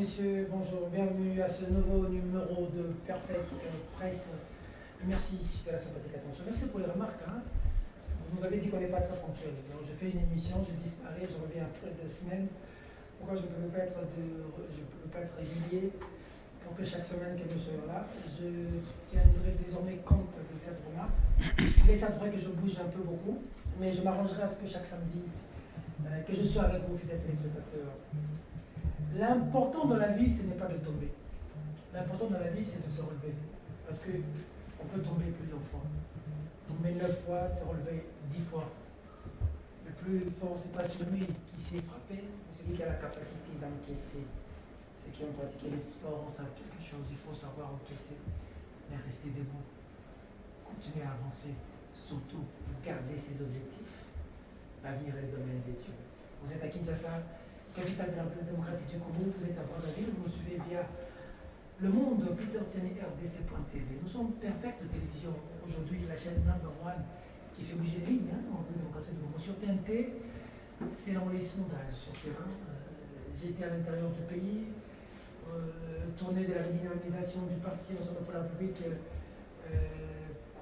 messieurs, bonjour, bienvenue à ce nouveau numéro de Perfect Presse. Merci de la sympathique attention. Merci pour les remarques. Vous nous avez dit qu'on n'est pas très ponctuel. Donc je fais une émission, je disparais, je reviens après 2 semaines. Pourquoi je ne peux pas être régulier pour que chaque semaine que nous soyons là, je tiendrai désormais compte de cette remarque. Il est vrai que je bouge un peu beaucoup, mais je m'arrangerai à ce que chaque samedi, que je sois avec vous, fidèles téléspectateurs. L'important dans la vie, ce n'est pas de tomber. L'important dans la vie, c'est de se relever. Parce qu'on peut tomber plusieurs fois. Tomber 9 fois, se relever 10 fois. Le plus fort, ce n'est pas celui qui s'est frappé, mais celui qui a la capacité d'encaisser. Ceux qui ont pratiqué les sports, on savent quelque chose, il faut savoir encaisser, mais rester debout. Continuer à avancer, surtout garder ses objectifs. L'avenir est le domaine des dieux. Vous êtes à Kinshasa, capitale de la République démocratique du Congo, vous êtes à Brazzaville, vous nous suivez via Le Monde, Peter Tiani, RDC.tv. Nous sommes Perfect Télévision. Aujourd'hui, la chaîne number one qui fait bouger les lignes en République démocratique du Congo. Sur TNT, selon les sondages sur terrain, j'ai été à l'intérieur du pays, tournée de la redynamisation du parti Ensemble pour la République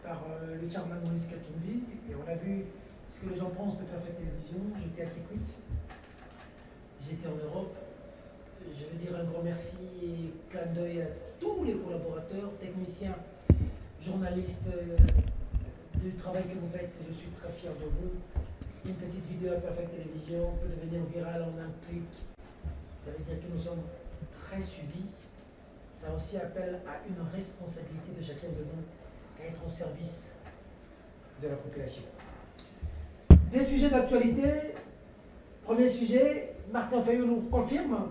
par le chairman Moïse Katumbi, et on a vu ce que les gens pensent de Perfect Télévision. J'étais à Kikwit. J'étais en Europe. Je veux dire un grand merci et clin d'œil à tous les collaborateurs, techniciens, journalistes du travail que vous faites. Je suis très fier de vous. Une petite vidéo à Perfect Télévision peut devenir virale en un clic. Ça veut dire que nous sommes très suivis. Ça aussi appelle à une responsabilité de chacun de nous à être au service de la population. Des sujets d'actualité. Premier sujet, Martin Fayulu nous confirme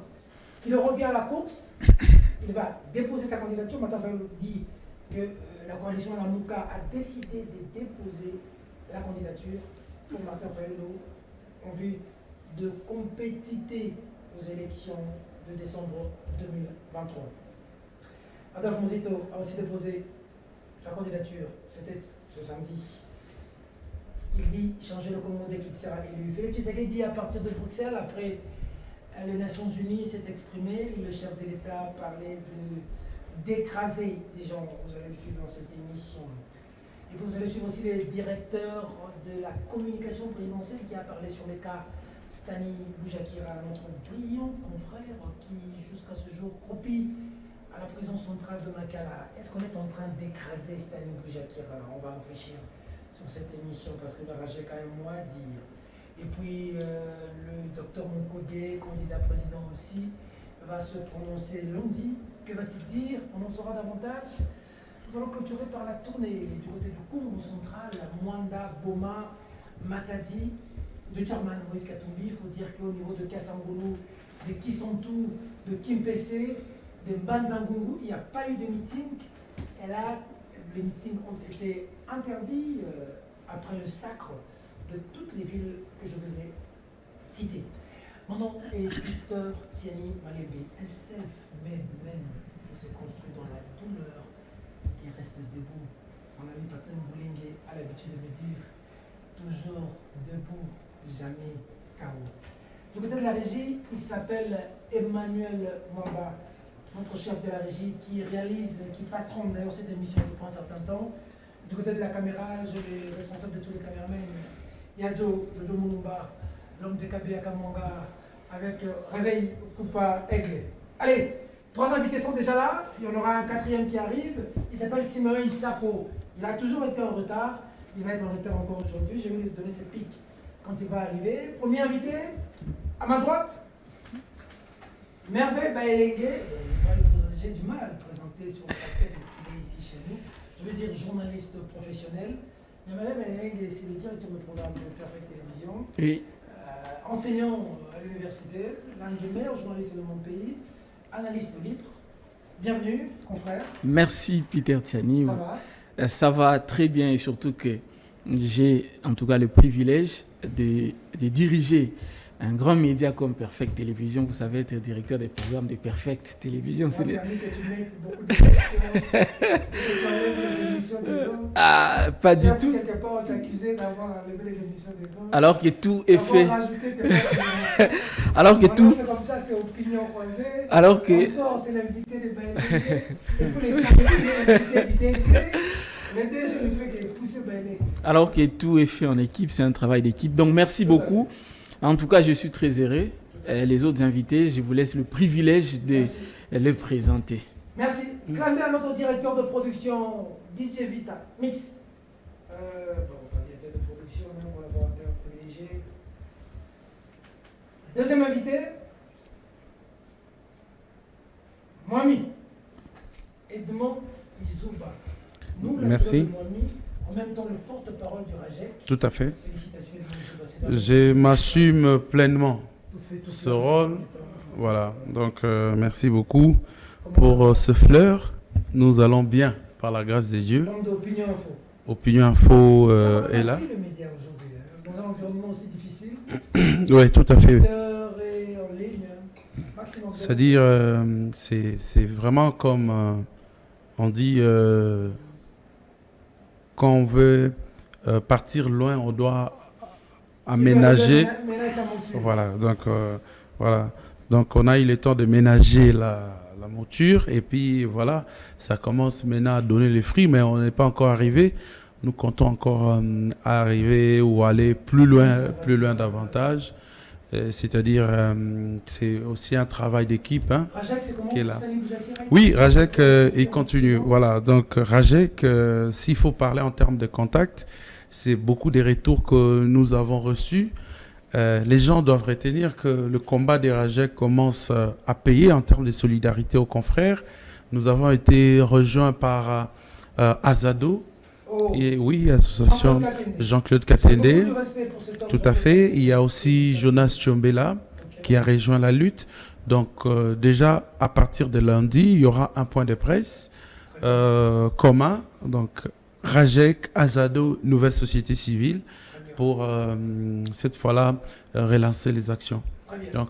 qu'il revient à la course. Il va déposer sa candidature. Martin Fayulu dit que la coalition Lamuka a décidé de déposer la candidature pour Martin Fayulu en vue de compétiter aux élections de décembre 2023. Adolphe Muzito a aussi déposé sa candidature. C'était ce samedi. Il dit changer le Congo dès qu'il sera élu. Félix Tshisekedi dit à partir de Bruxelles, après les Nations Unies s'est exprimé, le chef de l'État parlait d'écraser des gens. Vous allez le suivre dans cette émission. Et puis vous allez suivre aussi le directeur de la communication présidentielle qui a parlé sur les cas Stani Boujakira, notre brillant confrère qui jusqu'à ce jour croupit à la prison centrale de Makala. Est-ce qu'on est en train d'écraser Stani Boujakira? On va réfléchir sur cette émission parce que j'ai quand même moi à dire. Et puis le docteur Moukode, candidat président aussi, va se prononcer lundi. Que va-t-il dire? On en saura davantage. Nous allons clôturer par la tournée du côté du Congo central, Mwanda, Boma, Matadi, de Chairman Moïse Katumbi. Il faut dire qu'au niveau de Kassangolo, de Kisantu, de Kimpese, de Banzangungu, il n'y a pas eu de meeting. Et là, les meetings ont été interdits après le sacre de toutes les villes que je vous ai citées. Mon nom est Peter Tiani Malebe, un self-made man qui se construit dans la douleur, qui reste debout. Mon ami Patrick Mboulingue a l'habitude de me dire toujours debout, jamais KO. Du côté de la régie, il s'appelle Emmanuel Mwamba, notre chef de la régie qui réalise, qui patronne d'ailleurs cette émission depuis un certain temps. Du côté de la caméra, je suis responsable de tous les caméramans. Il y a Jojo Moulumba, l'homme de Kabea Kamanga, avec Réveil Coupa Aigle. Allez, 3 invités sont déjà là. Il y en aura un 4e qui arrive. Il s'appelle Simon Isako. Il a toujours été en retard. Il va être en retard encore aujourd'hui. Je vais lui donner ses pics quand il va arriver. Premier invité, à ma droite, Merveille Baelenge. J'ai du mal à le présenter sur le casquette parce qu'il est ici chez nous. Je veux dire journaliste professionnel. Merveille Baelenge, c'est le directeur de programme de Perfect Télévision. Oui. Enseignant à l'université, l'un des meilleurs journalistes de mon pays, analyste libre. Bienvenue, confrère. Merci Peter Tiani. Ça va? Ça va très bien et surtout que j'ai en tout cas le privilège de diriger un grand média comme Perfect Télévision. Vous savez, être directeur des programmes de Perfect Télévision. Ça a permis que tu mettes beaucoup de questions, que tu enlèves les émissions des autres. Ah, pas du tout. Quelque part, on t'accusait d'avoir enlevé les émissions des autres. Alors que tout est fait. Rajouté tes propres Alors que tout. Comme ça, c'est opinion croisée. Alors que... On sort, c'est l'invité de Baélé. Et pour les samedis, j'ai l'invité du DG. Le DG ne fait que pousser Baélé. Alors que tout est fait en équipe, c'est un travail d'équipe. Donc merci beaucoup. En tout cas, je suis très heureux. Les autres invités, je vous laisse le privilège de les présenter. Merci. Clin d'œil à notre directeur de production, DJ Vita, Mix. Bon, directeur de production, même collaborateur privilégié. Deuxième invité, Moami, Edmond Izouba. Nous, merci. Moami, en même temps le porte-parole du RAJEC. Tout à fait. Félicitations Edmond Izouba. Je m'assume pleinement Tout ce rôle. Voilà, donc merci beaucoup pour ce fleur. Nous allons bien, par la grâce de Dieu. L'homme d'Opinion Info. Opinion Info est là. Merci le média aujourd'hui, dans un environnement aussi difficile. Oui, tout à fait. Et en ligne, maximum. C'est-à-dire, c'est vraiment comme on dit, quand on veut partir loin, on doit aménager. Voilà, donc on a eu le temps de ménager la monture et puis voilà, ça commence maintenant à donner les fruits, mais on n'est pas encore arrivé. Nous comptons encore arriver ou aller plus loin davantage. C'est-à-dire, c'est aussi un travail d'équipe Rajek, c'est comment qui est là. Oui, Rajek, il continue. Voilà, donc Rajek, s'il faut parler en termes de contact, c'est beaucoup des retours que nous avons reçus. Les gens doivent retenir que le combat des Rajek commence à payer en termes de solidarité aux confrères. Nous avons été rejoints par Azado, et oui, association Jean-Claude Katende. Tout à fait. Il y a aussi Jonas Tchombela qui a rejoint la lutte. Donc déjà, à partir de lundi, il y aura un point de presse commun. Donc Rajek, Azado, Nouvelle Société Civile, pour cette fois-là relancer les actions. Donc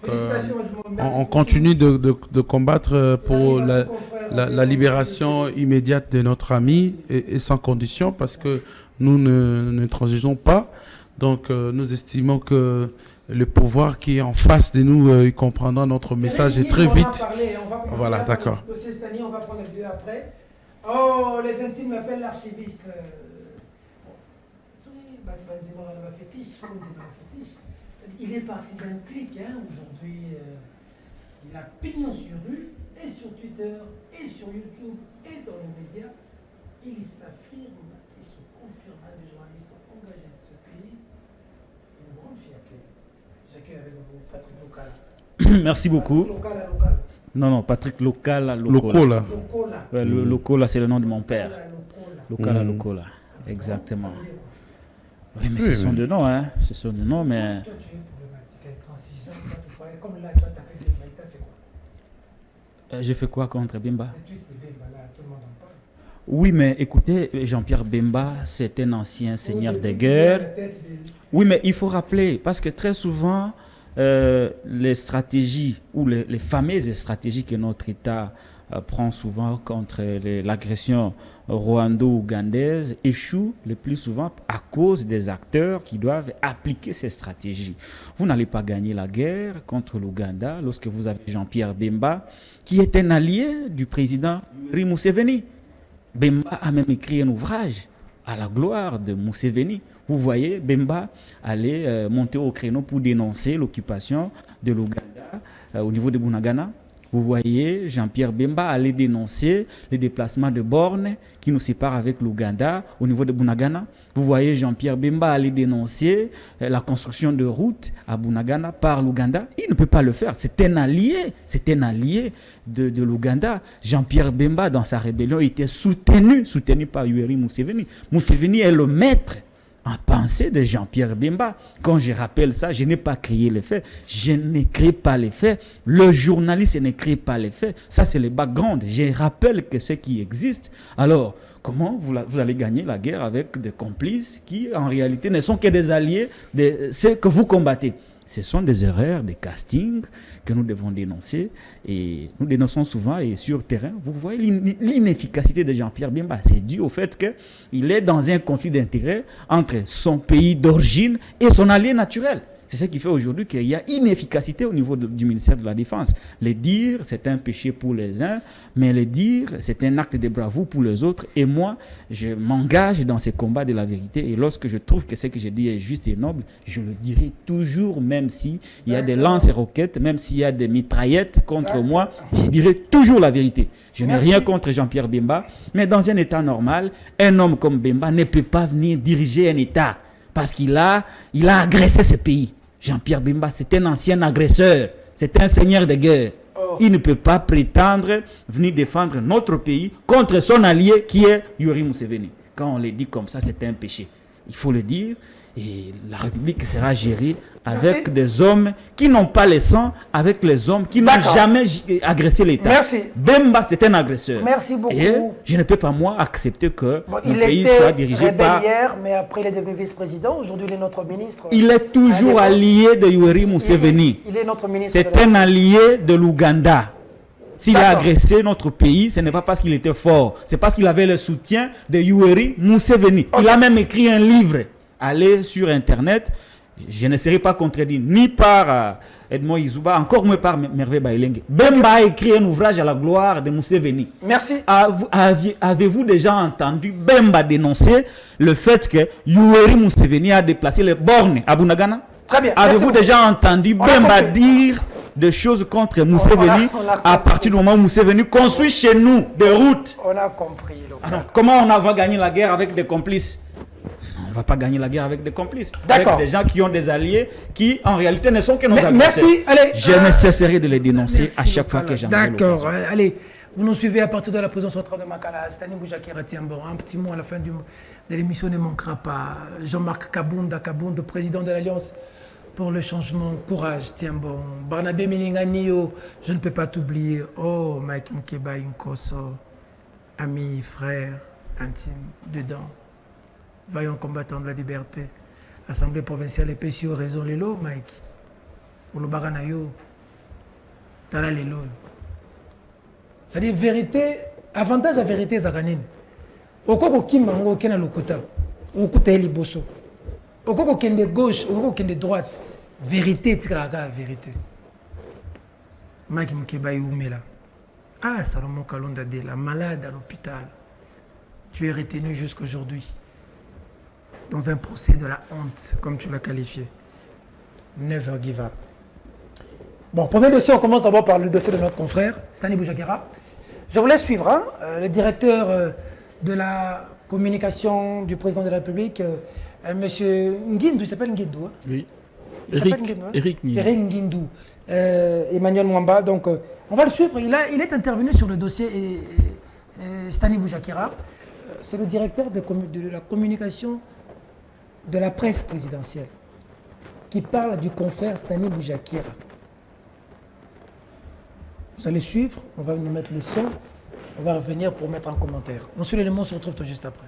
on continue de combattre pour la libération immédiate de notre ami et sans condition, parce que nous ne transigeons pas. Donc nous estimons que le pouvoir qui est en face de nous, il comprendra notre message et très vite. Voilà, d'accord. On va prendre le 2 après. Oh, les intimes m'appellent l'archiviste. Il est parti d'un clic, aujourd'hui, il a pignon sur rue, et sur Twitter, et sur YouTube, et dans les médias. Il s'affirme et se confirme un des journalistes engagés de ce pays. Une grande fierté. J'accueille avec vous Patrick Local. Merci beaucoup. Local. Non, Patrick Local. Locola. Ouais, Locola, c'est le nom de mon père. Local. Exactement. Oui, mais ce sont des noms, Ce sont des noms, mais... Toi, tu es problématique avec transigeant. Comme là, tu as tapé Bemba, il t'a fait quoi? J'ai fait quoi contre Bemba? Le tweet de Bemba, là, tout le monde en parle. Oui, mais écoutez, Jean-Pierre Bemba, c'est un ancien seigneur de guerre. Oui, mais il faut rappeler, parce que très souvent, les stratégies, ou les fameuses stratégies que notre État prend souvent contre l'agression rwando-ougandaise échoue le plus souvent à cause des acteurs qui doivent appliquer ces stratégies. Vous n'allez pas gagner la guerre contre l'Ouganda lorsque vous avez Jean-Pierre Bemba, qui est un allié du président Yoweri Museveni. Bemba a même écrit un ouvrage à la gloire de Museveni. Vous voyez, Bemba allait monter au créneau pour dénoncer l'occupation de l'Ouganda au niveau de Bunagana. Vous voyez, Jean-Pierre Bemba allait dénoncer les déplacements de bornes qui nous séparent avec l'Ouganda au niveau de Bunagana. Vous voyez, Jean-Pierre Bemba allait dénoncer la construction de routes à Bunagana par l'Ouganda. Il ne peut pas le faire. C'est un allié de l'Ouganda. Jean-Pierre Bemba, dans sa rébellion, était soutenu par Yoweri Museveni. Museveni est le maître en pensée de Jean-Pierre Bemba. Quand je rappelle ça, je n'ai pas créé les faits. Je n'écris pas les faits. Le journaliste n'écrit pas les faits. Ça, c'est le background. Je rappelle que ce qui existe. Alors, comment vous allez gagner la guerre avec des complices qui, en réalité, ne sont que des alliés de ceux que vous combattez? Ce sont des erreurs de casting que nous devons dénoncer, et nous dénonçons souvent, et sur terrain, vous voyez l'inefficacité de Jean-Pierre Bemba. C'est dû au fait qu'il est dans un conflit d'intérêts entre son pays d'origine et son allié naturel. C'est ce qui fait aujourd'hui qu'il y a inefficacité au niveau du ministère de la Défense. Les dire, c'est un péché pour les uns, mais les dire, c'est un acte de bravoure pour les autres. Et moi, je m'engage dans ces combats de la vérité. Et lorsque je trouve que ce que je dis est juste et noble, je le dirai toujours, même s'il y a des lance-roquettes, même s'il y a des mitraillettes contre moi, je dirai toujours la vérité. Je n'ai rien contre Jean-Pierre Bemba, mais dans un État normal, un homme comme Bemba ne peut pas venir diriger un État parce qu'il a agressé ce pays. Jean-Pierre Bemba, c'est un ancien agresseur, c'est un seigneur de guerre. Il ne peut pas prétendre venir défendre notre pays contre son allié qui est Yoweri Museveni. Quand on le dit comme ça, c'est un péché. Il faut le dire. Et la République sera gérée avec des hommes qui n'ont pas le sang, avec les hommes qui n'ont jamais agressé l'État. Merci. Bemba, c'est un agresseur. Merci beaucoup. Et je ne peux pas, moi, accepter que mon pays soit dirigé par... Il était hier, mais après il est devenu vice-président. Aujourd'hui, il est notre ministre. Il est toujours allié de Yoweri Museveni. Il est notre ministre. C'est un allié de l'Ouganda. S'il a agressé notre pays, ce n'est pas parce qu'il était fort. C'est parce qu'il avait le soutien de Yoweri Museveni. Il a même écrit un livre. Allez sur Internet, je ne serai pas contredit ni par Edmond Izuba, encore moins par Merveille Bailenge. Bemba a écrit un ouvrage à la gloire de Museveni. Merci. Avez-vous déjà entendu Bemba dénoncer le fait que Yoweri Museveni a déplacé les bornes à Bunagana? Très bien. Avez-vous déjà entendu Bemba dire des choses contre Museveni à partir du moment où Museveni construit chez nous des routes? On a compris. Alors, comment on va gagner la guerre avec des complices? On ne va pas gagner la guerre avec des complices. Avec des gens qui ont des alliés qui, en réalité, ne sont que nos adversaires. Merci. Allez. Je ne cesserai de les dénoncer à chaque fois que j'en ai l'occasion. D'accord. Allez, vous nous suivez à partir de la présence centrale de Makala. Stani Boujakira Tiambo. Un petit mot à la fin de l'émission ne manquera pas. Jean-Marc Kabounda, président de l'Alliance pour le changement. Courage, Tiambo. Barnabé Milinganio, je ne peux pas t'oublier. Oh, Mike Mkeba Inkoso, ami, frère, intime, dedans. Vaillants combattants de la liberté. Assemblée provinciale et PCO, raison Lelo, Mike. Pour le Baranayo. Tala Lelo. C'est-à-dire, vérité, avantage à vérité, Zaganine. Okoko Kimango, Kena Lokota. Okuta Eliboso. Okoko Kende gauche, Okoko Kende droite. Vérité, Tikraka, vérité. Mike Mkeba Youmela. Ah, Salomon Kalonda de la malade à l'hôpital. Tu es retenu jusqu'aujourd'hui. Dans un procès de la honte, comme tu l'as qualifié. Never give up. Bon, premier dossier, on commence d'abord par le dossier de notre confrère, Stani Boujakira. Je vous laisse suivre, le directeur de la communication du président de la République, M. Ngindou, il s'appelle Ngindou. Oui. Eric Ngindou. Emmanuel Mwamba. Donc, on va le suivre. Il est intervenu sur le dossier Stani Boujakira. C'est le directeur de la communication de la presse présidentielle qui parle du confrère Stani Boujakira. Vous allez suivre, on va nous mettre le son, on va revenir pour mettre en commentaire. Monsieur Lélément se retrouve tout juste après.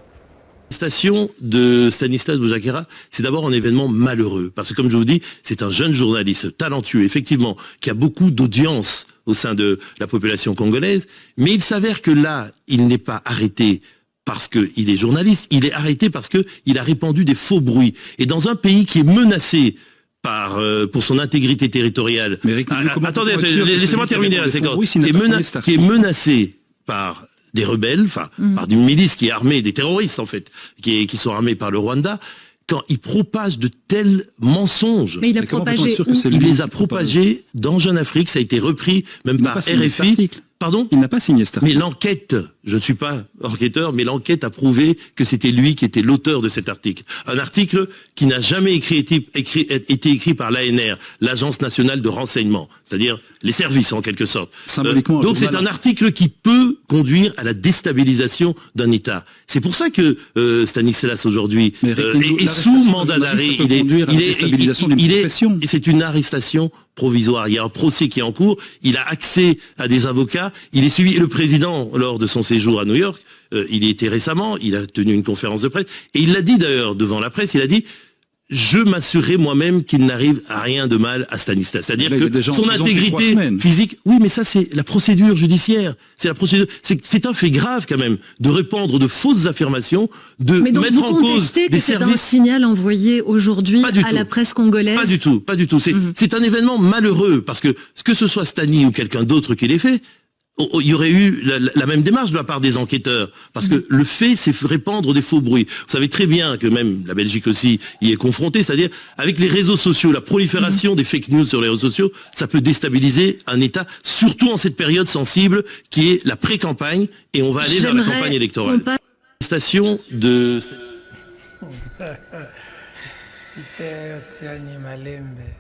L'arrestation de Stanislas Boujakira, c'est d'abord un événement malheureux, parce que comme je vous dis, c'est un jeune journaliste talentueux, effectivement, qui a beaucoup d'audience au sein de la population congolaise, mais il s'avère que là, il n'est pas arrêté parce qu'il est journaliste, il est arrêté parce qu'il a répandu des faux bruits. Et dans un pays qui est menacé pour son intégrité territoriale... Mais Eric, attendez, laissez-moi terminer la séquence. Qui est menacé par des rebelles, par une milice qui est armée, des terroristes en fait, qui sont armés par le Rwanda, quand il propage de tels mensonges. Mais il a propagé il les a propagés dans Jeune Afrique, ça a été repris même par RFI. Pardon ? Il n'a pas signé cet article. Mais l'enquête, je ne suis pas enquêteur, mais l'enquête a prouvé que c'était lui qui était l'auteur de cet article. Un article qui n'a jamais été écrit par l'ANR, l'Agence nationale de renseignement, c'est-à-dire les services en quelque sorte. Symboliquement, donc c'est un article qui peut conduire à la déstabilisation d'un État. C'est pour ça que Stanislas aujourd'hui est sous mandat d'arrêt. C'est une arrestation provisoire. Il y a un procès qui est en cours. Il a accès à des avocats. Il est suivi. Et le président, lors de son séjour à New York, il y était récemment. Il a tenu une conférence de presse et il l'a dit d'ailleurs devant la presse. Il a dit je m'assurerai moi-même qu'il n'arrive à rien de mal à Stanislas. C'est-à-dire Là, il y a que des gens son qui ont fait 3 intégrité semaines. physique, oui, mais ça c'est la procédure judiciaire. C'est la procédure. C'est un fait grave quand même de répandre de fausses affirmations, de Mais donc mettre vous en cause contestez des que c'est un services. signal envoyé aujourd'hui Pas du à tout. la presse congolaise? Pas du tout, pas du tout. C'est un événement malheureux parce que ce soit Stani ou quelqu'un d'autre qui l'ait fait, il y aurait eu la même démarche de la part des enquêteurs, parce que le fait, c'est répandre des faux bruits. Vous savez très bien que même la Belgique aussi y est confrontée, c'est-à-dire avec les réseaux sociaux, la prolifération des fake news sur les réseaux sociaux, ça peut déstabiliser un État, surtout en cette période sensible qui est la pré-campagne, et on va aller vers la campagne électorale. Station de...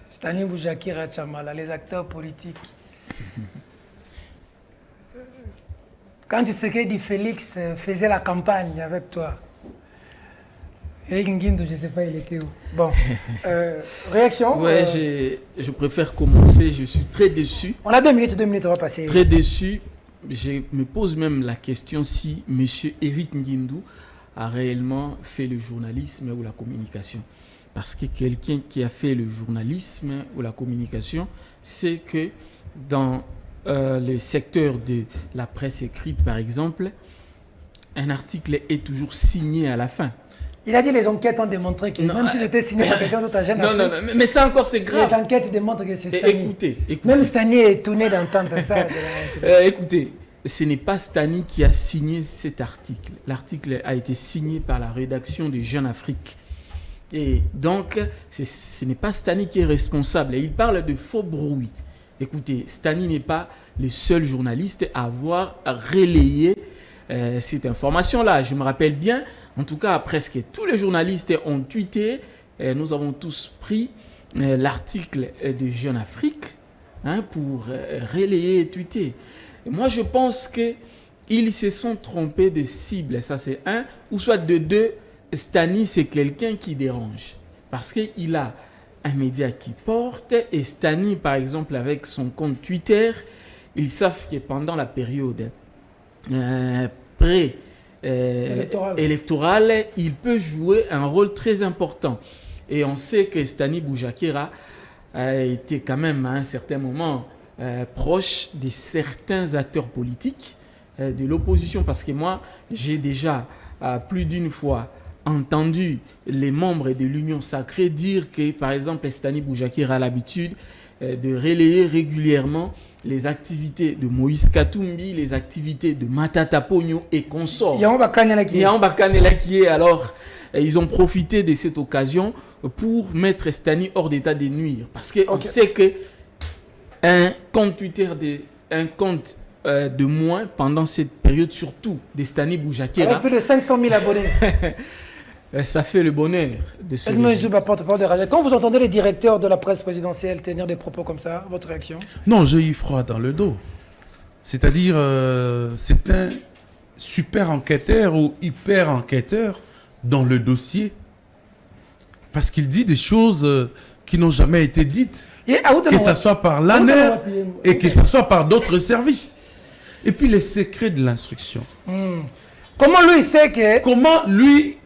Stani Boujakira Tchamala, les acteurs politiques. Quand Tshisekedi Félix faisait la campagne avec toi, Eric Nguindou, je ne sais pas, il était où. Bon, réaction? Ouais, je préfère commencer. Je suis très déçu. On a 2 minutes, on va passer. Très déçu. Je me pose même la question si M. Eric Nguindou a réellement fait le journalisme ou la communication. Parce que quelqu'un qui a fait le journalisme ou la communication sait que dans le secteur de la presse écrite, par exemple, un article est toujours signé à la fin. Il a dit les enquêtes ont démontré que même si c'était signé par quelqu'un d'autre à Jeune Afrique, non, mais ça encore c'est grave. les enquêtes démontrent que c'est Stani. Écoutez. Même Stani est étonné d'entendre ça. Écoutez, ce n'est pas Stani qui a signé cet article. L'article a été signé par la rédaction de Jeune Afrique. Et donc, ce n'est pas Stani qui est responsable. Et il parle de faux bruits. Écoutez, Stani n'est pas le seul journaliste à avoir relayé cette information-là. Je me rappelle bien, en tout cas, presque tous les journalistes ont tweeté. Nous avons tous pris l'article de Jeune Afrique pour relayer et tweeter. Et moi, je pense qu'ils se sont trompés de cible. Ça, c'est un. Ou soit de deux, Stani, c'est quelqu'un qui dérange. Parce qu'il a un média qui porte, et Stani, par exemple, avec son compte Twitter, ils savent que pendant la période électorale, il peut jouer un rôle très important. Et on sait que Stani Boujakira a été quand même à un certain moment proche de certains acteurs politiques de l'opposition, parce que moi, j'ai déjà plus d'une fois entendu les membres de l'Union sacrée dire que, par exemple, Stani Boujakira a l'habitude de relayer régulièrement les activités de Moïse Katumbi, les activités de Matata Pogno et consorts. Alors, ils ont profité de cette occasion pour mettre Stani hors d'état de nuire. Parce qu'on sait qu'un compte Twitter, un compte de moins pendant cette période, surtout de Stani Boujakira. Avec plus de 500 000 abonnés. Ça fait le bonheur de ce porte-parole de Rajek. Quand vous entendez les directeurs de la presse présidentielle tenir des propos comme ça, votre réaction? Non, j'ai eu froid dans le dos. C'est-à-dire, c'est un super enquêteur ou hyper enquêteur dans le dossier. Parce qu'il dit des choses qui n'ont jamais été dites. Que ce soit par l'ANER et que ce soit par d'autres services. Et puis les secrets de l'instruction. Comment lui sait que... Comment lui...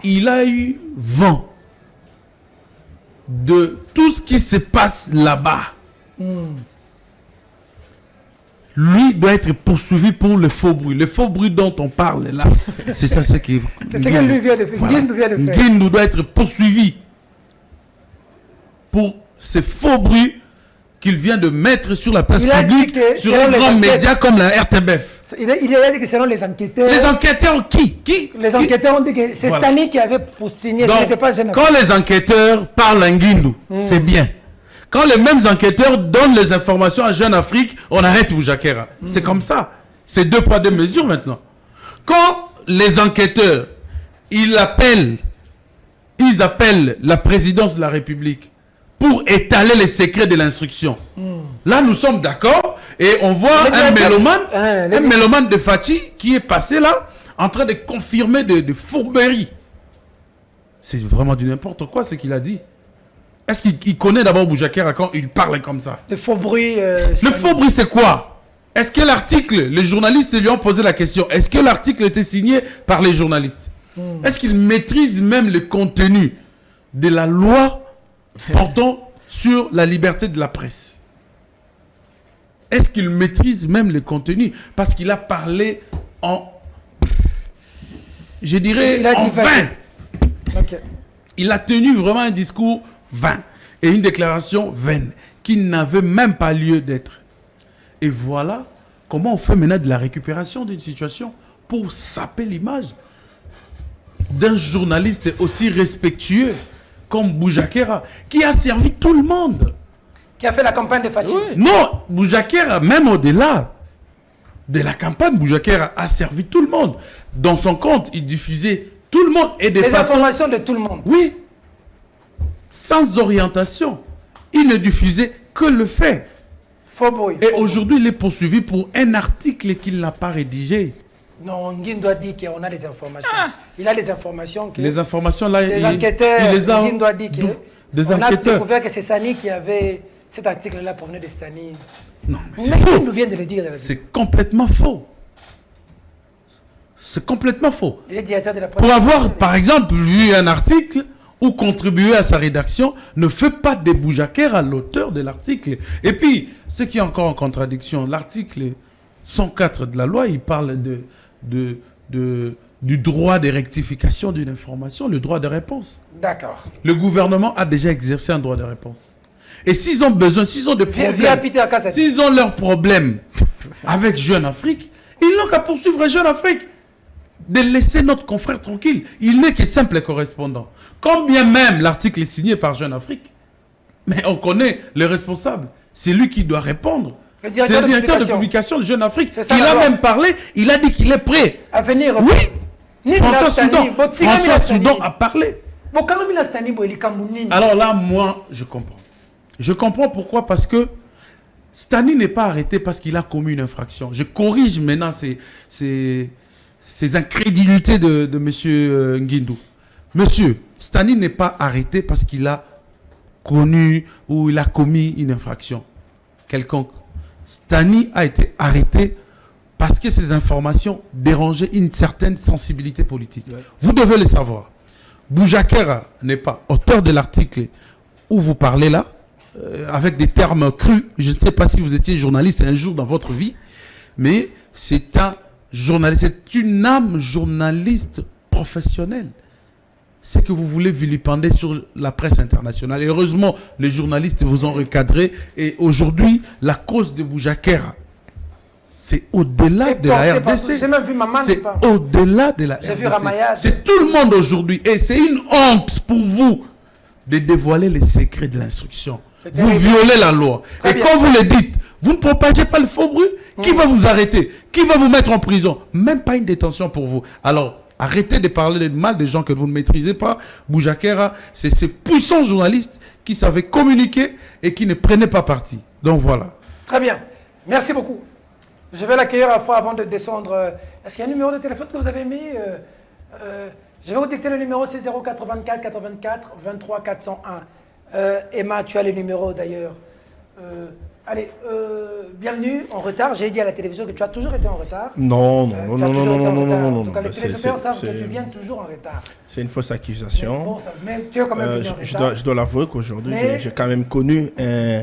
il a eu vent de tout ce qui se passe là-bas. Lui doit être poursuivi pour le faux bruit. Le faux bruit dont on parle là, c'est ça ce qui... C'est ce que lui vient de faire. Voilà. Nguindou doit être poursuivi pour ces faux bruits qu'il vient de mettre sur la place publique, sur un grand média comme la RTBF. Il a dit que selon les enquêteurs... Les enquêteurs qui Les enquêteurs ont dit que c'est Stani qui avait signé, ce n'était pas Jeune Afrique. Quand les enquêteurs parlent à Nguindou, c'est bien. Quand les mêmes enquêteurs donnent les informations à Jeune Afrique, on arrête Boujakira. C'est comme ça. C'est 2 poids 2 mesures maintenant. Quand les enquêteurs, ils appellent la présidence de la République pour étaler les secrets de l'instruction. Là, nous sommes d'accord et on voit un mélomane de Fatih qui est passé là en train de confirmer de fourberies. C'est vraiment du n'importe quoi ce qu'il a dit. Est-ce qu'il connaît d'abord Boujakira quand il parle comme ça? Le faux bruit... Le faux bruit, c'est quoi? Est-ce que l'article, les journalistes lui ont posé la question, est-ce que l'article était signé par les journalistes? Est-ce qu'il maîtrise même le contenu de la loi portant sur la liberté de la presse. Est-ce qu'il maîtrise même le contenu? Parce qu'il a parlé en... Je dirais Il a en divagué. vain. Ok. Il a tenu vraiment un discours vain et une déclaration vaine qui n'avait même pas lieu d'être. Et voilà comment on fait maintenant de la récupération d'une situation pour saper l'image d'un journaliste aussi respectueux comme Boujakera, qui a servi tout le monde. Qui a fait la campagne de Fachi. Non, Boujakera, même au-delà de la campagne, Boujakera a servi tout le monde. Dans son compte, il diffusait tout le monde et des Les façons... informations de tout le monde. Oui. Sans orientation. Il ne diffusait que le fait. Faux bruit. Et aujourd'hui, il est poursuivi pour un article qu'il n'a pas rédigé. Non, Nguindo a dit qu'on a des informations. Il a les informations. Que Les informations là, les enquêteurs, il les a... Nguindo a dit que Des on a enquêteurs. découvert que c'est Sani qui avait cet article-là provenait de Stani. Non, mais Mais c'est il faux. nous vient de le dire. Dans la vidéo. C'est complètement faux. C'est complètement faux. Il est directeur de la presse. Pour avoir, par exemple, lu un article ou contribué à sa rédaction, ne fait pas de Boujakera à l'auteur de l'article. Et puis, ce qui est encore en contradiction, l'article 104 de la loi, il parle du droit de rectification d'une information, le droit de réponse. D'accord. Le gouvernement a déjà exercé un droit de réponse. Et s'ils ont besoin, s'ils ont des Via problèmes, Peter Kassadi. s'ils ont leurs problèmes avec Jeune Afrique, ils n'ont qu'à poursuivre Jeune Afrique. De laisser notre confrère tranquille. Il n'est que simple correspondant. Quand bien même l'article est signé par Jeune Afrique, mais on connaît le responsable. C'est lui qui doit répondre. Le C'est directeur le directeur de publication. publication de Jeune Afrique. C'est ça, Il la a loi. même parlé, il a dit qu'il est prêt. À venir. Oui. Ni François Nastani, Soudan, Botiga François Nastani. Soudan a parlé. Bon, quand même, Nastani, bon, il est Camerounais. Alors là, moi, je comprends. Je comprends pourquoi, parce que Stani n'est pas arrêté parce qu'il a commis une infraction. Je corrige maintenant ces incrédulités de M. Nguindou. Monsieur, Stani n'est pas arrêté parce qu'il a connu ou il a commis une infraction quelconque. Stani a été arrêté parce que ces informations dérangeaient une certaine sensibilité politique. Ouais. Vous devez le savoir. Boujakera n'est pas auteur de l'article où vous parlez là, avec des termes crus. Je ne sais pas si vous étiez journaliste un jour dans votre vie, mais c'est un journaliste, c'est une âme journaliste professionnelle. C'est que vous voulez vilipender sur la presse internationale. Et heureusement, les journalistes vous ont recadré. Et aujourd'hui, la cause de Boujakera, c'est au-delà de la RDC. J'ai même vu maman. C'est au-delà de la J'ai vu RDC. Ramayad. C'est tout le monde aujourd'hui. Et c'est une honte pour vous de dévoiler les secrets de l'instruction. C'est Vous terrible. violez la loi. Très Et bien. quand vous le dites, vous ne propagez pas le faux bruit. Qui va vous arrêter? Qui va vous mettre en prison? Même pas une détention pour vous. Alors, arrêtez de parler de mal des gens que vous ne maîtrisez pas. Boujakera, c'est ces puissants journalistes qui savaient communiquer et qui ne prenaient pas parti. Donc voilà. Très bien. Merci beaucoup. Je vais l'accueillir à la fois avant de descendre. Est-ce qu'il y a un numéro de téléphone que vous avez mis Je vais vous dicter le numéro, c'est 084 84 23 401. Emma, tu as le numéro d'ailleurs. Allez, bienvenue en retard. J'ai dit à la télévision que tu as toujours été en retard. Non, Tu as non, non, toujours non, été non, en non, retard. non, non, En tout cas, non, les c'est- téléspectateurs savent que c'est- tu viens toujours en retard. C'est une fausse Mais, accusation. bon, mais tu es quand même venu en Je retard. dois l'avouer qu'aujourd'hui, Mais- j'ai quand même connu un,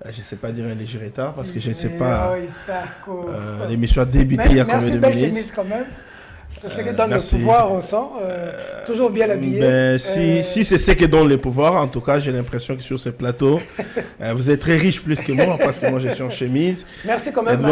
je ne sais pas dire un léger retard, parce que je ne sais pas, Oui, Sarko. l'émission a débuté il y a combien Merci, de belle minutes. chemise quand même. C'est ce que donne merci. le pouvoir, on sent. Toujours bien habillé. Ben, si c'est ce qui donne le pouvoir, en tout cas, j'ai l'impression que sur ce plateau, vous êtes très riche plus que moi, parce que moi je suis en chemise. Merci quand même.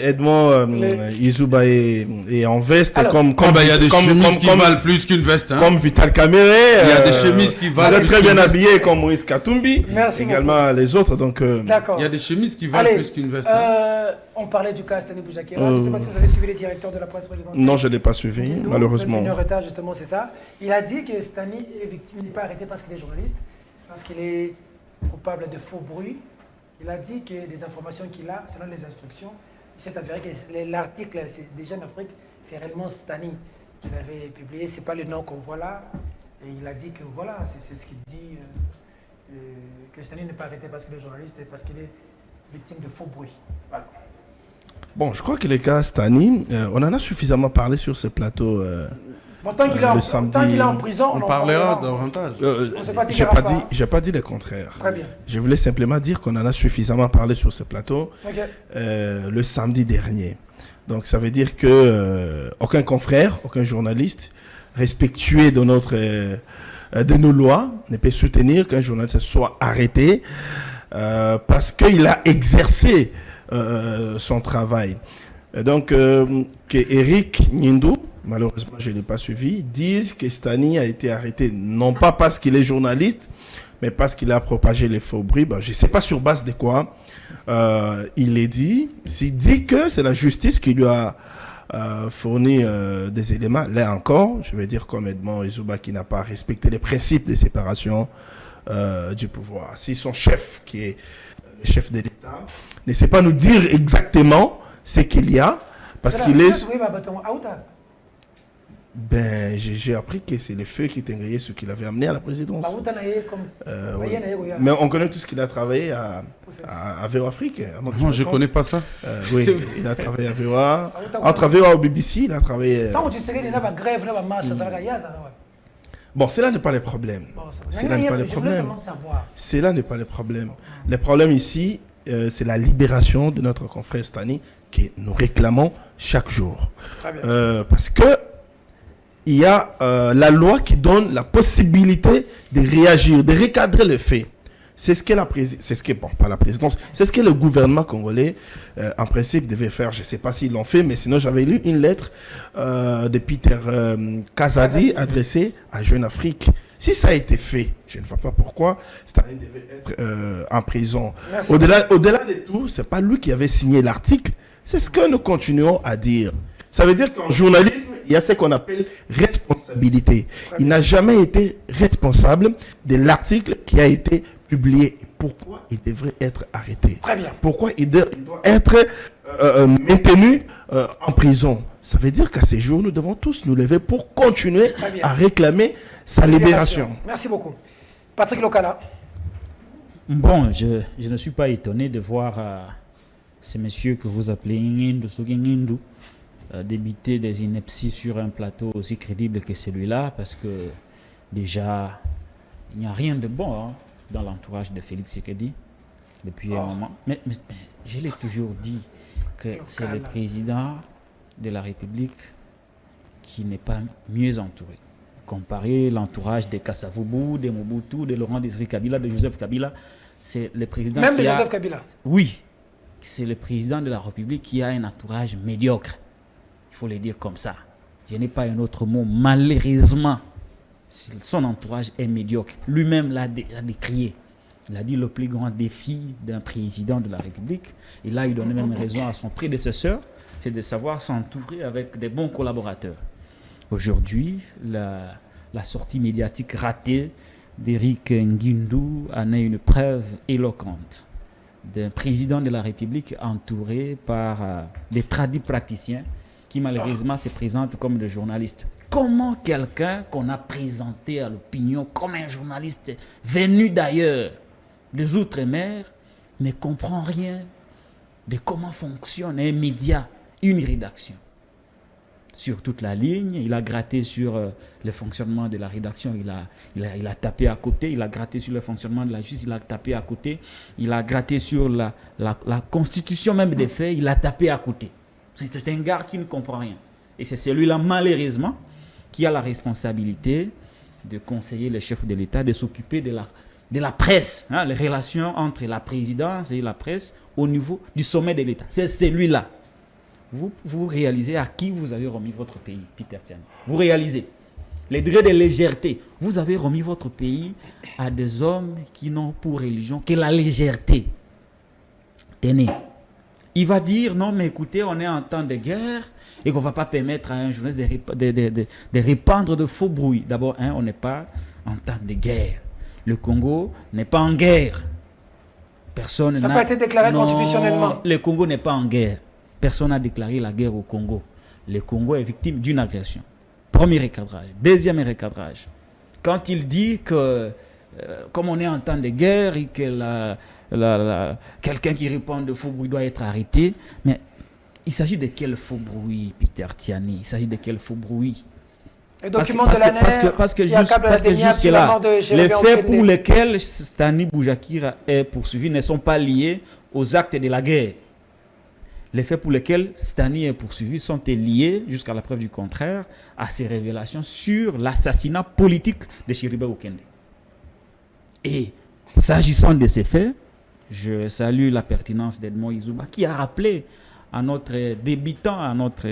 Edmond Izouba est en veste, Alors, comme Il y a des chemises qui valent plus qu'une veste. Hein. comme Vital Caméré. Il y a des chemises qui valent Vous êtes plus très qu'une bien veste. habillé comme Moïse Katumbi. Merci également les autres. Donc, D'accord. Il y a des chemises qui valent Allez, plus qu'une veste. Hein. on parlait du cas Stani Boujakera. Je ne sais pas si vous avez suivi les directeurs de la presse présidentielle. non, je ne l'ai pas suivi, Guindo, malheureusement. venu en retard, justement, c'est ça. Il a dit que Stani est victime, n'est pas arrêté parce qu'il est journaliste, parce qu'il est coupable de faux bruits. Il a dit que les informations qu'il a, selon les instructions, il s'est avéré que l'article des Jeunes Afrique, c'est réellement Stani qui l'avait publié. C'est pas le nom qu'on voit là. Et il a dit que voilà, c'est ce qu'il dit, que Stani n'est pas arrêté parce qu'il est journaliste, et parce qu'il est victime de faux bruits. Voilà. Bon, je crois que les cas Stani, on en a suffisamment parlé sur ce plateau Bon, tant qu'il le samedi. tant qu'il est en prison, On en parlera davantage. On se fatiguera pas. J'ai pas dit le contraire. Très bien. Je voulais simplement dire qu'on en a suffisamment parlé sur ce plateau Ok. le samedi dernier. Donc ça veut dire que aucun confrère, aucun journaliste respectueux de de nos lois ne peut soutenir qu'un journaliste soit arrêté parce qu'il a exercé son travail. Donc que Eric Nyindou, malheureusement je ne l'ai pas suivi, disent que Stani a été arrêté non pas parce qu'il est journaliste, mais parce qu'il a propagé les faux bruits. Ben, je ne sais pas sur base de quoi il est dit. S'il dit que c'est la justice qui lui a fourni des éléments, là encore, je vais dire comme Edmond Ezouba qui n'a pas respecté les principes de séparation du pouvoir. Si son chef, qui est le chef de l'État, ne sait pas nous dire exactement ce qu'il y a, parce qu'il est... Ben, j'ai appris que c'est le feu qui était grillé ce qu'il avait amené à la présidence. Oui. Mais on connaît tout ce qu'il a travaillé à VO Afrique. Non, je ne connais pas ça. Oui, il a travaillé à VOA. Entre VOA au BBC, il a travaillé... Bon, cela n'est pas le problème. Cela n'est pas le problème. Cela n'est pas le problème. Le problème ici, c'est la libération de notre confrère Stani que nous réclamons chaque jour. Parce que il y a la loi qui donne la possibilité de réagir, de recadrer le fait. C'est ce que pas la présidence, c'est ce que le gouvernement congolais, en principe, devait faire. Je ne sais pas s'ils l'ont fait, mais sinon j'avais lu une lettre de Peter Kazadi adressée à Jeune Afrique. Si ça a été fait, je ne vois pas pourquoi Staline devait être en prison. Au-delà de tout, ce n'est pas lui qui avait signé l'article. C'est ce que nous continuons à dire. Ça veut dire qu'en journalisme, il y a ce qu'on appelle responsabilité. Il n'a jamais été responsable de l'article qui a été publié. Pourquoi il devrait être arrêté? Très bien. Pourquoi il doit être maintenu en prison? Ça veut dire qu'à ces jours, nous devons tous nous lever pour continuer à réclamer sa libération. Merci beaucoup. Patrick Lokala. Bon, je ne suis pas étonné de voir ces messieurs que vous appelez Ngindu, débiter des inepties sur un plateau aussi crédible que celui-là, parce que déjà, il n'y a rien de bon dans l'entourage de Félix Tshisekedi depuis un moment. Mais je l'ai toujours dit que c'est le président de la République qui n'est pas mieux entouré. Comparer l'entourage de Kassavubu, de Mobutu, de Laurent Désiré Kabila, de Joseph Kabila, c'est le président Même de Joseph Kabila. Oui, c'est le président de la République qui a un entourage médiocre. Il faut le dire comme ça. Je n'ai pas un autre mot. Malheureusement, son entourage est médiocre. Lui-même l'a décrié. Il a dit le plus grand défi d'un président de la République. Et là, il donnait même raison à son prédécesseur, c'est de savoir s'entourer avec des bons collaborateurs. Aujourd'hui, la sortie médiatique ratée d'Eric Ngindu en est une preuve éloquente d'un président de la République entouré par des tradis praticiens qui malheureusement se présentent comme des journalistes. Comment quelqu'un qu'on a présenté à l'opinion comme un journaliste venu d'ailleurs, des Outre-mer, ne comprend rien de comment fonctionne un média, une rédaction? Sur toute la ligne, il a gratté sur le fonctionnement de la rédaction, il a tapé à côté, il a gratté sur le fonctionnement de la justice, il a tapé à côté, il a gratté sur la constitution même des faits, il a tapé à côté. C'est un gars qui ne comprend rien. Et c'est celui-là, malheureusement, qui a la responsabilité de conseiller le chef de l'État, de s'occuper de la presse, les relations entre la présidence et la presse au niveau du sommet de l'État. C'est celui-là. Vous réalisez à qui vous avez remis votre pays, Peter Tiani. Vous réalisez les degrés de légèreté. Vous avez remis votre pays à des hommes qui n'ont pour religion que la légèreté. Tenez. Il va dire, non mais écoutez, on est en temps de guerre et qu'on ne va pas permettre à un journaliste de répandre de faux bruits. D'abord, on n'est pas en temps de guerre. Le Congo n'est pas en guerre. Personne n'a... Ça n'a pas été déclaré constitutionnellement. Le Congo n'est pas en guerre. Personne n'a déclaré la guerre au Congo. Le Congo est victime d'une agression. Premier recadrage. Deuxième recadrage. Quand il dit que, comme on est en temps de guerre et que quelqu'un qui répand de faux bruits doit être arrêté, mais il s'agit de quel faux bruit, Peter Tiani? Il s'agit de quel faux bruit? Le document de l'année parce que jusque-là, les faits pour lesquels Stani Boujakira est poursuivi ne sont pas liés aux actes de la guerre. Les faits pour lesquels Stani est poursuivi sont liés, jusqu'à la preuve du contraire, à ces révélations sur l'assassinat politique de Chiribe Okende. Et s'agissant de ces faits, je salue la pertinence d'Edmond Izouba qui a rappelé à notre débutant, à notre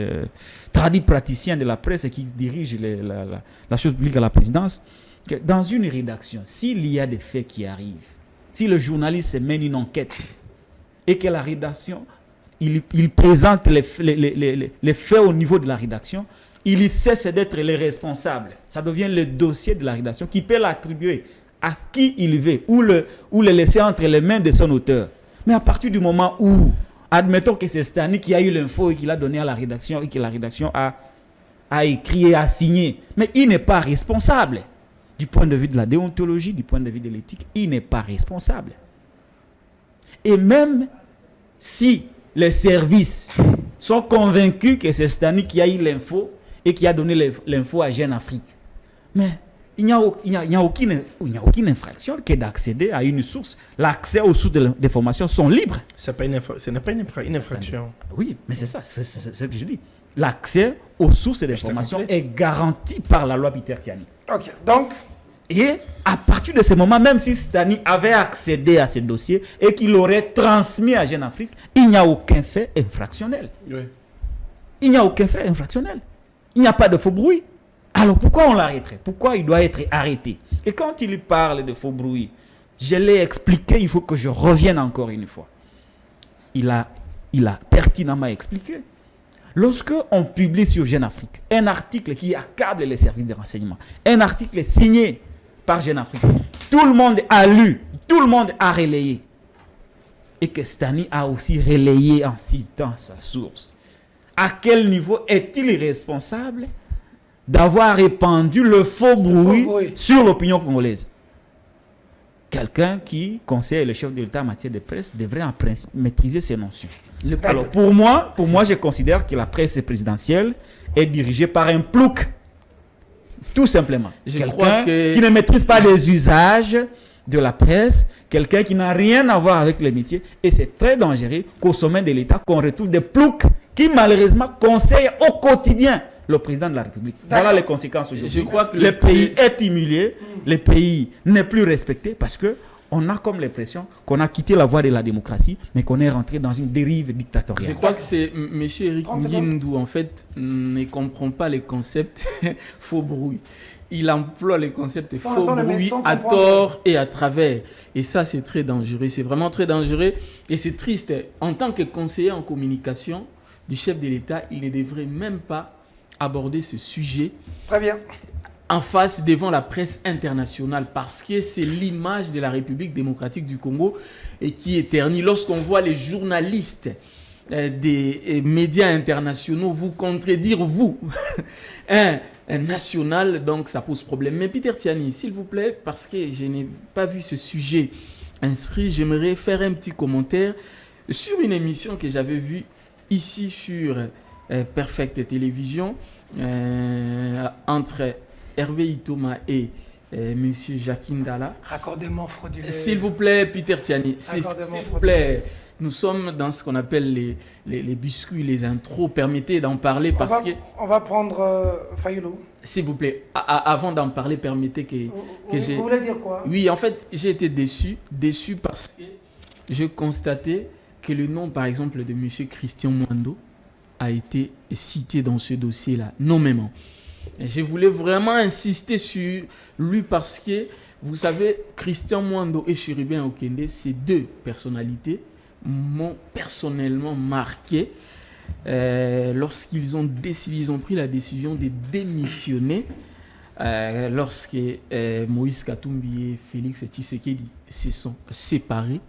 tradit praticien de la presse qui dirige la chose publique à la présidence, que dans une rédaction, s'il y a des faits qui arrivent, si le journaliste mène une enquête et que la rédaction, il présente les faits au niveau de la rédaction, il cesse d'être le responsable. Ça devient le dossier de la rédaction qui peut l'attribuer à qui il veut ou le laisser entre les mains de son auteur. Mais à partir du moment où, admettons que c'est Stani qui a eu l'info et qu'il a donné à la rédaction et que la rédaction a écrit et a signé, mais il n'est pas responsable. Du point de vue de la déontologie, du point de vue de l'éthique, il n'est pas responsable. Et même si les services sont convaincus que c'est Stani qui a eu l'info et qui a donné l'info à Jeune Afrique, mais il n'y a aucune infraction que d'accéder à une source. L'accès aux sources d'information sont libres. Ce n'est pas une infraction. Oui, mais c'est ça, c'est ce que je dis. L'accès aux sources d'information est garanti par la loi Peter Tiani. Ok, donc... Et à partir de ce moment, même si Stani avait accédé à ce dossier et qu'il l'aurait transmis à Jeune Afrique, il n'y a aucun fait infractionnel. Oui. Il n'y a aucun fait infractionnel. Il n'y a pas de faux bruit. Alors pourquoi on l'arrêterait? Pourquoi il doit être arrêté? Et quand il parle de faux bruit, je l'ai expliqué, il faut que je revienne encore une fois. Il a pertinemment expliqué. Lorsque on publie sur Jeune Afrique un article qui accable les services de renseignement, un article signé par Jeune Afrique, tout le monde a lu, tout le monde a relayé. Et que Stani a aussi relayé en citant sa source. À quel niveau est-il responsable d'avoir répandu le faux bruit sur l'opinion congolaise? Quelqu'un qui conseille le chef de l'État en matière de presse devrait en principe maîtriser ces notions. Alors pour moi, je considère que la presse présidentielle est dirigée par un plouc. Tout simplement. Quelqu'un qui ne maîtrise pas les usages de la presse, quelqu'un qui n'a rien à voir avec les métiers. Et c'est très dangereux qu'au sommet de l'État, qu'on retrouve des ploucs qui malheureusement conseillent au quotidien le président de la République. Voilà les conséquences aujourd'hui. Je crois que le pays est humilié, le pays n'est plus respecté parce que on a comme l'impression qu'on a quitté la voie de la démocratie, mais qu'on est rentré dans une dérive dictatoriale. Je crois que c'est M. Eric Nguindou, en fait, ne comprend pas les concepts faux bruit. Il emploie les concepts faux bruit à tort et à travers. Et ça, c'est très dangereux. C'est vraiment très dangereux. Et c'est triste. En tant que conseiller en communication du chef de l'État, il ne devrait même pas aborder ce sujet. Très bien. En face devant la presse internationale parce que c'est l'image de la République démocratique du Congo et qui est ternie. Lorsqu'on voit les journalistes des médias internationaux vous contredire, vous, un national, donc ça pose problème. Mais Peter Tiani, s'il vous plaît, parce que je n'ai pas vu ce sujet inscrit, j'aimerais faire un petit commentaire sur une émission que j'avais vue ici sur Perfect Télévision entre Hervé Itoma et M. Jacquin Dala. Raccordement frauduleux. S'il vous plaît, Peter Tiani, s'il vous plaît, nous sommes dans ce qu'on appelle les biscuits, les intros. Permettez d'en parler parce que... On va prendre Fayoulou. S'il vous plaît, avant d'en parler, permettez que j'ai... Vous voulez dire quoi? Oui, en fait, j'ai été déçu parce que j'ai constaté que le nom, par exemple, de M. Christian Mwando a été cité dans ce dossier-là, nommément. Et je voulais vraiment insister sur lui parce que, vous savez, Christian Mwando et Chérubin Okende, ces deux personnalités m'ont personnellement marqué lorsqu'ils ont pris la décision de démissionner lorsque Moïse Katumbi et Félix Tshisekedi se sont séparés.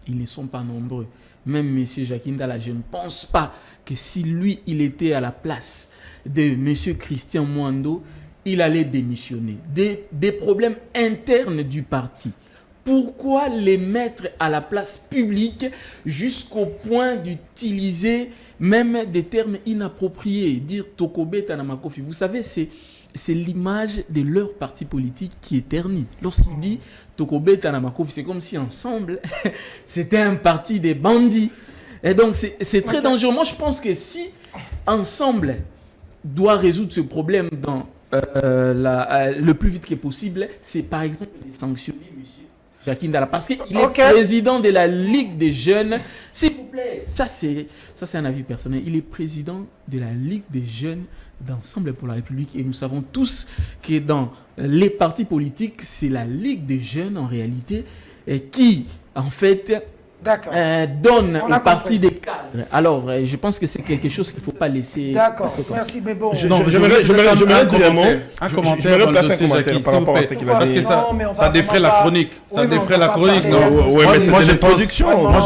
Ils ne sont pas nombreux. Même M. Jacquin Dala, je ne pense pas que si lui, il était à la place de M. Christian Mwando, il allait démissionner. Des problèmes internes du parti. Pourquoi les mettre à la place publique jusqu'au point d'utiliser même des termes inappropriés, dire Tokobe Tanamakofi? Vous savez, c'est c'est l'image de leur parti politique qui est ternie. Lorsqu'il dit Tokobeta Namakofi, c'est comme si ensemble, c'était un parti des bandits. Et donc, c'est très dangereux. Moi, je pense que si ensemble doit résoudre ce problème dans, le plus vite que possible, c'est par exemple de sanctionner monsieur Jacques Ndala, parce qu'il est président de la Ligue des jeunes. S'il vous plaît, ça c'est un avis personnel. Il est président de la Ligue des jeunes d'Ensemble pour la République. Et nous savons tous que dans les partis politiques, c'est la Ligue des jeunes en réalité qui, en fait, donne au parti des cadres. Alors, je pense que c'est quelque chose qu'il ne faut pas laisser. D'accord, merci, mais bon. Je me dire un mot. Un commentaire. Je me place un commentaire par rapport à ce qu'il a dit. Parce que ça défrait la chronique. Ça défrait la chronique. Oui, mais c'est une introduction. Moi,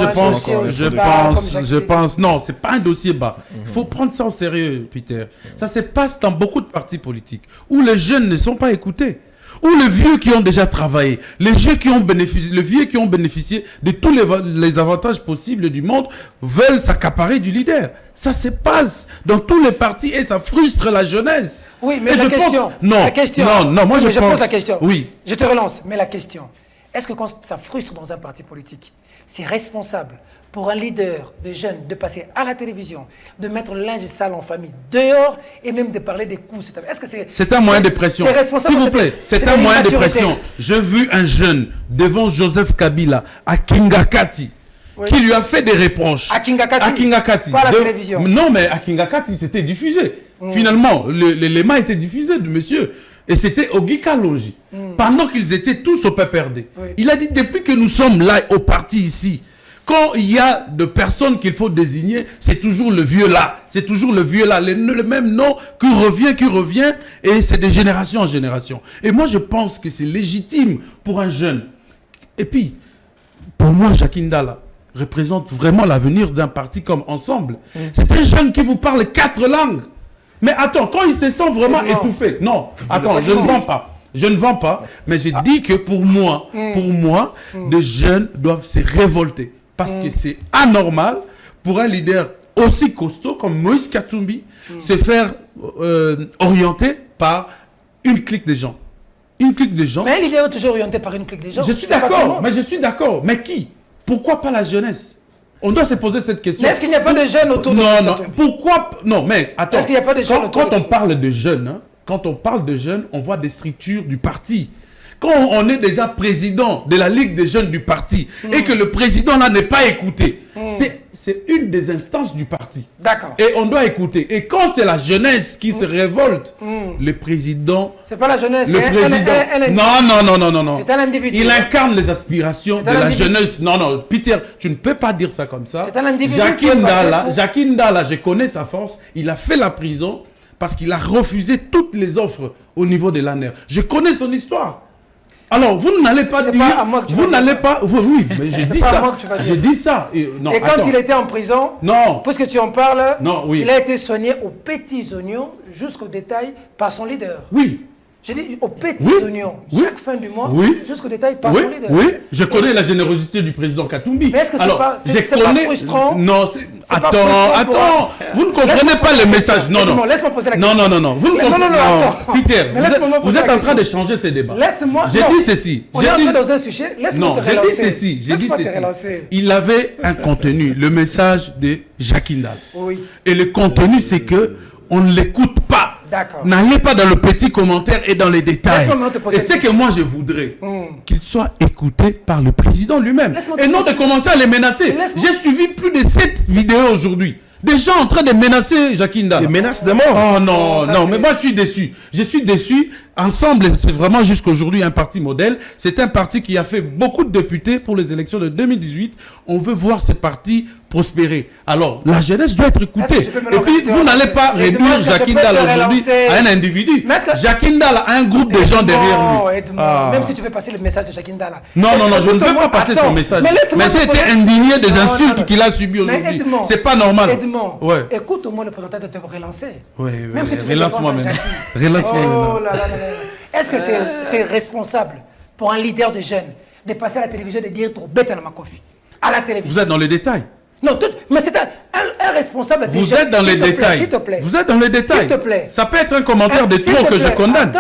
je pense. Non, c'est pas un dossier bas. Il faut prendre ça au sérieux, Peter. Ça se passe dans beaucoup de partis politiques où les jeunes ne sont pas écoutés. Ou les vieux qui ont déjà travaillé, les vieux qui ont bénéficié de tous les avantages possibles du monde veulent s'accaparer du leader. Ça se passe dans tous les partis et ça frustre la jeunesse. Oui, mais la question. Moi je pose la question. Oui. Je te relance, mais la question. Est-ce que quand ça frustre dans un parti politique, c'est responsable pour un leader de jeunes de passer à la télévision, de mettre le linge sale en famille dehors et même de parler des coups? Est-ce que c'est un moyen de pression? S'il vous plaît, c'est un moyen de pression. J'ai vu un jeune devant Joseph Kabila à Kingakati qui lui a fait des reproches. À Kingakati. Pas à la télévision. Non, mais à Kingakati, c'était diffusé. Finalement, l'élément était diffusé de monsieur. Et c'était Ogi Kalonji. Pendant qu'ils étaient tous au PPRD. Il a dit, depuis que nous sommes là au parti ici, quand il y a de personnes qu'il faut désigner, c'est toujours le vieux là. C'est toujours le vieux là. Le même nom qui revient. Et c'est de génération en génération. Et moi, je pense que c'est légitime pour un jeune. Et puis, pour moi, Jacques Ndala représente vraiment l'avenir d'un parti comme Ensemble. C'est un jeune qui vous parle 4 langues. Mais attends, quand il se sent vraiment étouffé. Non, attends, je ne vends pas. Mais j'ai dit que pour moi, des jeunes doivent se révolter. Parce que c'est anormal pour un leader aussi costaud comme Moïse Katumbi se faire orienter par une clique de gens. Une clique de gens. Mais un leader est toujours orienté par une clique de gens. Je suis d'accord. Mais qui? Pourquoi pas la jeunesse? On doit se poser cette question. Mais est-ce qu'il n'y a pas de jeunes autour de Non, pourquoi? Non, mais attends. Est-ce qu'il n'y a pas de jeunes autour Quand on parle de jeunes, on voit des structures du parti. Quand on est déjà président de la Ligue des jeunes du parti et que le président là n'est pas écouté, c'est une des instances du parti. D'accord. Et on doit écouter. Et quand c'est la jeunesse qui se révolte, le président... C'est pas la jeunesse, c'est Non. C'est un individu. Il incarne les aspirations de la jeunesse. Non, Peter, tu ne peux pas dire ça comme ça. C'est un individu. Jacques Ndala, je connais sa force. Il a fait la prison parce qu'il a refusé toutes les offres au niveau de l'ANER. Je connais son histoire. Alors, vous n'allez pas dire... Pas à moi que tu vous n'allez pas... Oui, mais j'ai dit ça. J'ai dit ça. Et quand il était en prison, puisque tu en parles, il a été soigné aux petits oignons jusqu'au détail par son leader. Oui. J'ai dit aux petits oignons, chaque fin du mois, jusqu'au détail par son leader. Oui, je connais la générosité du président Katumbi. Mais est-ce que c'est pas frustrant? Non, attends, vous ne comprenez pas le message. Non, laisse-moi poser la question. Non, vous ne comprenez pas. Peter, vous êtes en train de changer ces débats. Laisse-moi. J'ai dit ceci. On est entré dans un sujet, laisse-moi te relancer. J'ai dit ceci. Il avait un contenu, le message de Jacques Ndala. Oui. Et le contenu, c'est que on ne l'écoute pas. D'accord. N'allez pas dans le petit commentaire et dans les détails. Et c'est que moi je voudrais qu'il soit écouté par le président lui-même. Et non de commencer à les menacer. J'ai suivi plus de 7 vidéos aujourd'hui. Des gens en train de menacer Jacques Ndala. Des menaces de mort. Oh non, mais moi je suis déçu. Je suis déçu. Ensemble, c'est vraiment jusqu'aujourd'hui un parti modèle. C'est un parti qui a fait beaucoup de députés pour les élections de 2018. On veut voir ce parti prospérer. Alors, la jeunesse doit être écoutée. Et puis, vous n'allez pas réduire Jacques Ndala aujourd'hui à un individu. Jacques Ndala a un groupe de gens derrière lui. Même si tu veux passer le message de Jacques Ndala. Non, je ne veux pas passer son message. Mais j'ai été indigné des insultes qu'il a subies aujourd'hui. C'est pas normal. Écoute au moins le présentateur te relancer. Relance-moi maintenant. Relance-moi maintenant. Est-ce que c'est responsable pour un leader de jeunes de passer à la télévision et de dire trop bête à la Makofi? À la télévision. Vous êtes dans les détails. Non, mais c'est un responsable. Vous êtes dans les détails. S'il te plaît. Vous êtes dans les détails. S'il te plaît. Ça peut être un commentaire de trop que je condamne.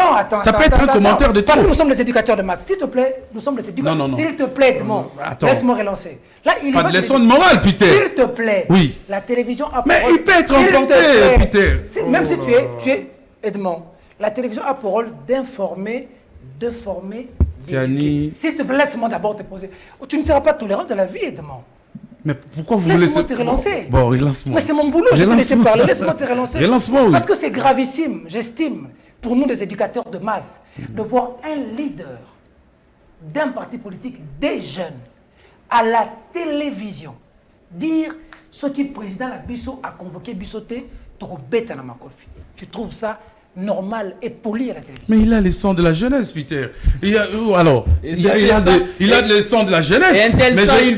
Ça peut être un commentaire de trop. Parce que nous sommes les éducateurs de maths. S'il te plaît, nous sommes les éducateurs. Non. S'il te plaît, Edmond. Laisse-moi relancer. Là, pas de leçon de morale, Peter. S'il te plaît. Oui. La télévision a Mais il peut être emporté, Peter. Même si tu es Edmond, la télévision a pour rôle d'informer, de former, d'éduquer. S'il te plaît, laisse-moi d'abord te poser. Tu ne seras pas tolérant de la vie, Edmond. Mais pourquoi vous laissez-moi te relancer. Bon, relance-moi. Mais c'est mon boulot, je te laisse parler. Laisse-moi te relancer. Relance-moi, oui. Parce que c'est gravissime, j'estime, pour nous les éducateurs de masse, de voir un leader d'un parti politique, des jeunes, à la télévision, dire ce qui président la Bisso a convoqué Bissoté, tu trouves ça normal et poli à la télévision? Mais il a les sons de la jeunesse, Peter. Il a les sons de la jeunesse. Et un tel sang, il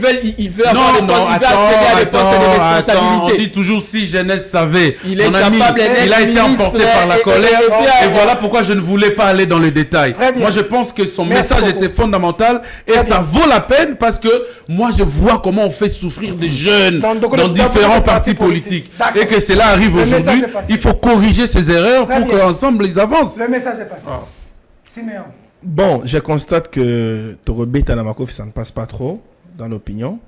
veut avoir accéder à des postes de responsabilité. On dit toujours si jeunesse savait. Il est capable d'être il a été emporté par la colère. Et voilà pourquoi je ne voulais pas aller dans les détails. Moi, je pense que son message était fondamental et ça vaut la peine parce que moi, je vois comment on fait souffrir des jeunes dans différents partis politiques. Et que cela arrive aujourd'hui. Il faut corriger ces erreurs pour que ensemble ils avancent. Le message est passé. Siméon. Bon, je constate que Torobé Talamakov, ça ne passe pas trop dans l'opinion.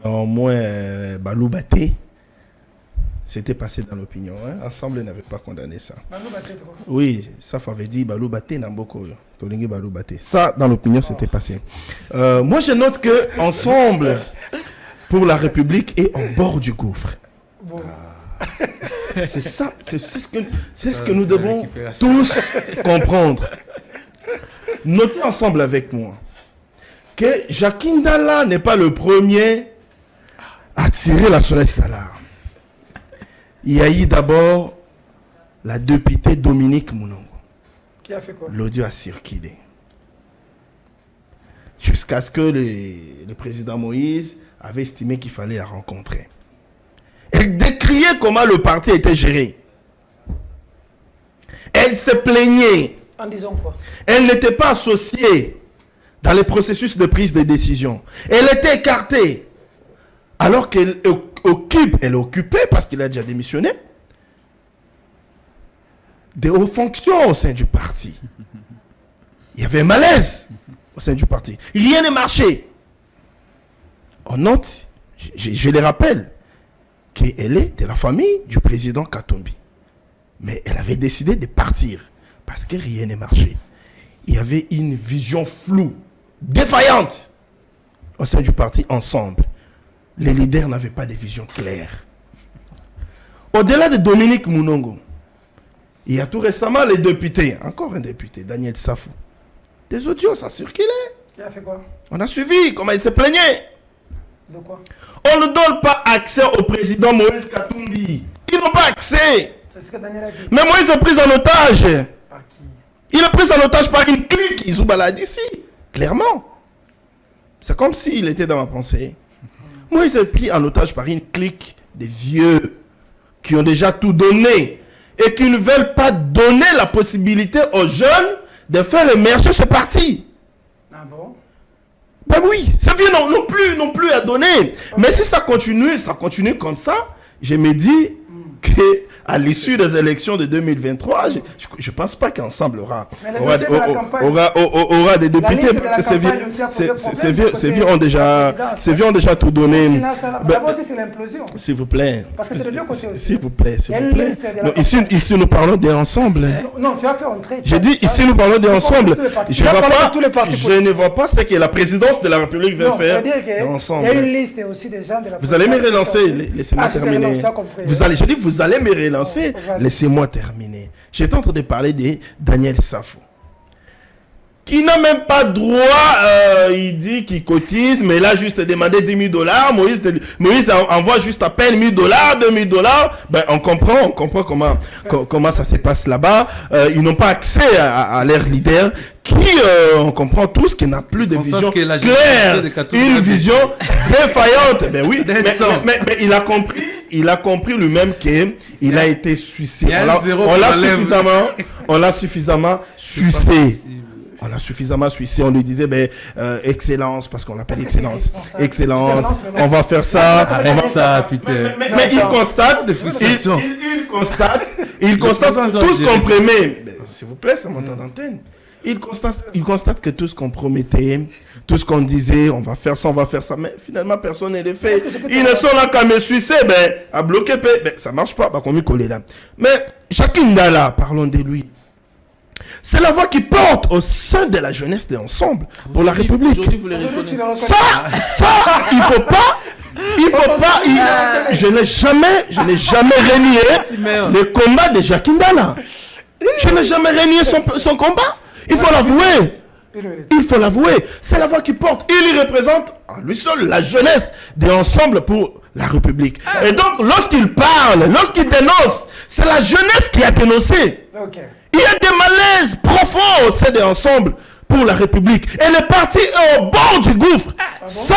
Au moins, Balou Baté, c'était passé dans l'opinion. Hein. Ensemble, ils n'avaient pas condamné ça. Balou Baté, c'est quoi? Oui, ça avait dit Balou Baté Namboko. Tolingi Balou Baté. Ça, dans l'opinion, c'était passé. Moi, je note que Ensemble pour la République est en bord du gouffre. Bon. C'est ça, c'est ce que nous devons tous comprendre. Notez ensemble avec moi que Jacques Ndala n'est pas le premier à tirer la sonnette d'alarme. Il y a eu d'abord la députée Dominique Mounongo. Qui a fait quoi? L'audio a circulé. Jusqu'à ce que le président Moïse avait estimé qu'il fallait la rencontrer. Elle décriait comment le parti était géré. Elle se plaignait. En disant quoi? Elle n'était pas associée dans les processus de prise de décision. Elle était écartée. Alors qu'elle est occupée, parce qu'il a déjà démissionné, des hautes fonctions au sein du parti. Il y avait un malaise au sein du parti. Rien n'est marché. On note, je les rappelle, qu'elle est de la famille du président Katumbi. Mais elle avait décidé de partir parce que rien n'est marché. Il y avait une vision floue, défaillante au sein du parti Ensemble. Les leaders n'avaient pas de vision claire. Au-delà de Dominique Mounongo, il y a tout récemment les députés, encore un député, Daniel Safou. Des audios, ça circulait. Il a fait quoi? On a suivi comment il se plaignait. De quoi? On ne donne pas accès au président Moïse Katumbi. Ils n'ont pas accès. C'est ce que Daniel a dit. Mais Moïse est pris en otage. Par qui? Il est pris en otage par une clique. Izoubala d'ici. Clairement. C'est comme s'il était dans ma pensée. Moïse est pris en otage par une clique de vieux qui ont déjà tout donné et qui ne veulent pas donner la possibilité aux jeunes de faire émerger ce parti. Ah bon? Ben oui, c'est vieux non plus à donner. Okay. Mais si ça continue comme ça, je me dis qu'à l'issue des élections de 2023, je ne pense pas qu'Ensemble aura des députés. Ces vieux ont déjà tout donné. D'abord, c'est l'implosion. S'il vous plaît. Parce que c'est le lieu côté aussi. S'il vous plaît. Ici, nous parlons d'Ensemble. Non, tu as fait entrer. J'ai dit, ici, nous parlons d'Ensemble. Je ne vois pas ce que la présidence de la République veut faire ensemble. Il y a une liste aussi des gens de la. Vous allez me relancer, laissez-moi terminer. Vous allez me relancer, laissez-moi terminer. J'étais en train de parler de Daniel Safou, qui n'a même pas droit, il dit qu'il cotise, mais il a juste demandé $10,000. Moïse envoie juste à peine $1,000, $2,000. Ben, on comprend comment ça se passe là-bas. Ils n'ont pas accès à leur leader, qui, on comprend tous, qu'il n'a plus de vision claire, une vision défaillante. Ben oui, mais il a compris lui-même qu'il a été sucé. On l'a suffisamment sucé. On l'a suffisamment suicé. On lui disait, excellence, parce qu'on l'appelle excellence. Excellence, on va faire ça. Arrête ça, putain. Mais il constate, il constate tout ce qu'on promet. S'il vous plaît, c'est mon temps d'antenne. Il constate que tout ce qu'on promettait, tout ce qu'on disait, on va faire ça, mais finalement personne ne le fait. Ils ne sont là qu'à me sucer, à bloquer, ça marche pas, qu'on me colle là. Mais Jacques Ndala, parlons de lui. C'est la voix qui porte au sein de la jeunesse de Ensemble pour la République. Ça, il faut pas. Je n'ai jamais renié le combat de Jacques Ndala. Je n'ai jamais renié son combat. Il faut l'avouer. C'est la voix qui porte. Il y représente à lui seul la jeunesse de Ensemble pour la République. Et donc, lorsqu'il parle, lorsqu'il dénonce, c'est la jeunesse qui a dénoncé. Il y a des malaises profonds au sein de Ensemble pour la République. Et le parti est au bord du gouffre. Je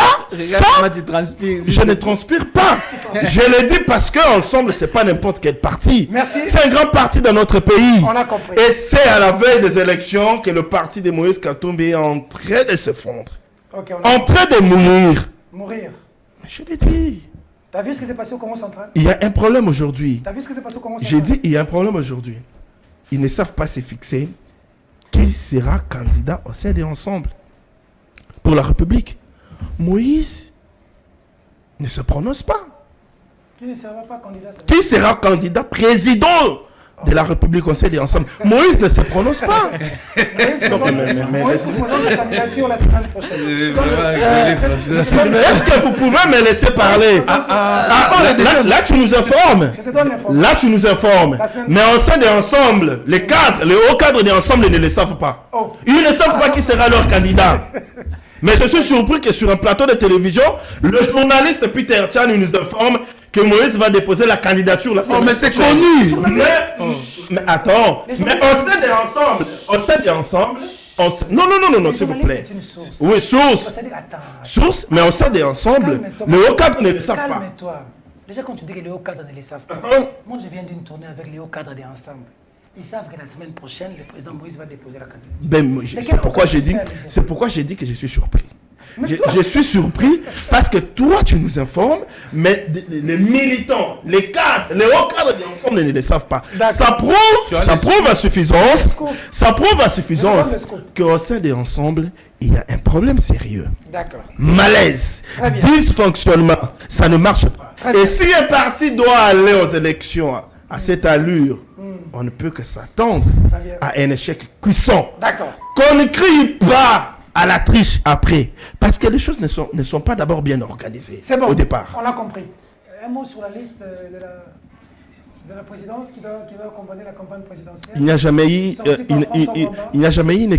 ne transpire pas. Je le dis parce qu'Ensemble, ce n'est pas n'importe quel parti. C'est un grand parti dans notre pays. On a compris. Et c'est à la veille des élections que le parti de Moïse Katumbi est en train de s'effondrer. En train de mourir. Mourir. Je l'ai dit. T'as vu ce qui s'est passé au Congo central? Il y a un problème aujourd'hui. T'as vu ce qui s'est passé au Congo central? J'ai dit, il y a un problème aujourd'hui. Ils ne savent pas se fixer qui sera candidat au sein de Ensemble pour la République. Moïse ne se prononce pas. Qui ne sera pas candidat? Qui sera candidat président de la République au sein de Ensemble? Moïse ne se prononce pas. Moïse se présente la candidature la semaine prochaine. Est-ce que vous pouvez me laisser parler? Là, tu nous informes. Là, tu nous informes. Mais au sein de Ensemble, les hauts cadres de Ensemble ne le savent pas. Ils ne savent pas qui sera leur candidat. Mais je suis surpris que sur un plateau de télévision, le journaliste Peter Chan nous informe que Moïse va déposer la candidature la semaine prochaine. Mais c'est connu. Mais attends, mais au sein de Ensemble, non, s'il vous plaît. Oui, source, mais au sein de Ensemble, les hauts cadres ne le savent pas. Déjà, quand tu dis que les hauts cadres ne le savent pas, moi je viens d'une tournée avec les hauts cadres de Ensemble. Ils savent que la semaine prochaine, le président Moïse va déposer la candidature. C'est pourquoi j'ai dit que je suis surpris. Je suis surpris parce que toi, tu nous informes, mais les militants, les cadres, les hauts cadres de l'ensemble ne le savent pas. Ça prouve à suffisance qu'au sein de l'ensemble, il y a un problème sérieux. Malaise, dysfonctionnement, ça ne marche pas. Et si un parti doit aller aux élections à cette allure, on ne peut que s'attendre à un échec cuisant. Qu'on ne crie pas à la triche après. Parce que les choses ne sont pas d'abord bien organisées au départ. On a compris. Un mot sur la liste de la présidence qui va accompagner la campagne présidentielle. Il n'y a jamais eu une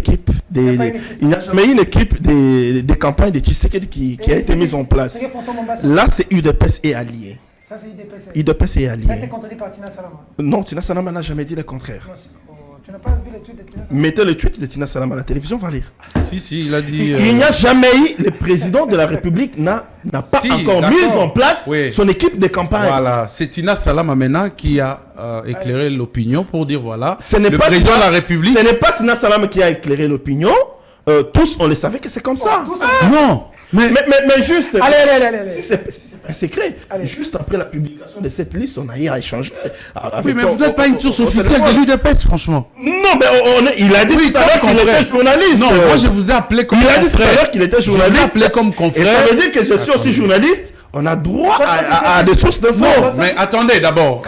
équipe des campagnes de Tshisekedi qui a été mise en place. Là, c'est UDPS et alliés. Ça, c'est UDPS. UDPS et alliés. Ça a été contredit par Tina Salama. Non, Tina Salama n'a jamais dit le contraire. Tu n'as pas vu le tweet de Tina Salama? Mettez le tweet de Tina Salama à la télévision, va lire. Si, il a dit... Il n'y a jamais eu, le président de la République n'a pas encore mis en place son équipe de campagne. Voilà, c'est Tina Salama maintenant qui a éclairé l'opinion pour dire voilà, le président de la République... Ce n'est pas Tina Salama qui a éclairé l'opinion. Tous, on le savait que c'est comme ça. Non. Mais juste... Allez. C'est un secret. Juste après la publication de cette liste, on a eu à échanger. Oui, mais vous n'êtes pas une source officielle de l'UDPS, franchement. Non, mais il a dit tout à l'heure qu'il était journaliste. Non, moi je vous ai appelé comme confrère. Il a dit tout à l'heure qu'il était journaliste. Je vous ai appelé comme confrère. Et ça veut dire que je suis aussi journaliste. On a droit à des sources d'infos. Mais attendez d'abord.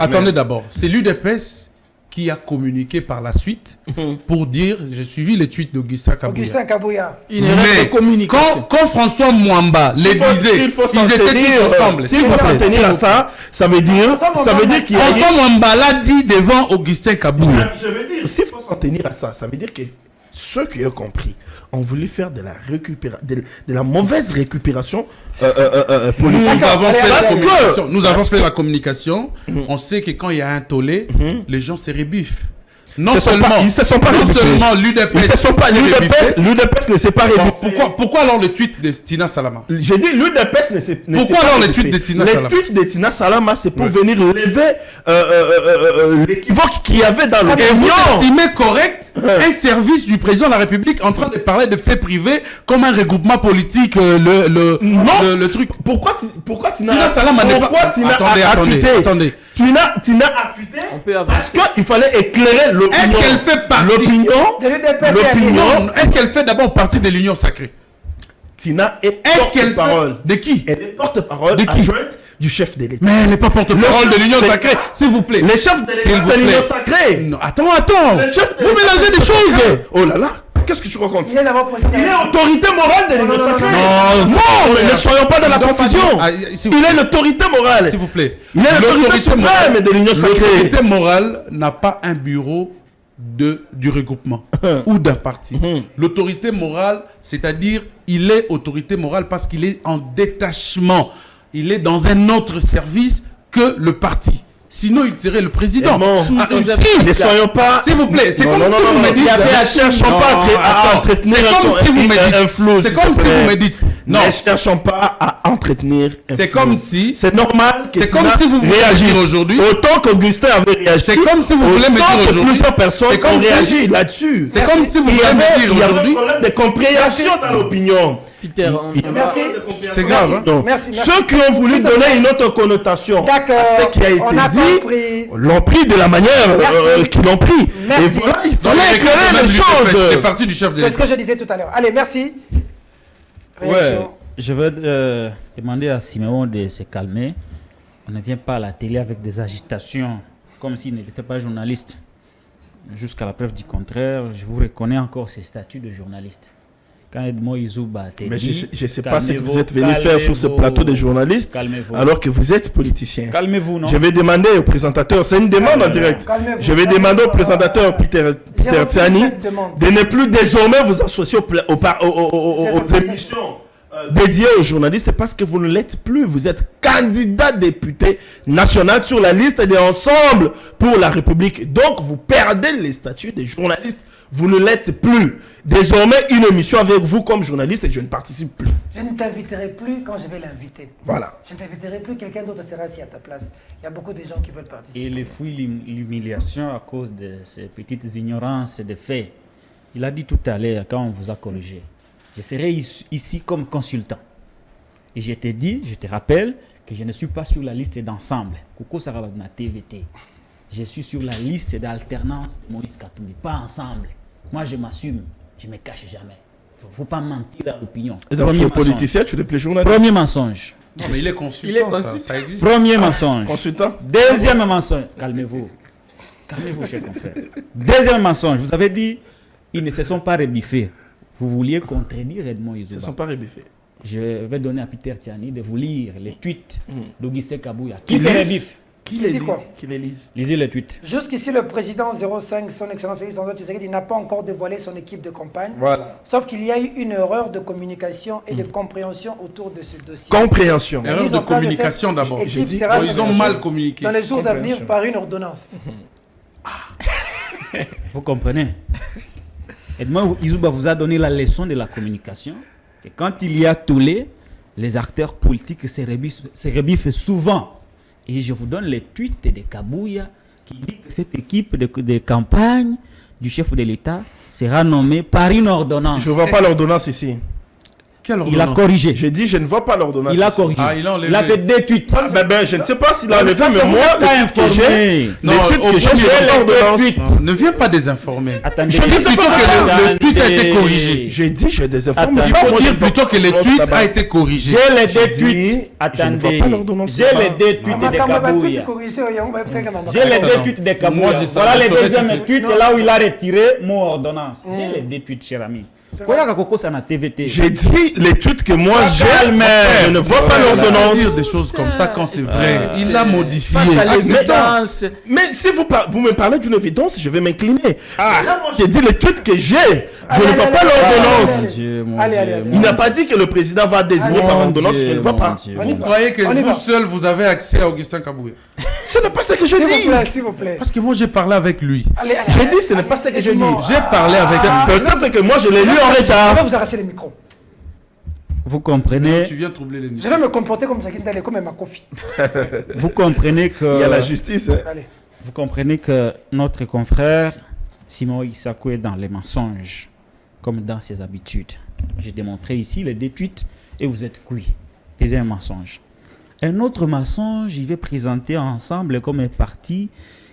C'est l'UDPS qui a communiqué par la suite pour dire, j'ai suivi les tweets d'Augustin Kabouya. Mais quand François Mwamba les disait, ils étaient tous ensemble. S'il faut s'en tenir à ça, ça veut dire qu'il y a... François Mwamba l'a dit devant Augustin Kabouya. Je veux dire, s'il faut s'en tenir à ça, ça veut dire que ceux qui ont compris ont voulu faire de la mauvaise récupération politique. Nous avons fait la communication. On sait que quand il y a un tollé, les gens se rébuffent. Non ils se sont pas rebuffés. seulement l'UDPS. L'UDPS ne s'est pas rebuffé. Pourquoi alors le tweet de Tina Salama? J'ai dit l'UDPS ne s'est pas Pourquoi alors rebuffé. les tweets de Tina Salama? Les tweets de Tina Salama, c'est pour venir lever l'équivoque qu'il y avait dans Et vous l'opinion. estimez correct un service du président de la République en train de parler de faits privés comme un regroupement politique, le truc. Pourquoi Tina Salama n'est pas... Attendez. Tina a tweeté On peut parce avancer. qu'il fallait éclairer l'opinion. Est-ce qu'elle fait partie De l'UDPS, Non, est-ce qu'elle fait d'abord partie de l'Union sacrée? Tina est Est-ce qu'elle porte-parole. fait... De qui? Elle est porte-parole De qui? adjointe du chef de l'État. Mais elle n'est pas porte-parole de l'Union c'est- sacrée, s'il vous plaît. Les chefs de S'il l'État, vous c'est l'Union plaît. sacrée. Non, attends. Les chefs de Vous l'État, mélangez c'est des l'Union choses. sacrée. Oh là là, qu'est-ce que tu racontes? Il est d'abord président. Il est autorité morale de l'Union non, sacrée. non, mais ne soyons pas dans la confusion. S'il vous Il plaît. est l'autorité morale. S'il vous plaît. Il est l'autorité suprême de l'Union sacrée. L'autorité morale n'a pas un bureau du regroupement ou d'un parti. L'autorité morale, c'est-à-dire, il est autorité morale parce qu'il est en détachement. Il est dans un autre service que le parti. Sinon, il serait le président. Ne soyons pas. S'il vous plaît, c'est Non, comme non, si non, vous non, me dites... ne cherchons pas à entretenir C'est comme si vous me dites... un flou. C'est comme si vous me dites... Non, Ne cherchons pas à entretenir un c'est flou. comme si... C'est normal que C'est comme Tina si vous voulez réagisse. dire aujourd'hui... Autant qu'Augustin avait réagi. C'est comme si vous voulez me dire autant que aujourd'hui... plusieurs personnes C'est comme ont si- réagi là-dessus. C'est comme si vous Il y voulez me avait dire il y avait un aujourd'hui... problème de compréhension dans l'opinion. Peter, Merci. C'est grave, hein. Donc, Merci. ceux qui ont voulu donner une autre connotation D'accord. à ce qui a été On a dit, compris. l'ont pris de la manière Merci. qu'ils l'ont pris. Merci. Et voilà, il Donc, fallait éclairer les C'est choses. parti du chef de C'est ce l'État. que je disais tout à l'heure. Allez, merci. Réaction. Je vais demander à Siméon de se calmer. On ne vient pas à la télé avec des agitations comme s'il n'était pas journaliste. Jusqu'à la preuve du contraire, je vous reconnais encore ce statut de journaliste. Quand Edmond Izouba a Mais dit, je ne sais pas ce que vous calmez-vous, êtes venu faire sur ce plateau de journalistes Calmez-vous. alors que vous êtes politicien. Calmez-vous, non? Je vais demander au présentateur, c'est une demande en direct. Calmez-vous. Je vais demander au présentateur Peter refusé Tiani cette demande. de ne plus désormais vous associer aux émissions dédiées aux journalistes parce que vous ne l'êtes plus. Vous êtes candidat député national sur la liste des Ensemble pour la République. Donc vous perdez les statuts des journalistes. Vous ne l'êtes plus. Désormais, une émission avec vous comme journaliste et je ne participe plus. Je ne t'inviterai plus quand je vais l'inviter. Voilà. Je ne t'inviterai plus, quelqu'un d'autre sera assis à ta place. Il y a beaucoup de gens qui veulent participer. Et il fuit l'humiliation à cause de ces petites ignorances de faits. Il a dit tout à l'heure, quand on vous a corrigé, je serai ici comme consultant. Et je t'ai dit, je te rappelle, que je ne suis pas sur la liste d'ensemble. Coucou Sarababna TVT. Je suis sur la liste d'alternance de Maurice Katumbi, pas ensemble. Moi, je m'assume, je ne me cache jamais. Il ne faut pas mentir à l'opinion. Et donc, tu Premier es mensonge. politicien, tu n'es plus journaliste. Premier mensonge. Non, mais il est consultant, ça existe. Premier mensonge. Consultant. Deuxième mensonge. Calmez-vous. Calmez-vous, chers confrères. Deuxième mensonge. Vous avez dit, ils ne se sont pas rebiffés. Vous vouliez contredire Edmond Ils ne se Izouba. sont pas rebiffés. Je vais donner à Peter Tiani de vous lire les tweets d'Augustin Kabouya. Qui Qui se lise rebiffe? Qui les dit lit quoi? Qui les lise? Lisez les tweets. Jusqu'ici, le président 05, son excellence Félix Antoine Tshisekedi, n'a pas encore dévoilé son équipe de campagne. Voilà. Sauf qu'il y a eu une erreur de communication et de compréhension autour de ce dossier. Compréhension. La Erreur mise de en place communication cette d'abord. équipe J'ai dit, sera Ils ont sanctionnée mal communiqué. dans les jours à venir Compréhension. par une ordonnance. Vous comprenez? Edmond Izouba vous a donné la leçon de la communication. Et quand il y a tollé, les acteurs politiques se rebiffent souvent. Et je vous donne les tweets de Kabouya qui dit que cette équipe de campagne du chef de l'État sera nommée par une ordonnance. Je ne vois pas l'ordonnance ici. Quelle Il a ordonnance? corrigé. J'ai dit, je ne vois pas l'ordonnance. Il a ici. corrigé. Ah, il a enlevé. Il a fait des tweets. Ah, ben, je ne sais pas s'il a enlevé, Parce que mais vous moi, n'êtes pas les tweets que j'ai, informé. Non, les tweets au que j'ai, premier je vois abord, l'ordonnance. tweets. Ne viens pas désinformer. Attendez. Je dis plutôt que le tweet a été corrigé. J'ai dit, je désinforme. Attends, Il Pas faut moi, je dire ne vois plutôt que le pas tweet là-bas. a été corrigé. J'ai les J'ai deux dit, tweets. je ne vois Attendez. pas l'ordonnance J'ai là-bas. les deux tweets de Kabouya. J'ai les deux tweets de Moi, Kabouya. je Voilà savais les sauver deuxièmes si tweets là où il a retiré mon ordonnance. J'ai les deux tweets, cher ami. Koyaka Koko, ça na TVT. J'ai dit les tweets que moi j'ai, calme. je ne vois pas Dire l'ordonnance. des choses comme ça quand c'est vrai. Il l'a modifié. Face à Acceptons. l'évidence. Mais si vous me parlez d'une évidence, je vais m'incliner. Là, moi, j'ai dit les tweets que j'ai. Je ne vois pas l'ordonnance. Allez. Il n'a pas dit que le président va désigner par ordonnance, je ne vois pas. Vous croyez que On y va. vous seul, vous avez accès à Augustin Kabouya? Ce n'est pas ce que je dis. S'il vous plaît. Parce que moi, j'ai parlé avec lui. Allez, J'ai dit, ce n'est pas ce que je dis. J'ai parlé avec lui. Peut-être que moi, je l'ai lu en Je retard. vais vous arracher les micros. Vous comprenez, Tu viens troubler les Je micros. vais me comporter comme ça, comme ma Kofi. vous comprenez que... Il y a la justice. Hein. Allez. Vous comprenez que notre confrère Simon Issakou est dans les mensonges, comme dans ses habitudes. J'ai démontré ici les deux tweets et vous êtes cuits. C'est un mensonge. Un autre mensonge, il va présenter ensemble comme un parti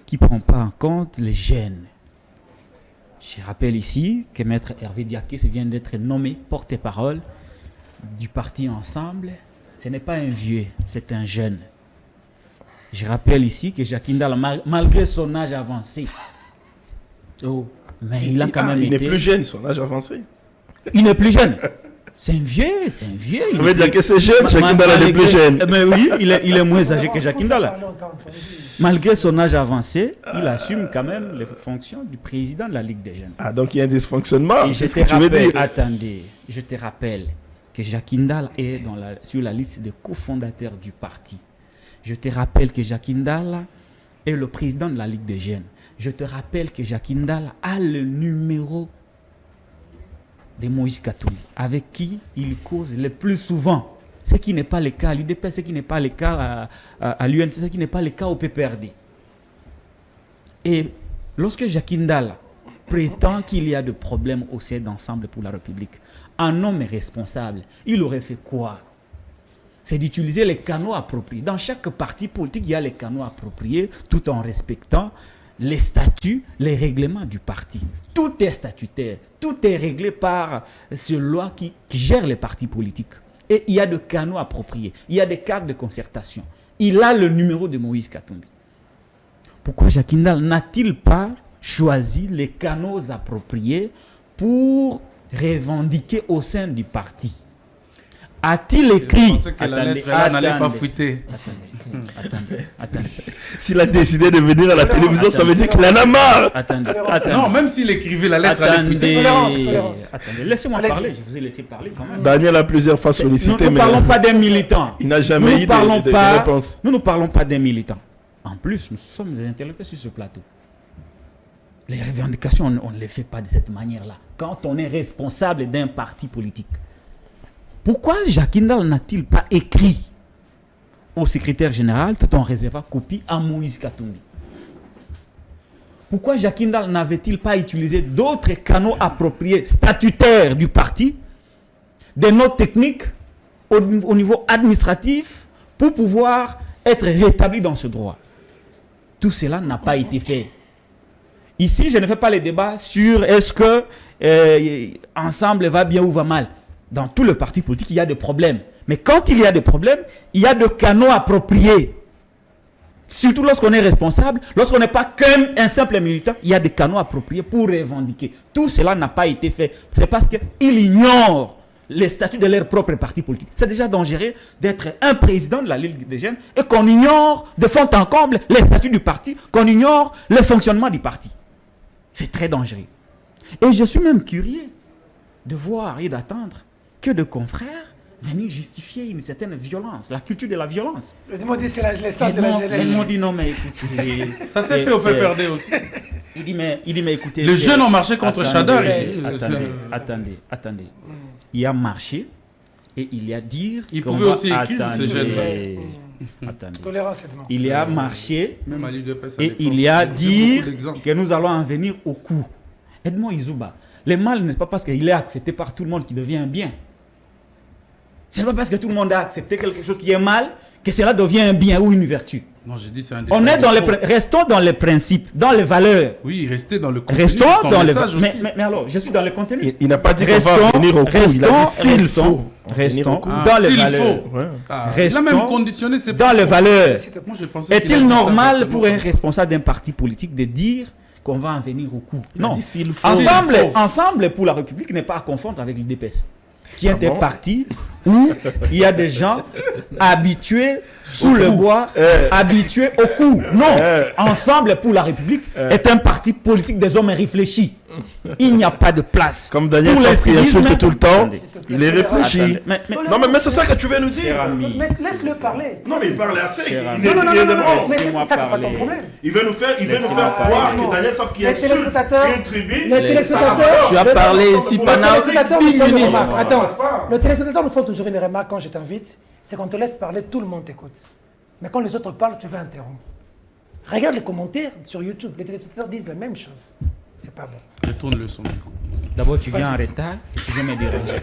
qui ne prend pas en compte les jeunes. Je rappelle ici que Maître Hervé Diakis vient d'être nommé porte-parole du parti Ensemble. Ce n'est pas un vieux, c'est un jeune. Je rappelle ici que Jacques Ndala, malgré son âge avancé, mais il a quand même Il été... n'est plus jeune, son âge avancé. Il n'est plus jeune. C'est un vieux, c'est un vieux. On veut dire que c'est jeune, Jacques Ndala n'est plus jeune. Mais oui, il est moins âgé que Jacques Ndala. Malgré son âge avancé, il assume quand même les fonctions du président de la Ligue des Jeunes. Ah, donc il y a un dysfonctionnement, Et c'est ce que tu veux dire. Attendez, je te rappelle que Jacques Ndala est sur la liste des cofondateurs du parti. Je te rappelle que Jacques Ndala est le président de la Ligue des Jeunes. Je te rappelle que Jacques Ndala a le numéro de Moïse Katumbi, avec qui il cause le plus souvent. Ce qui n'est pas le cas à l'UDP, ce qui n'est pas le cas à l'UNC, ce qui n'est pas le cas au PPRD. Et lorsque Jacques Ndala prétend qu'il y a des problèmes au sein d'Ensemble pour la République, un homme est responsable, il aurait fait quoi? C'est d'utiliser les canaux appropriés. Dans chaque parti politique, il y a les canaux appropriés, tout en respectant les statuts, les règlements du parti. Tout est statutaire, tout est réglé par ce loi qui gère les partis politiques. Et il y a des canaux appropriés, il y a des cadres de concertation. Il a le numéro de Moïse Katumbi. Pourquoi Jacques Ndala n'a-t-il pas choisi les canaux appropriés pour revendiquer au sein du parti? A-t-il écrit... Je pensais que la lettre là n'allait pas fuiter. Attendez. S'il a décidé de venir à la télévision, ça veut dire qu'il en a marre. Attendez. Non, même s'il écrivait la lettre, elle allait fuiter. Tolérance. Attendez, laissez-moi parler, je vous ai laissé parler quand même. Daniel a plusieurs fois sollicité, Nous ne mais parlons pas d'un militant. il n'a jamais eu de réponse. Nous ne parlons pas d'un militant. En plus, nous sommes des intellectuels sur ce plateau. Les revendications, on ne les fait pas de cette manière-là. Quand on est responsable d'un parti politique. Pourquoi Jacques Ndala n'a-t-il pas écrit au secrétaire général tout en réservant copie à Moïse Katumbi? Pourquoi Jacques Ndala n'avait-il pas utilisé d'autres canaux appropriés statutaires du parti, des notes techniques au niveau administratif pour pouvoir être rétabli dans ce droit? Tout cela n'a pas été fait. Ici, je ne fais pas les débats sur est-ce que Ensemble va bien ou va mal. Dans tout le parti politique, il y a des problèmes. Mais quand il y a des problèmes, il y a des canaux appropriés. Surtout lorsqu'on est responsable, lorsqu'on n'est pas qu'un simple militant, il y a des canaux appropriés pour revendiquer. Tout cela n'a pas été fait. C'est parce qu'ils ignorent les statuts de leur propre parti politique. C'est déjà dangereux d'être un président de la Ligue des Jeunes et qu'on ignore de fond en comble les statuts du parti, qu'on ignore le fonctionnement du parti. C'est très dangereux. Et je suis même curieux de voir et d'attendre que de confrères venir justifier une certaine violence, la culture de la violence. Ils m'ont dit c'est l'essence de la jeunesse. Ils m'ont dit non mais écoutez... Ça s'est fait au PPRD aussi. Il dit mais écoutez... Les jeunes ont marché contre Chadar. Attendez. Il y a marché et il y a dire... Ils pouvaient aussi écrire ces jeunes-là. Attendez. Tolérance et demande. Il y a marché Même à l'UDPS, et il y a dire que nous allons en venir au coup. Edmond Izouba, le mal n'est pas parce qu'il est accepté par tout le monde qu'il devient un bien. Ce n'est pas parce que tout le monde a accepté quelque chose qui est mal que cela devient un bien ou une vertu. Non, j'ai dit c'est un On est dans restons dans les principes, dans les valeurs. Oui, restez dans le contenu. Restons dans les valeurs. mais alors, je suis dans le contenu. Il n'a pas dit qu'on va venir au coup, il a dit s'il faut. Restons Ah, dans les s'il valeurs. faut. Ah, Restons il a même conditionné ses dans les valeurs. Moi, je pensais qu'il a Est-il dit ça normal exactement. pour un responsable d'un parti politique de dire qu'on va en venir au coup? Il a Non. dit s'il faut. Ensemble pour la République n'est pas à confondre avec l'UDPS, qui est un parti où il y a des gens habitués sous le bois, habitués au coup. Non, Ensemble pour la République est un parti politique des hommes réfléchis. Il n'y a pas de place. Comme Daniel pour Saff qui l'incivisme. insulte tout le temps, Attendez. il est réfléchi. Attendez. Non, mais c'est ça que tu veux nous dire. Cher ami, Mais laisse-le parler. Non, mais il parle assez. Cher Il ami. est Non, il est de mais Laissez-moi ça, c'est pas ton parler. problème. Il veut nous faire Laissez-moi croire parler. que Daniel Saff qui Les insulte téléspectateurs, une tribu. les téléspectateurs, Tu as parlé ici pendant les téléspectateurs 1 nous font une minute. remarque. Ça Attends, passe pas. les téléspectateurs nous font toujours une remarque quand je t'invite, c'est qu'on te laisse parler, tout le monde t'écoute. Mais quand les autres parlent, tu veux interrompre. Regarde les commentaires sur YouTube, les téléspectateurs disent la même chose. C'est pas bon. Retourne le son. d'abord, tu viens en retard et tu viens me déranger.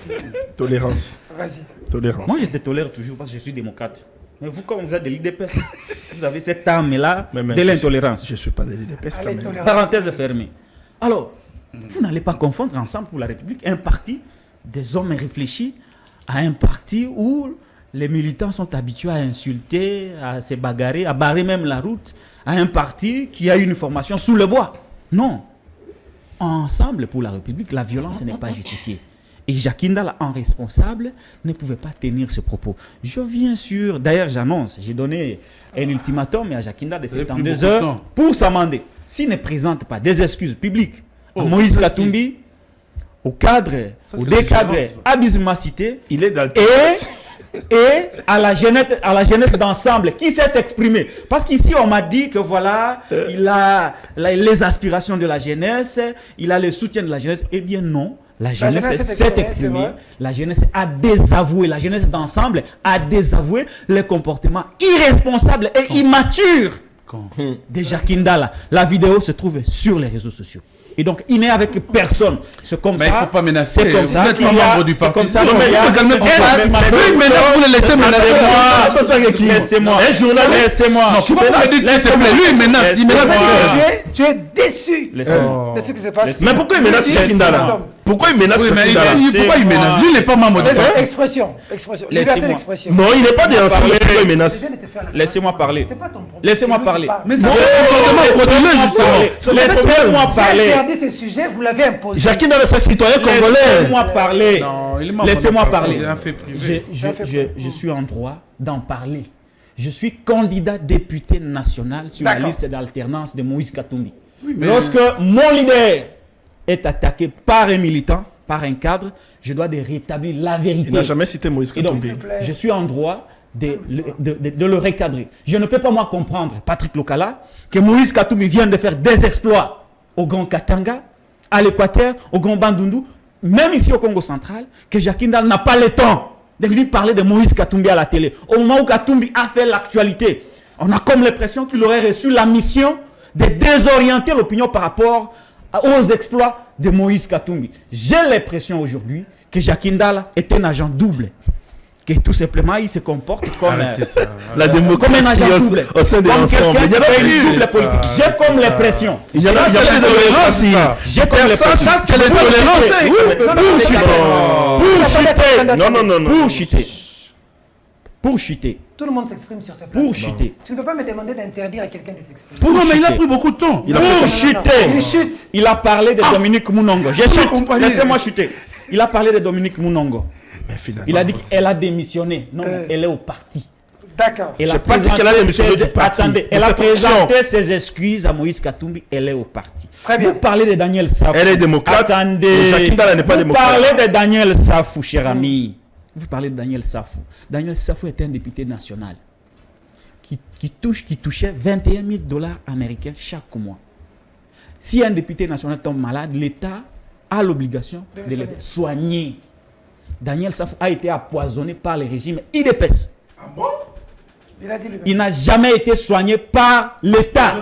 Tolérance. Vas-y. Tolérance. Moi, je te tolère toujours parce que je suis démocrate. Mais vous, comme vous êtes de l'IDPS, vous avez cette arme-là Mais de l'intolérance. Je ne suis pas de l'IDPS quand Allez, même. tolérance. Parenthèse fermée. Alors, vous n'allez pas confondre Ensemble pour la République un parti des hommes réfléchis à un parti où les militants sont habitués à insulter, à se bagarrer, à barrer même la route, à un parti qui a une formation sous le bois. Non. Ensemble pour la République, la violence n'est pas justifiée. Et Jacques Ndala, en responsable, ne pouvait pas tenir ce propos. Je viens sur... D'ailleurs, j'annonce, j'ai donné un ultimatum à Jacques Ndala de avez pris 72 beaucoup de heures temps. pour s'amender. S'il ne présente pas des excuses publiques à Oh, Moïse c'est Katumbi, au cadre, Ça, au c'est la décadre violence. abysmal cité, Il est dans le et à la jeunesse d'ensemble qui s'est exprimée. Parce qu'ici, on m'a dit que voilà, il a les aspirations de la jeunesse, il a le soutien de la jeunesse. Eh bien non, la jeunesse jeunesse s'est s'est exprimée, c'est exprimée, vrai. la jeunesse a désavoué, la jeunesse d'ensemble a désavoué les comportements irresponsables et immatures Quand de Jacques Ndala. La vidéo se trouve sur les réseaux sociaux. Et donc, il n'est avec personne. C'est comme Mais ça. il ne faut pas menacer. C'est comme Vous ça n'êtes qu'il pas y a- membre du c'est parti. comme ça Non, qu'il mais y a- vous calmez pas. Laissez-moi. Oui, mais là, vous le laissez menacer. Laissez-moi. Un journaliste. Laissez-moi. Tu peux pas me dire, s'il te plaît, lui, il menace. Il menace. Laissez-moi. Tu es déçu Laissez-moi. de ce qui se passe. Mais pourquoi il menace Jacques Ndala? Pourquoi il menace Oui, Jacques mais Ndala? pourquoi il menace? Lui, il n'est pas membre du parti. Expression. Liberté Laissez-moi. d'expression. Non, il n'est pas dans ensemble. Pourquoi il menace? Laissez-moi parler. C'est pas ton problème. Laissez-moi C'est lui parler. qui parle. Mais c'est Non, un comportement frauduleux, justement. Laissez-moi J'ai parler. interdit ce sujet, vous l'avez imposé. Jacques Ndala, c'est un citoyen congolais. Laissez-moi parler. Non, il est membre Laissez-moi du parti. parler. C'est un fait privé. Je suis en droit d'en parler. Je suis candidat député national sur la D'accord. liste d'alternance de Moïse Katumbi. mais- Lorsque mon leader est attaqué par un militant, par un cadre, je dois de rétablir la vérité. Il n'a jamais cité Moïse Et donc, Katumbi. je suis en droit de le recadrer. Je ne peux pas moi comprendre, Patrick Lokala, que Moïse Katumbi vient de faire des exploits au Grand Katanga, à l'Équateur, au Grand Bandundu, même ici au Congo central, que Jacques Ndala n'a pas le temps de venir parler de Moïse Katumbi à la télé. Au moment où Katumbi a fait l'actualité, on a comme l'impression qu'il aurait reçu la mission de désorienter l'opinion par rapport aux exploits de Moïse Katumbi. J'ai l'impression aujourd'hui que Jacques Ndala est un agent double. Que tout simplement, il se comporte comme, Arrêtez ça. La comme un démocratie agent double. au sein de Comme l'ensemble. quelqu'un Il y qui a fait pas une eu double ça. politique. J'ai comme l'impression. Il y a pas de tolérance. J'ai comme l'impression. Ça, c'est les tolérances. Pour chuter. Non. Pour chuter. Pour chuter. Tout le monde s'exprime sur ce plan. Pour chuter. Tu ne peux pas me demander d'interdire à quelqu'un de s'exprimer. Pour Non, mais il a chuter. pris beaucoup de temps. Il a Pour fait chuter. Il chute. Il a parlé de Dominique Mounongo. Je chute. compagnie. Laissez-moi chuter. Il a parlé de Dominique Mounongo. Mais finalement, Il a dit qu'elle a démissionné. Non, elle est au parti. D'accord. Elle J'ai a pas dit présenté qu'elle a démissionné ses- du parti. Attendez, Mais elle a c'est fonction. présenté ses excuses à Moïse Katumbi. Elle est au parti. Très bien. Vous parlez de Daniel Safou. Elle est démocrate. Attendez. Et Jacques Ndala n'est pas Vous démocrate. parlez de Daniel Safou, cher ami. Vous parlez de Daniel Safou. Daniel Safou est un député national qui touchait 21 000 $ américains chaque mois. Si un député national tombe malade, l'État a l'obligation de le soigner. Daniel Safou a été empoisonné par le régime IDPS. Il a dit lui-même. Il n'a jamais été soigné par l'État.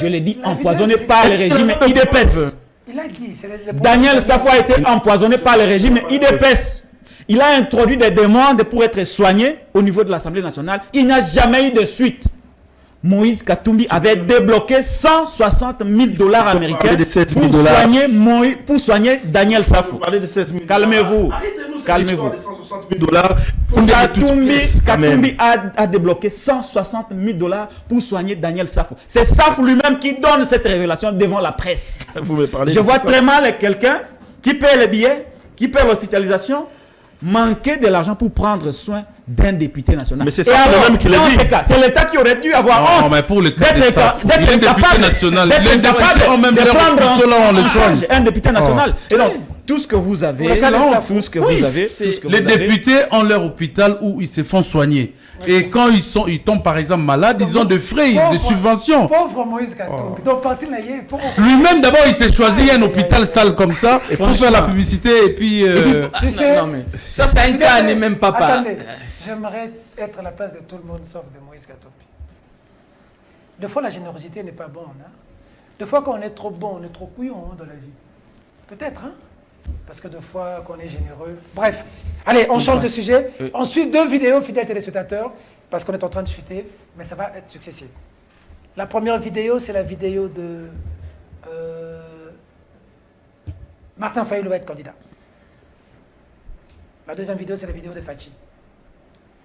Je l'ai dit, empoisonné par le régime IDPS. Il a dit. c'est le- Daniel Safou a été empoisonné par le régime IDPS. Il a introduit des demandes pour être soigné au niveau de l'Assemblée nationale. Il n'y a jamais eu de suite. Moïse Katumbi avait débloqué 160 000 $ américains parler de 7 000 pour dollars. pour soigner Daniel Safou. Parler de 16 000 Calmez-vous. Arrêtez-nous cette Calmez-vous. histoire de 160 000 dollars. Fondez de toutes pièces, quand même. Katumbi a débloqué 160 000 $ pour soigner Daniel Safou. C'est Safou lui-même qui donne cette révélation devant la presse. Vous me parlez Je de vois ça. très mal quelqu'un qui paie les billets, qui paie l'hospitalisation, manquer de l'argent pour prendre soin d'un député national. Mais c'est ça même qu'il a dit. C'est l'État qui aurait dû avoir honte. Mais pour le cas des SAF, il est député national. Les députés ont même un député national. Et donc, tout ce que vous avez, les députés ont leur hôpital où ils se font soigner. Et quand ils tombent par exemple malades, ils ont des frais, des subventions. Pauvre Moïse Katumbi. Donc, parti là, il faut... Lui-même d'abord, il s'est choisi un hôpital sale comme ça pour faire la publicité et puis. Tu sais, non, mais ça c'est un cas, n'est même pas. Attendez, j'aimerais être à la place de tout le monde sauf de Moïse Katumbi. Des fois, la générosité n'est pas bonne. Hein? Des fois, quand on est trop bon, on est trop couillon dans la vie. Peut-être, hein? Parce que des fois, qu'on est généreux. Bref, allez, on change de sujet. Oui. Ensuite, 2 vidéos, fidèles téléspectateurs, parce qu'on est en train de chuter, mais ça va être successif. La première vidéo, c'est la vidéo de Martin Fayulu va être candidat. La deuxième vidéo, c'est la vidéo de Fachi,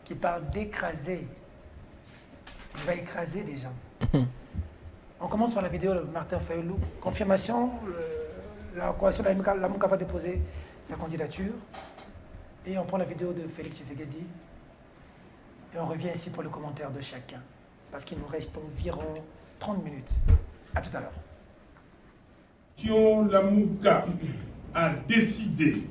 qui parle d'écraser. Il va écraser des gens. On commence par la vidéo de Martin Fayulu. Confirmation, la coalition la MOUCA va déposer sa candidature. Et on prend la vidéo de Félix Tshisekedi. Et on revient ici pour le commentaire de chacun. Parce qu'il nous reste environ 30 minutes. À tout à l'heure. La MOUCA a décidé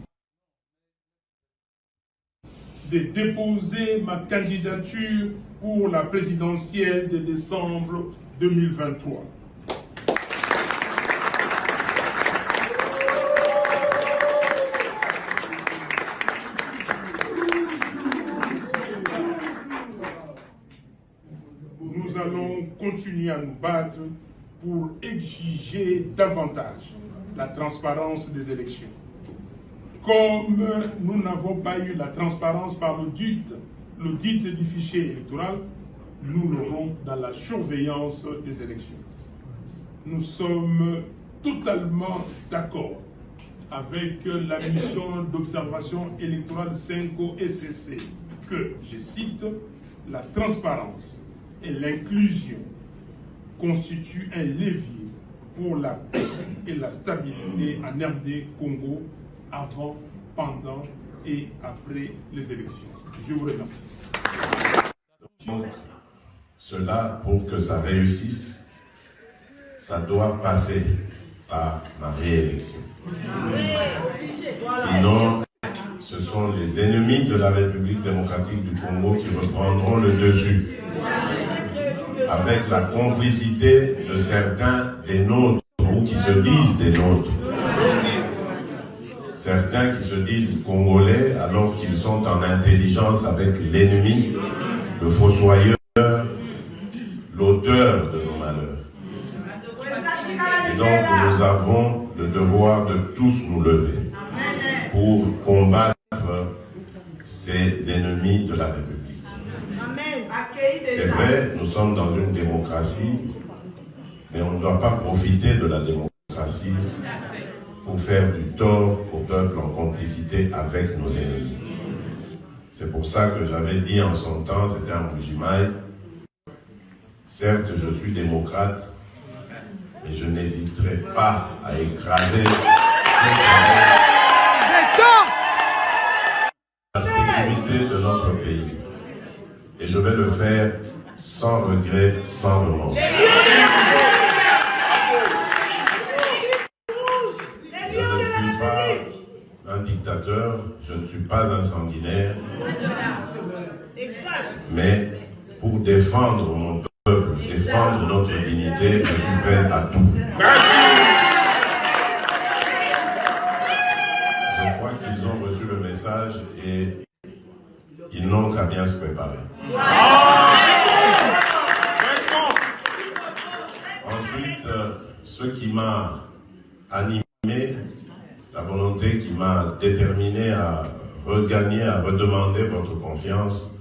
de déposer ma candidature pour la présidentielle de décembre 2023. Nous allons continuer à nous battre pour exiger davantage la transparence des élections. Comme nous n'avons pas eu la transparence par l'audit du fichier électoral, nous l'aurons dans la surveillance des élections. Nous sommes totalement d'accord avec la mission d'observation électorale 5OSCC que, je cite, la transparence et l'inclusion constituent un levier pour la paix et la stabilité en RD Congo avant, pendant et après les élections. Je vous remercie. Donc, cela, pour que ça réussisse, ça doit passer par ma réélection. Sinon, ce sont les ennemis de la République démocratique du Congo qui reprendront le dessus, avec la complicité de certains des nôtres, ou qui se disent des nôtres. Certains qui se disent congolais alors qu'ils sont en intelligence avec l'ennemi, le fossoyeur, l'auteur de nos malheurs. Et donc nous avons le devoir de tous nous lever pour combattre ces ennemis de la République. C'est vrai, nous sommes dans une démocratie, mais on ne doit pas profiter de la démocratie pour faire du tort au peuple en complicité avec nos ennemis. C'est pour ça que j'avais dit en son temps, c'était un Mbujimaï, certes je suis démocrate, mais je n'hésiterai pas à écraser la sécurité de notre pays. Et je vais le faire sans regret, sans remords. Un dictateur, je ne suis pas un sanguinaire, mais pour défendre mon peuple, défendre notre dignité, je suis prêt à tout. Je crois qu'ils ont reçu le message et ils n'ont qu'à bien se préparer. Ensuite, ce qui m'a animé, la volonté qui m'a déterminé à regagner, à redemander votre confiance,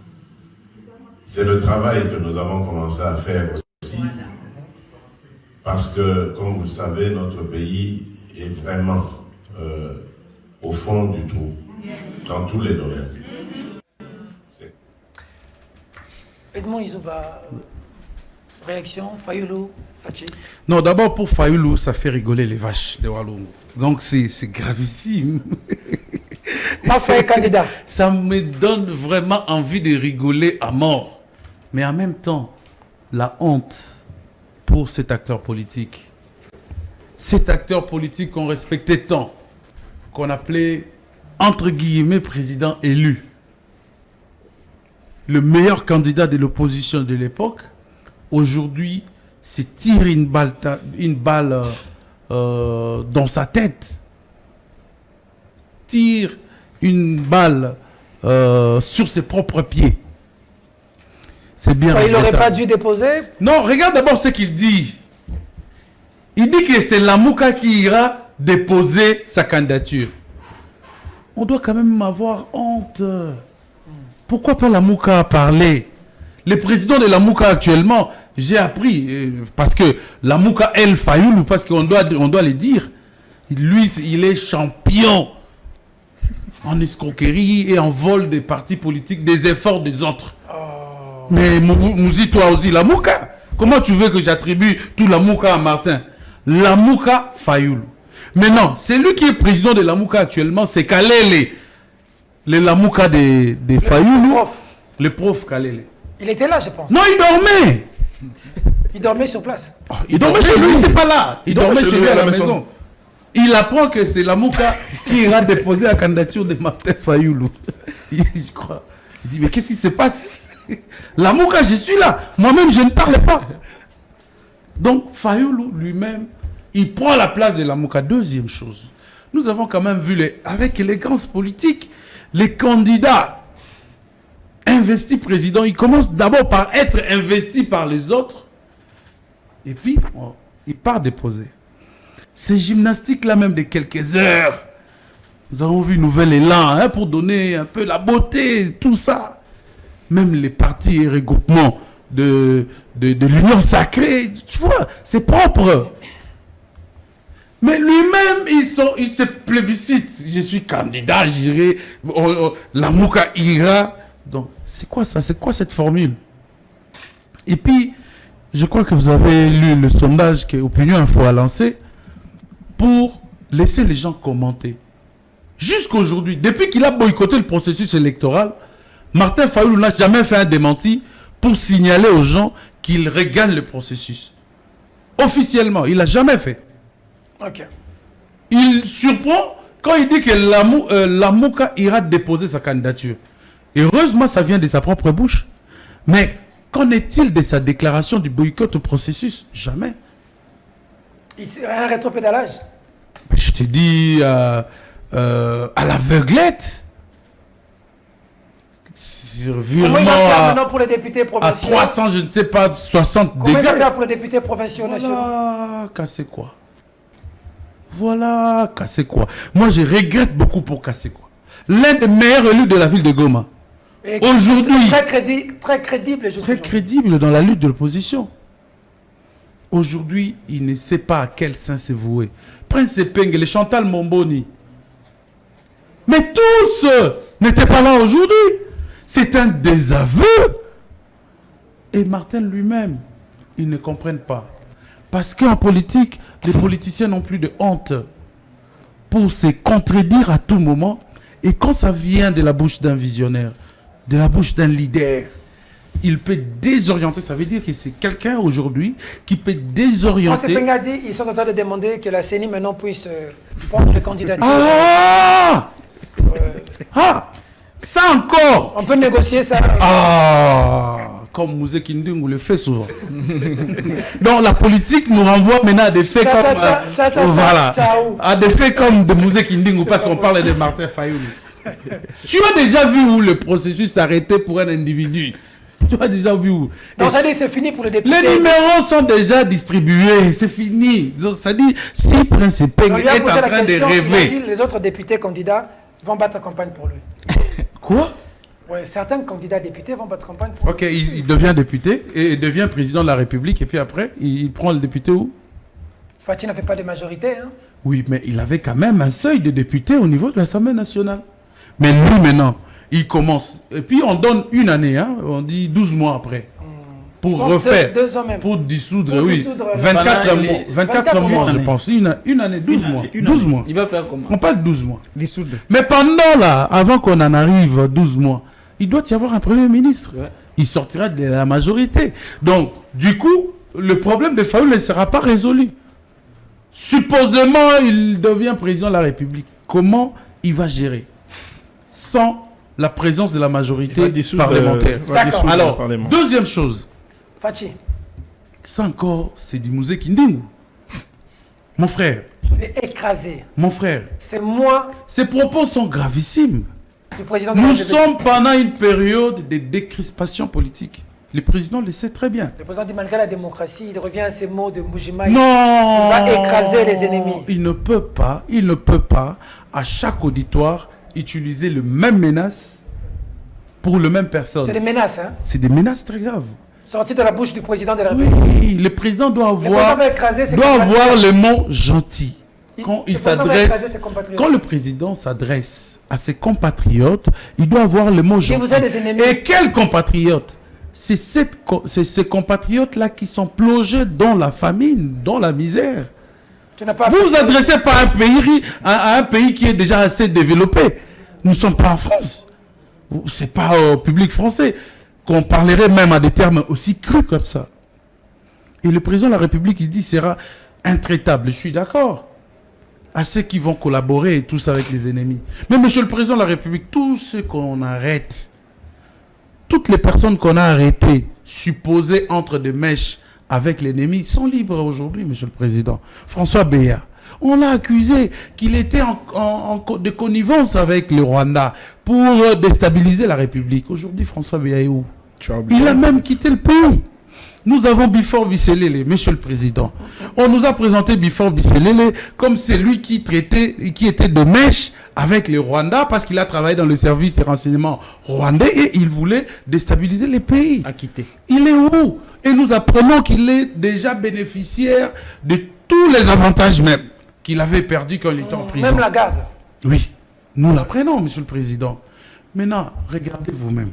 c'est le travail que nous avons commencé à faire aussi, parce que, comme vous le savez, notre pays est vraiment au fond du trou, dans tous les domaines. Edmond Izuba, réaction, Fayulu, Fachi. Non, d'abord pour Fayulu, ça fait rigoler les vaches de Walungu. Donc c'est gravissime. Parfait, candidat. Ça me donne vraiment envie de rigoler à mort. Mais en même temps, la honte pour cet acteur politique. Cet acteur politique qu'on respectait tant, qu'on appelait, entre guillemets, président élu. Le meilleur candidat de l'opposition de l'époque, aujourd'hui, se tire une balle dans sa tête. Tire une balle sur ses propres pieds. C'est bien. Il n'aurait pas dû déposer? Non, regarde d'abord ce qu'il dit. Il dit que c'est Lamouka qui ira déposer sa candidature. On doit quand même avoir honte. Pourquoi pas Lamouka parler? Le président de Lamouka actuellement, j'ai appris, parce que Lamouka El Fayoulou, parce qu'on doit le dire, lui, il est champion en escroquerie et en vol des partis politiques, des efforts des autres. Mais Mouzi, toi aussi, Lamouka, comment tu veux que j'attribue tout Lamouka à Martin? Lamouka Fayoulou. Mais non, c'est lui qui est président de Lamouka actuellement, c'est Kalele. Les Lamouka des Fayoulou. Le prof Kalele. Il était là, je pense. Non, il dormait. Il dormait sur place. Oh, il dormait chez lui, il n'était pas là. Il dormait chez lui à la maison. Il apprend que c'est Lamouka qui ira déposer la candidature de Martin Fayoulou. Je crois. Il dit, mais qu'est-ce qui se passe? Lamouka, je suis là. Moi-même, je ne parle pas. Donc, Fayoulou lui-même, il prend la place de Lamouka. Deuxième chose, nous avons quand même vu, avec l'élégance politique, les candidats investis président, ils commencent d'abord par être investis par les autres, et puis, il part déposer. Ces gymnastiques-là, même de quelques heures, nous avons vu nouvel élan pour donner un peu la beauté, tout ça. Même les partis et regroupements de l'Union sacrée, tu vois, c'est propre. Mais lui-même, il se plébiscite. Je suis candidat, j'irai, Lamouka ira. Donc, c'est quoi ça? C'est quoi cette formule? Et puis, je crois que vous avez lu le sondage que Opinion Info a lancé pour laisser les gens commenter. Jusqu'aujourd'hui, depuis qu'il a boycotté le processus électoral, Martin Fayoulou n'a jamais fait un démenti pour signaler aux gens qu'il regagne le processus. Officiellement, il n'a jamais fait. Ok. Il surprend quand il dit que Lamouka ira déposer sa candidature. Heureusement, ça vient de sa propre bouche. Mais qu'en est-il de sa déclaration du boycott au processus? Jamais. Il a un rétropédalage. Je te dis à l'aveuglette. Virement pour les députés provinciaux. À 300, je ne sais pas, 60 degrés. Combien il va faire pour les députés provinciaux nationaux? Voilà, casser quoi? Voilà, casser quoi? Moi, je regrette beaucoup pour casser quoi. L'un des meilleurs élus de la ville de Goma. Aujourd'hui. Très crédible. Très crédible dans la lutte de l'opposition. Aujourd'hui, il ne sait pas à quel sein se vouer. Prince Epeng, les Chantal Momboni. Mais tous n'étaient pas là aujourd'hui. C'est un désaveu. Et Martin lui-même, ils ne comprennent pas. Parce qu'en politique, les politiciens n'ont plus de honte pour se contredire à tout moment. Et quand ça vient de la bouche d'un visionnaire, de la bouche d'un leader, il peut désorienter. Ça veut dire que c'est quelqu'un aujourd'hui qui peut désorienter. François a dit, ils sont en train de demander que la CENI maintenant puisse prendre les candidatures. Ça encore. On peut négocier ça. Comme Mouzé Kinding le fait souvent. Donc la politique nous renvoie maintenant à des faits à des faits comme de Mouzé Kinding, parce qu'on parle de Martin Fayoulou. Tu as déjà vu où le processus s'arrêtait pour un individu? Tu as déjà vu où? Donc ça dit c'est fini pour les députés. Les numéros sont déjà distribués, c'est fini. Donc, ça dit si Prince Epeng est en train de rêver. Les autres députés candidats vont battre campagne pour lui. Quoi? Ouais, certains candidats députés vont battre campagne pour lui. Ok, il devient député et il devient président de la République et puis après, il prend le député où? Fatih n'a fait pas de majorité. Hein? Oui, mais il avait quand même un seuil de députés au niveau de l'Assemblée nationale. Mais lui maintenant, il commence. Et puis on donne une année, hein, on dit 12 mois après. pour refaire, 2 ans même. pour dissoudre, Pour oui. dissoudre, 24 mois, je pense. Une année, 12 mois. 12 mois. Il va faire comment? On parle de 12 mois. Dissoudre. Mais pendant là, avant qu'on en arrive 12 mois, il doit y avoir un Premier ministre. Ouais. Il sortira de la majorité. Donc, du coup, le problème de Fayoulé ne sera pas résolu. Supposément, il devient président de la République. Comment il va gérer sans la présence de la majorité parlementaire? D'accord. Alors, deuxième chose, Fachi, ça encore, c'est du musée Kindingu. Mon frère, il est écrasé. mon frère, C'est moi, ces propos sont gravissimes. le président de la Nous République. sommes pendant une période de décrispation politique. Le président le sait très bien. Le président dit malgré la démocratie, il revient à ces mots de Mboujima. Non, il va écraser les ennemis. Il ne peut pas, à chaque auditoire, utiliser le même menace pour le même personne. C'est des menaces, hein. C'est des menaces très graves. Sorties de la bouche du président de la République. Oui, le président doit Le président avoir, va écraser ses doit compatriotes. avoir le mot gentil. Quand il le président va écraser s'adresse, ses compatriotes. quand le président s'adresse à ses compatriotes, il doit avoir le mot gentil. vous êtes des ennemis. Et quels compatriotes? C'est ces compatriotes-là qui sont plongés dans la famine, dans la misère. Tu n'as pas Vous vous adressez pas à un pays qui est déjà assez développé. Nous ne sommes pas en France. Ce n'est pas au public français qu'on parlerait même à des termes aussi crus comme ça. Et le président de la République, il dit, sera intraitable. Je suis d'accord. À ceux qui vont collaborer et tous avec les ennemis. Mais monsieur le président de la République, tous ceux qu'on arrête, toutes les personnes qu'on a arrêtées, supposées entre des mèches avec l'ennemi, sont libres aujourd'hui, monsieur le président. François Béa, on l'a accusé qu'il était de connivence avec le Rwanda pour déstabiliser la République. Aujourd'hui, François Béa est où? Il a même quitté le pays. Nous avons Bifor Bisselele, monsieur le président. On nous a présenté Bifor Bisselele comme celui qui était de mèche avec le Rwanda parce qu'il a travaillé dans le service des renseignements rwandais et il voulait déstabiliser les pays. Il est où? Et nous apprenons qu'il est déjà bénéficiaire de tous les avantages même qu'il avait perdus quand il était en prison. Même la garde. Oui, nous l'apprenons, monsieur le président. Maintenant, regardez vous-même.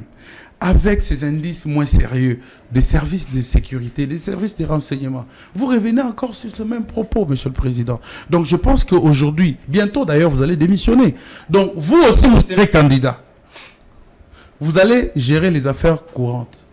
Avec ces indices moins sérieux des services de sécurité, des services de renseignement, vous revenez encore sur ce même propos, monsieur le président. Donc je pense qu'aujourd'hui, bientôt d'ailleurs, vous allez démissionner. Donc vous aussi, vous serez candidat. Vous allez gérer les affaires courantes.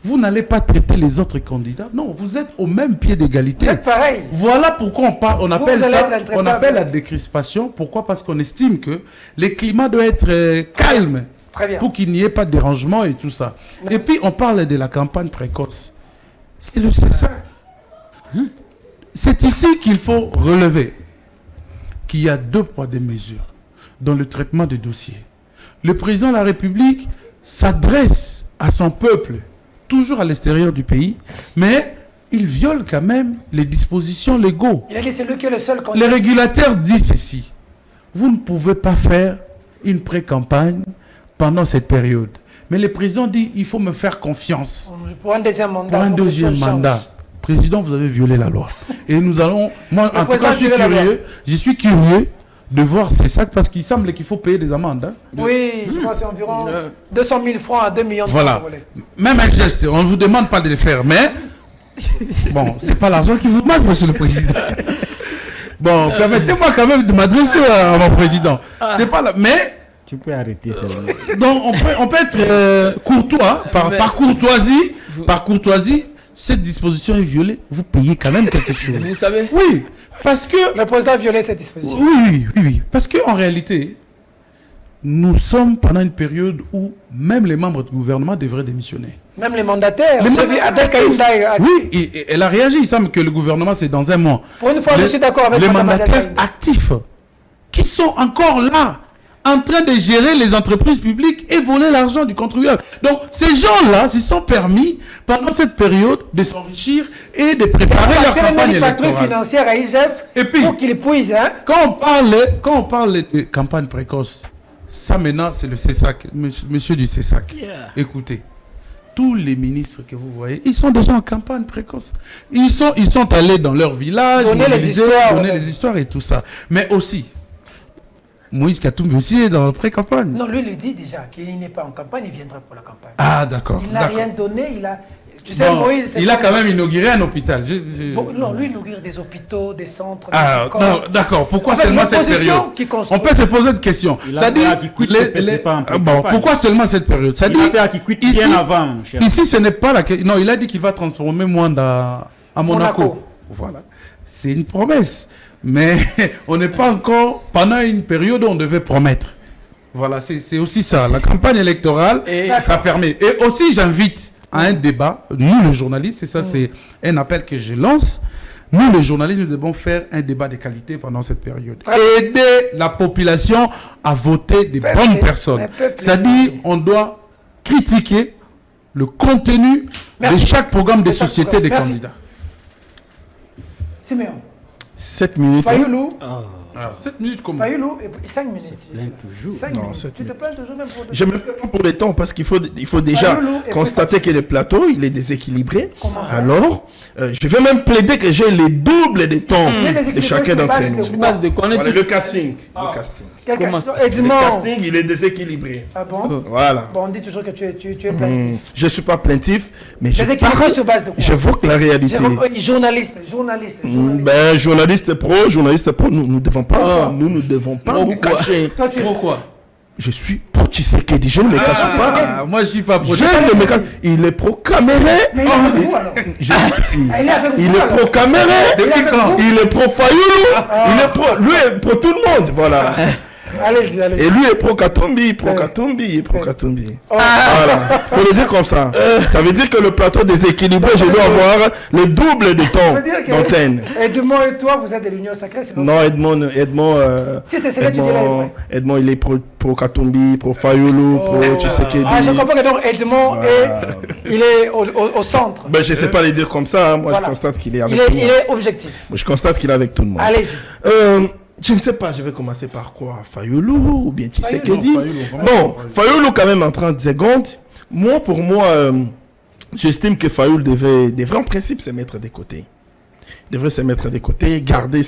Vous n'allez pas traiter les autres candidats. Non, vous êtes au même pied d'égalité. Vous êtes pareil. Voilà pourquoi on appelle ça, on appelle la décrispation. Pourquoi? Parce qu'on estime que le climat doit être calme. Très bien. Pour qu'il n'y ait pas de dérangement et tout ça. Merci. Et puis, on parle de la campagne précoce. C'est le CESAC. C'est ici qu'il faut relever qu'il y a 2 poids, 2 mesures dans le traitement des dossiers. Le président de la République s'adresse à son peuple, toujours à l'extérieur du pays, mais il viole quand même les dispositions légaux. Il a dit c'est lui qui est le seul candidat. Les régulateurs disent ceci. Vous ne pouvez pas faire une pré-campagne pendant cette période. Mais le président dit, il faut me faire confiance. Pour un deuxième mandat. Pour un deuxième mandat. Président, vous avez violé la loi. Et nous allons... Moi, en tout cas, je suis curieux de voir ces sacs parce qu'il semble qu'il faut payer des amendes. Hein. Oui, je crois que c'est environ 200 000 francs à 2 millions de francs. Voilà. Même un geste, on ne vous demande pas de le faire, mais... Bon, c'est pas l'argent qui vous manque, monsieur le président. Bon, permettez-moi quand même de m'adresser à mon président. C'est pas là... Mais... Tu peux arrêter ça. Donc on peut être courtois, par courtoisie, cette disposition est violée, vous payez quand même quelque chose. Vous savez? Oui, parce que... Le président a violé cette disposition. Oui. Parce qu'en réalité, nous sommes pendant une période où même les membres du gouvernement devraient démissionner. Même les mandataires. Oui, et elle a réagi. Il semble que le gouvernement, c'est dans un mois. Pour une fois, je suis d'accord avec les mandataires actifs qui sont encore là, en train de gérer les entreprises publiques et voler l'argent du contribuable. Donc, ces gens-là se sont permis, pendant cette période, de s'enrichir et de préparer leur campagne électorale. Financière à IGF et puis, pour qu'ils puissent. Hein? Quand on parle de campagne précoce, ça maintenant, c'est le CESAC, monsieur du CESAC. Yeah. Écoutez, tous les ministres que vous voyez, ils sont déjà en campagne précoce. Ils sont allés dans leur village, donner les histoires et tout ça. Mais aussi, Moïse Katumbi aussi est dans la pré-campagne. Non, lui, il dit déjà qu'il n'est pas en campagne, il viendra pour la campagne. Ah, d'accord. Il n'a rien donné, Tu sais, Bon, Moïse, il a quand même inauguré un hôpital. Bon, non, lui, il inaugure des hôpitaux, des centres, des Ah, écoles. non, d'accord. Pourquoi En fait, seulement cette l'opposition période qui construit. On peut se poser une question. C'est-à-dire, pourquoi seulement cette période? C'est-à-dire, ici, bien avant, mon cher. Ici, ce n'est pas la question. Non, il a dit qu'il va transformer Mwanda à Monaco. Voilà. C'est une promesse. Mais on n'est pas encore pendant une période où on devait promettre. Voilà, c'est aussi ça. La campagne électorale, ça permet. Et aussi, j'invite à un débat, nous les journalistes, et ça c'est un appel que je lance, nous les journalistes, nous devons faire un débat de qualité pendant cette période. Aider la population à voter des bonnes personnes. C'est-à-dire, on doit critiquer le contenu de chaque programme de société des candidats. Siméon. 7 minutes. Fayoulou. 7 minutes comme Fayoulou, 5 minutes. Toujours. 5 minutes. Tu te plains toujours même pour... Je me plains pas pour les temps parce qu'il faut déjà constater que le plateau, il est déséquilibré. Alors, je vais même plaider que j'ai les doubles des temps de chacun d'entre nous. Voilà, le casting. Le casting. Le casting, il est déséquilibré. Ah bon? Voilà. Bon, on dit toujours que tu es plaintif. Je ne suis pas plaintif, mais déséquilibré sur base de quoi? j'évoque la réalité. Journaliste. Ben, journaliste pro, nous ne devons pas nous cacher. Toi, tu es Pourquoi? Je suis pro Tshisekedi, je ne me cache pas. Moi, je suis pas pro. Je ne me cache. Il est pro-caméré. Mais il est avec vous alors. Je dis ceci. Il est avec vous, Il est alors. pro-caméré. Depuis quand? Il est pro-Fayoulou. Il est pro. Lui est pro tout le monde. Voilà. Allez-y. Et lui est pro-Katumbi. Voilà. Faut le dire comme ça. Ça veut dire que le plateau déséquilibré, je dois avoir le double de temps d'antenne. Edmond et toi, vous êtes de l'Union Sacrée, c'est Non, Edmond. Si, c'est là que tu dirais. Edmond, il est pro-Katumbi, pro-Fayoulou, pro-Tshisekedi. Ah, je comprends que donc Edmond il est au centre. Ben, je ne sais pas le dire comme ça. Hein. Moi, je constate qu'il est avec tout le monde. Il est objectif. Je constate qu'il est avec tout le monde. Allez-y. Je ne sais pas, je vais commencer par quoi? Fayoulou ou bien Tshisekedi? Bon, Fayoulou quand même en 30 secondes. Moi, pour moi, j'estime que Fayoulou devrait en principe se mettre de côté. Il devrait se mettre de côté, garder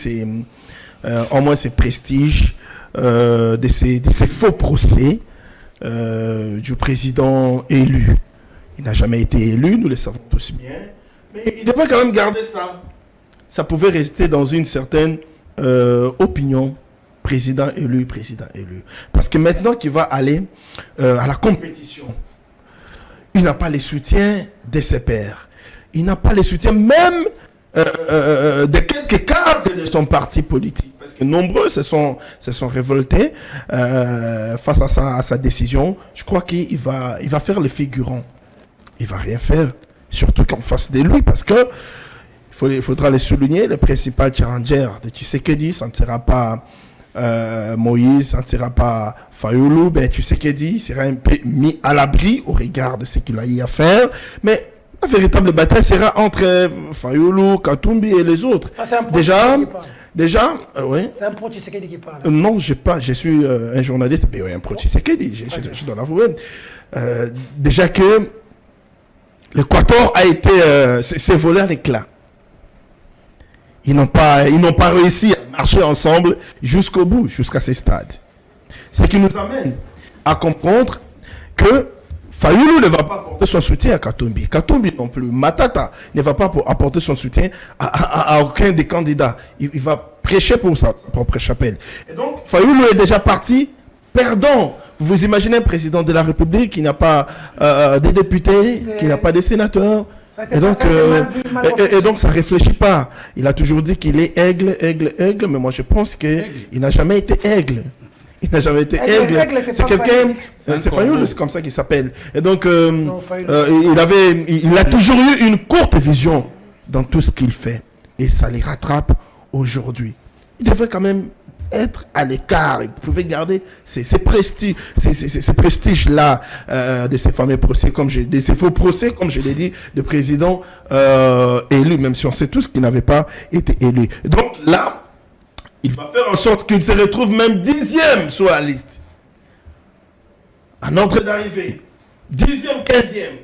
au moins ses prestiges, de ses faux procès du président élu. Il n'a jamais été élu, nous le savons tous bien. Mais il devrait quand même garder ça. Ça pouvait rester dans une certaine opinion, président élu. Parce que maintenant qu'il va aller à la compétition, il n'a pas les soutiens de ses pairs. Il n'a pas les soutiens même de quelques cadres de son parti politique. Parce que nombreux se sont révoltés face à sa décision. Je crois qu'il va faire le figurant. Il va rien faire. Surtout qu'en face de lui, parce que il faudra le souligner, le principal challenger de Tshisekedi, ça ne sera pas Moïse, ça ne sera pas Fayoulou, ben Tshisekedi sera un peu mis à l'abri au regard de ce qu'il a eu à faire, mais la véritable bataille sera entre Fayoulou, Katumbi et les autres. Déjà, oui. C'est un pro Tshisekedi qui parle. Non, je suis un journaliste, mais oui, un pro Tshisekedi, je dois l'avouer. Déjà que l'Équateur a été s'est volé à l'éclat. Ils n'ont pas réussi à marcher ensemble jusqu'au bout, jusqu'à ces stades. Ce qui nous amène à comprendre que Fayoulou ne va pas apporter son soutien à Katumbi. Katumbi non plus. Matata ne va pas apporter son soutien à aucun des candidats. Il va prêcher pour sa propre chapelle. Et donc, Fayoulou est déjà parti perdant. Vous imaginez un président de la République qui n'a pas des députés, qui n'a pas des sénateurs. Et donc, ça ne réfléchit pas. Il a toujours dit qu'il est aigle, mais moi je pense qu'il n'a jamais été aigle. Il n'a jamais été aigle. C'est quelqu'un, c'est Fayoulou, c'est comme ça qu'il s'appelle. Et donc, il a toujours eu une courte vision dans tout ce qu'il fait. Et ça les rattrape aujourd'hui. Il devrait quand même être à l'écart. Il pouvait garder ces prestiges-là de ces fameux procès, de ces faux procès, comme je l'ai dit, de présidents élus, même si on sait tous qu'ils n'avaient pas été élus. Donc là, il va faire en sorte qu'il se retrouve même 10e sur la liste. En entrée d'arrivée. 10e, 15e.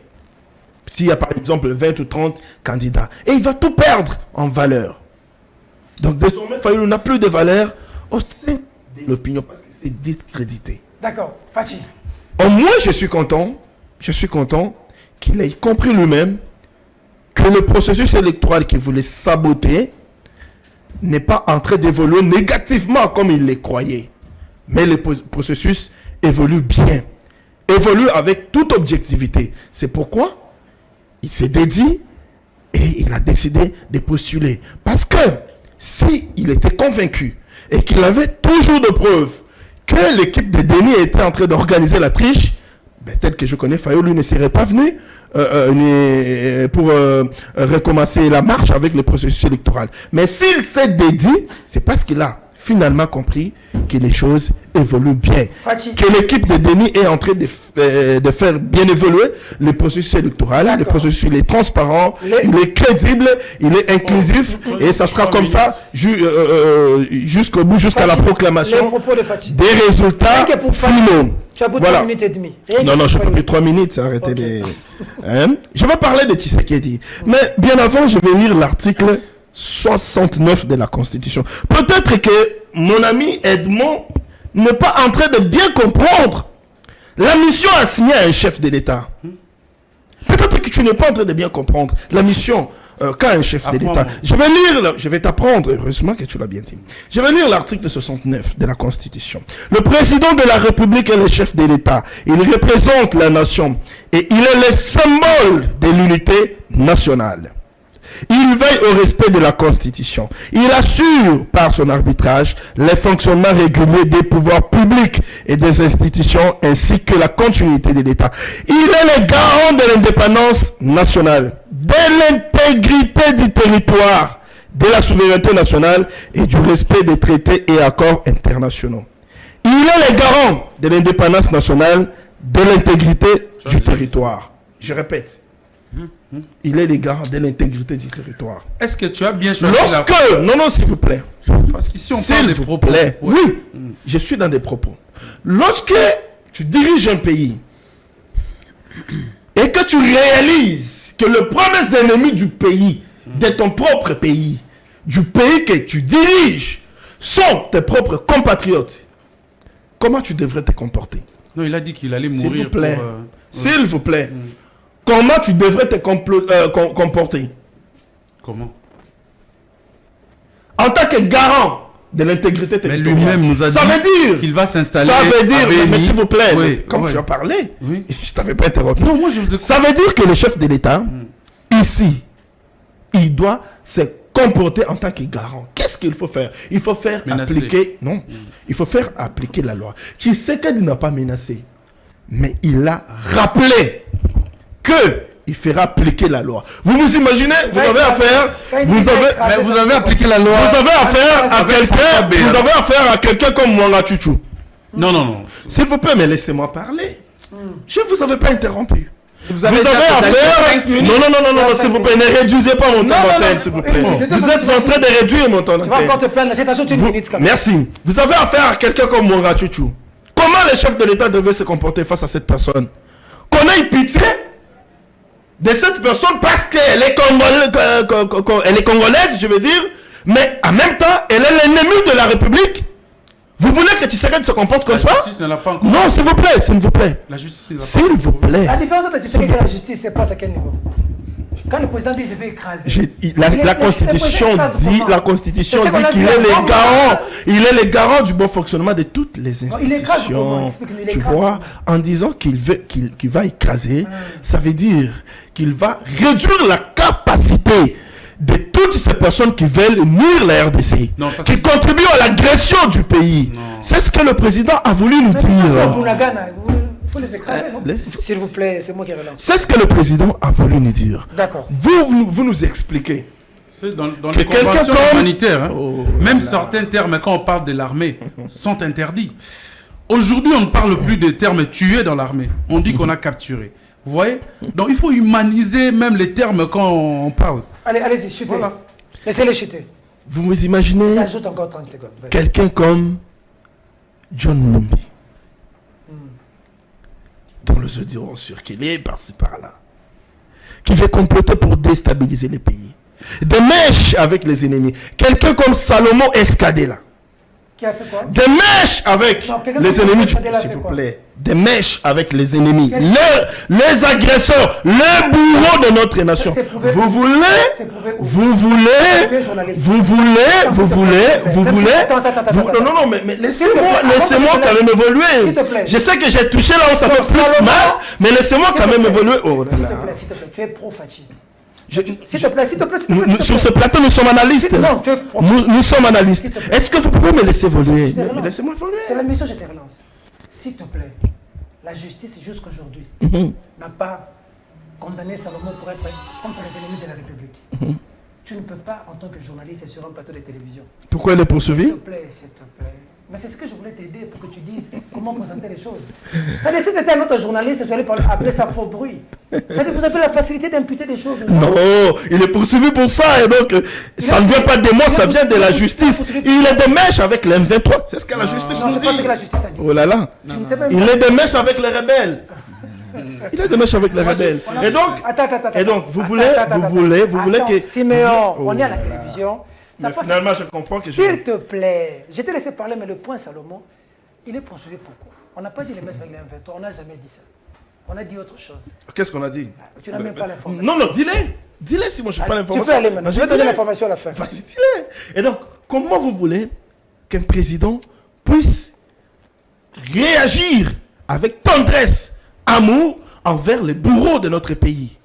S'il y a par exemple 20 ou 30 candidats. Et il va tout perdre en valeur. Donc désormais, Fayoulou n'a plus de valeur au sein de l'opinion parce que c'est discrédité. D'accord. Fachi. Au moins, je suis content qu'il ait compris lui-même que le processus électoral qui voulait saboter n'est pas en train d'évoluer négativement comme il les croyait. Mais le processus évolue bien, évolue avec toute objectivité. C'est pourquoi il s'est dédié et il a décidé de postuler. Parce que s'il était convaincu et qu'il avait toujours de preuves que l'équipe de Denis était en train d'organiser la triche, tel que je connais, Fayot, lui ne serait pas venu pour recommencer la marche avec le processus électoral. Mais s'il s'est dédié, c'est parce qu'il a finalement compris que les choses évoluent bien. Que l'équipe de Denis est en train de faire bien évoluer le processus électoral. Le processus, il est transparent, il est crédible, il est inclusif, et ça sera comme ça jusqu'au bout, jusqu'à la proclamation des résultats finaux. Tu as 3 minutes et demie. Non, je n'ai pas pris 3 minutes, c'est arrêté des... Je vais parler de Tshisekedi. Mais bien avant, je vais lire l'article 69 de la Constitution. Peut-être que mon ami Edmond n'est pas en train de bien comprendre la mission assignée à un chef de l'État. Peut-être que tu n'es pas en train de bien comprendre la mission qu'a un chef de l'État. Je vais t'apprendre, heureusement que tu l'as bien dit. Je vais lire l'article 69 de la Constitution. Le président de la République est le chef de l'État. Il représente la nation et il est le symbole de l'unité nationale. Il veille au respect de la Constitution. Il assure par son arbitrage le fonctionnement régulier des pouvoirs publics et des institutions ainsi que la continuité de l'État. Il est le garant de l'indépendance nationale, de l'intégrité du territoire, de la souveraineté nationale et du respect des traités et accords internationaux. Il est le garant de l'indépendance nationale, de l'intégrité du territoire. Je répète. Il est le garant de l'intégrité du territoire. Est-ce que tu as bien choisi Non, s'il vous plaît. Parce qu'ici, on parle des propos. Oui, je suis dans des propos. Lorsque tu diriges un pays et que tu réalises que le premier ennemi du pays, de ton propre pays, du pays que tu diriges, sont tes propres compatriotes, comment tu devrais te comporter? Non, il a dit qu'il allait mourir. S'il vous plaît. S'il vous plaît. Comment tu devrais te comporter? Comment? En tant que garant de l'intégrité territoriale. Mais lui-même nous a dit qu'il va s'installer. Ça veut dire, mais s'il vous plaît, comme tu as parlé, je ne t'avais pas interrompu. Non, moi je vous ai... Ça veut dire que le chef de l'État, ici, il doit se comporter en tant que garant. Qu'est-ce qu'il faut faire? Il faut faire appliquer... Non, il faut faire appliquer la loi. Tshisekedi n'a pas menacé, mais il a rappelé qu'il fera appliquer la loi. Vous vous imaginez, vous avez affaire, vous avez appliqué la loi. Vous avez affaire à quelqu'un, vous avez affaire à quelqu'un comme Mwanga Chuchu. Non. S'il vous plaît, mais laissez-moi parler. Je ne vous avais pas interrompu. Vous avez affaire... Non, s'il vous plaît, ne réduisez pas mon temps d'antenne, s'il vous plaît. Vous êtes en train de réduire mon temps d'antenne. Tu vas encore te plaindre, j'ai attention, tu es une minute quand même. Merci. Vous avez affaire à quelqu'un comme Mwanga Chuchu. Comment le chef de l'État devait se comporter face à cette personne? Qu'on ait pitié de cette personne parce qu'elle est congolaise, je veux dire, mais en même temps, elle est l'ennemi de la République. Vous voulez que Tshisekedi se comporte comme ça? Non, s'il vous plaît, La justice, s'il vous plaît. La différence entre Tshisekedi et la justice, c'est pas à quel niveau? Quand le président dit je vais écraser. La Constitution dit qu'il est le garant. Il est le garant du bon fonctionnement de toutes les institutions. Tu vois, en disant qu'il va écraser, ça veut dire qu'il va réduire la capacité de toutes ces personnes qui veulent nuire la RDC, qui contribuent à l'agression du pays. C'est ce que le président a voulu nous dire. S'il vous plaît, c'est moi qui relance. C'est ce que le président a voulu nous dire. D'accord. Vous nous expliquez. Dans les conventions humanitaires, même certains termes, quand on parle de l'armée, sont interdits. Aujourd'hui, on ne parle plus des termes tués dans l'armée. On dit qu'on a capturé. Vous voyez? Donc il faut humaniser même les termes quand on parle. Allez-y, chutez. Voilà. Laissez-les chuter. Vous vous imaginez ajoute encore 30 secondes. Quelqu'un comme John Lumbi, dont les autres diront circuler par-ci par-là, qui veut comploter pour déstabiliser les pays, des mèches avec les ennemis. Quelqu'un comme Salomon Escadela, Qui a fait quoi? Des mèches avec les ennemis. S'il vous plaît. Des mèches avec les ennemis. Les agresseurs, les bourreaux de notre nation. Vous voulez. Non, mais laissez-moi quand même évoluer. Je sais que j'ai touché là où ça fait plus mal, mais laissez-moi quand même évoluer. Oh là là. S'il te plaît, tu es pro-Fachi. S'il te plaît. Sur ce plateau, nous sommes analystes. Non, tu es nous sommes analystes. Est-ce que vous pouvez me laisser évoluer? Laissez-moi évoluer. C'est la mission, je te relance. S'il te plaît, la justice jusqu'aujourd'hui n'a pas condamné Salomon pour être contre les ennemis de la République. Tu ne peux pas, en tant que journaliste, sur un plateau de télévision. Pourquoi il est poursuivi? S'il te plaît. Mais c'est ce que je voulais t'aider pour que tu dises comment présenter les choses. Ça si c'était un autre journaliste, tu allais appeler ça faux bruit. Ça dit, vous avez la facilité d'imputer des choses. Non, il est poursuivi pour ça. Et donc, ça ne vient pas de moi, ça vient de la justice. Il est des mèches avec les M23. C'est ce que la justice nous dit. C'est pas ce que la justice a dit. Oh là là. Il est des mèches avec les rebelles. Il est des mèches avec les rebelles. Et donc, vous voulez que... Siméon, on est à la télévision. Mais finalement, je comprends que S'il te plaît, je t'ai laissé parler, mais le point Salomon, il est poursuivi pourquoi? On n'a pas dit les mèches avec les M23, on n'a jamais dit ça. On a dit autre chose. Qu'est-ce qu'on a dit? Tu n'as même pas l'information. Non, dis-les. Dis-les si moi je n'ai pas l'information. Tu peux aller maintenant, je vais donner l'information à la fin. Vas-y, dis-les. Et donc, comment vous voulez qu'un président puisse réagir avec tendresse, amour envers les bourreaux de notre pays,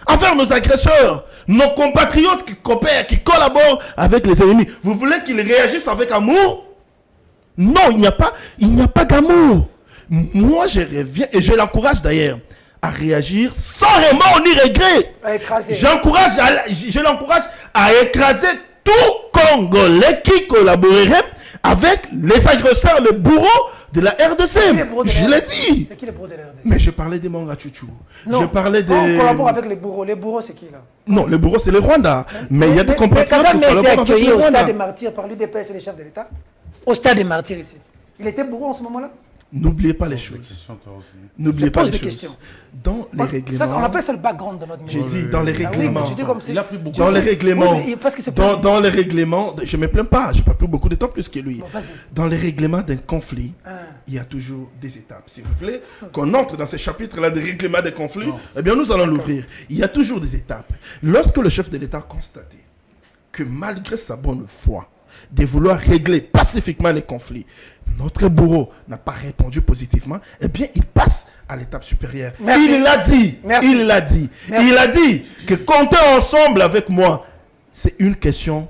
envers nos agresseurs, nos compatriotes qui coopèrent, qui collaborent avec les ennemis? Vous voulez qu'ils réagissent avec amour? Non, il n'y a pas d'amour. Moi, je reviens et je l'encourage d'ailleurs à réagir sans remords ni regret. Je l'encourage à écraser tout Congolais qui collaborerait avec les agresseurs, les bourreaux de la RDC. Je l'ai dit. C'est qui les bourreaux de la RDC? Mais je parlais des Manga Chuchu. Je parlais des... On collabore avec les bourreaux. Les bourreaux, c'est qui là? Non, les bourreaux, c'est le Rwanda. Mais il y a des compatriotes qui collaborent avec le Rwanda. Au stade des martyrs par l'UDPS et les chefs de l'État. Au stade des martyrs ici. Il était bourreau en ce moment-là? N'oubliez pas les choses. N'oubliez pas les choses. Dans les règlements. On appelle ça le background de notre métier. J'ai dit dans les règlements. Il a pris beaucoup. Dans les règlements. Dans les règlements. Je ne me plains pas. Je n'ai pas pris beaucoup de temps plus que lui. Dans les règlements d'un conflit, il y a toujours des étapes. Si vous voulez qu'on entre dans ces chapitres-là de règlements des conflits, eh bien nous allons l'ouvrir. Il y a toujours des étapes. Lorsque le chef de l'État a constaté que malgré sa bonne foi, de vouloir régler pacifiquement les conflits, notre bourreau n'a pas répondu positivement, eh bien, il passe à l'étape supérieure. Merci. Il l'a dit. Merci. Il l'a dit. Merci. Il a dit que compter ensemble avec moi, c'est une question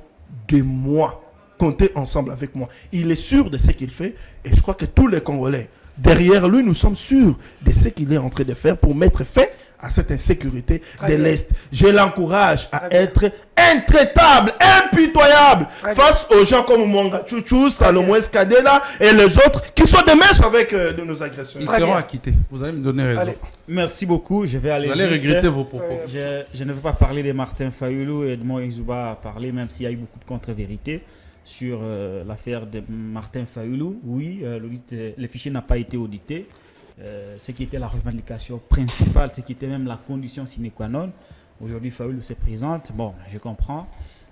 de moi. Compter ensemble avec moi. Il est sûr de ce qu'il fait et je crois que tous les Congolais, derrière lui, nous sommes sûrs de ce qu'il est en train de faire pour mettre fin à cette insécurité de l'Est. Je l'encourage à être intraitable, impitoyable face aux gens comme Mwanga Chuchu, Salomon Escadela et les autres qui sont des mèches avec de nos agresseurs. Ils seront acquittés. Vous allez me donner raison. Allez. Merci beaucoup. Je vais aller. Vous allez regretter vos propos. Je ne veux pas parler de Martin Fayoulou et de Moïse Zouba à parler, même s'il y a eu beaucoup de contre-vérités sur l'affaire de Martin Fayoulou. Oui, le fichier n'a pas été audité. Ce qui était la revendication principale, ce qui était même la condition sine qua non. Aujourd'hui, Fayoulou se présente. Bon, je comprends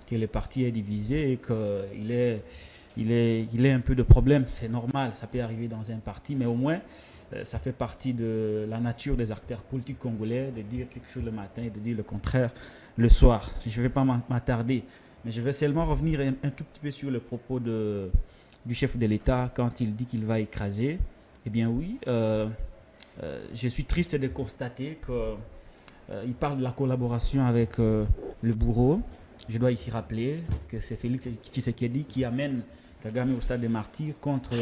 que le parti est divisé et qu'il est un peu de problème. C'est normal, ça peut arriver dans un parti, mais au moins, ça fait partie de la nature des acteurs politiques congolais de dire quelque chose le matin et de dire le contraire le soir. Je ne vais pas m'attarder, mais je vais seulement revenir un tout petit peu sur le propos du chef de l'État quand il dit qu'il va écraser. Eh bien oui, je suis triste de constater qu'il parle de la collaboration avec le bourreau. Je dois ici rappeler que c'est Félix Tshisekedi qui amène Kagame au stade des martyrs contre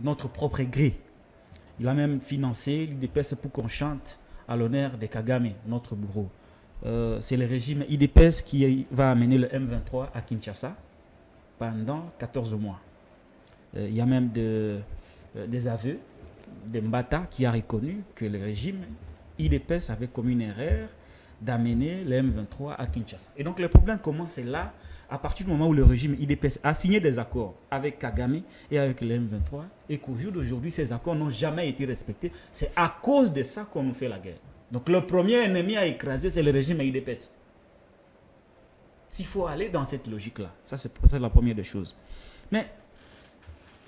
notre propre gré. Il a même financé l'IDPS pour qu'on chante à l'honneur de Kagame, notre bourreau. C'est le régime IDPS qui va amener le M23 à Kinshasa pendant 14 mois. Il y a même des aveux de Mbata qui a reconnu que le régime IDPS avait commis une erreur d'amener le M23 à Kinshasa. Et donc le problème commence là, à partir du moment où le régime IDPS a signé des accords avec Kagame et avec le M23, et qu'au jour d'aujourd'hui, ces accords n'ont jamais été respectés. C'est à cause de ça qu'on nous fait la guerre. Donc le premier ennemi à écraser, c'est le régime IDPS. S'il faut aller dans cette logique-là, ça c'est la première des choses. Mais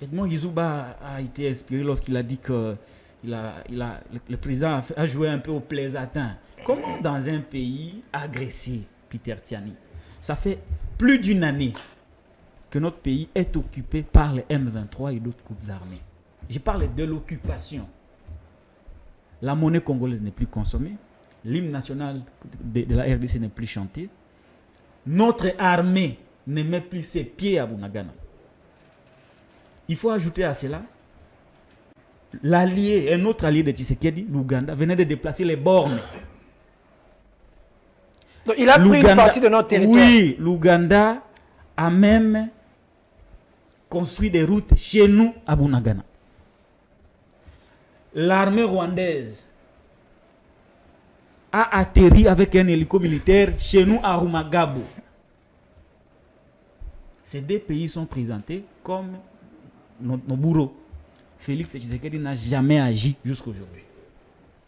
Edmond Yizouba a été inspiré lorsqu'il a dit que le président a joué un peu au plaisantin. Comment dans un pays agressé, Peter Tiani, ça fait plus d'une année que notre pays est occupé par les M23 et d'autres groupes armés. Je parle de l'occupation. La monnaie congolaise n'est plus consommée. L'hymne national de la RDC n'est plus chanté. Notre armée ne met plus ses pieds à Bunagana. Il faut ajouter à cela, un autre allié de Tshisekedi, l'Ouganda, venait de déplacer les bornes. Donc, il a pris une partie de notre territoire. Oui, l'Ouganda a même construit des routes chez nous à Bunagana. L'armée rwandaise a atterri avec un hélico militaire chez nous à Rumagabo. Ces deux pays sont présentés comme nos bourreaux. Félix Tshisekedi n'a jamais agi jusqu'à aujourd'hui.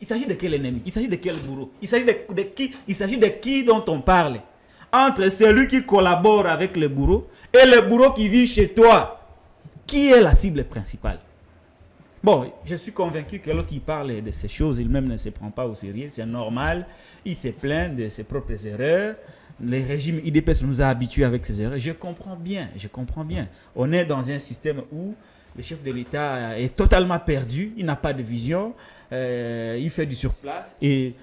Il s'agit de quel ennemi? Il s'agit de quel bourreau? Il s'agit de qui? Il s'agit de qui dont on parle? Entre celui qui collabore avec le bourreau et le bourreau qui vit chez toi. Qui est la cible principale? Bon, je suis convaincu que lorsqu'il parle de ces choses, il-même ne se prend pas au sérieux. C'est normal. Il se plaint de ses propres erreurs. Le régime IDPS nous a habitués avec ces erreurs. Je comprends bien. On est dans un système où le chef de l'État est totalement perdu. Il n'a pas de vision. Il fait du surplace. Et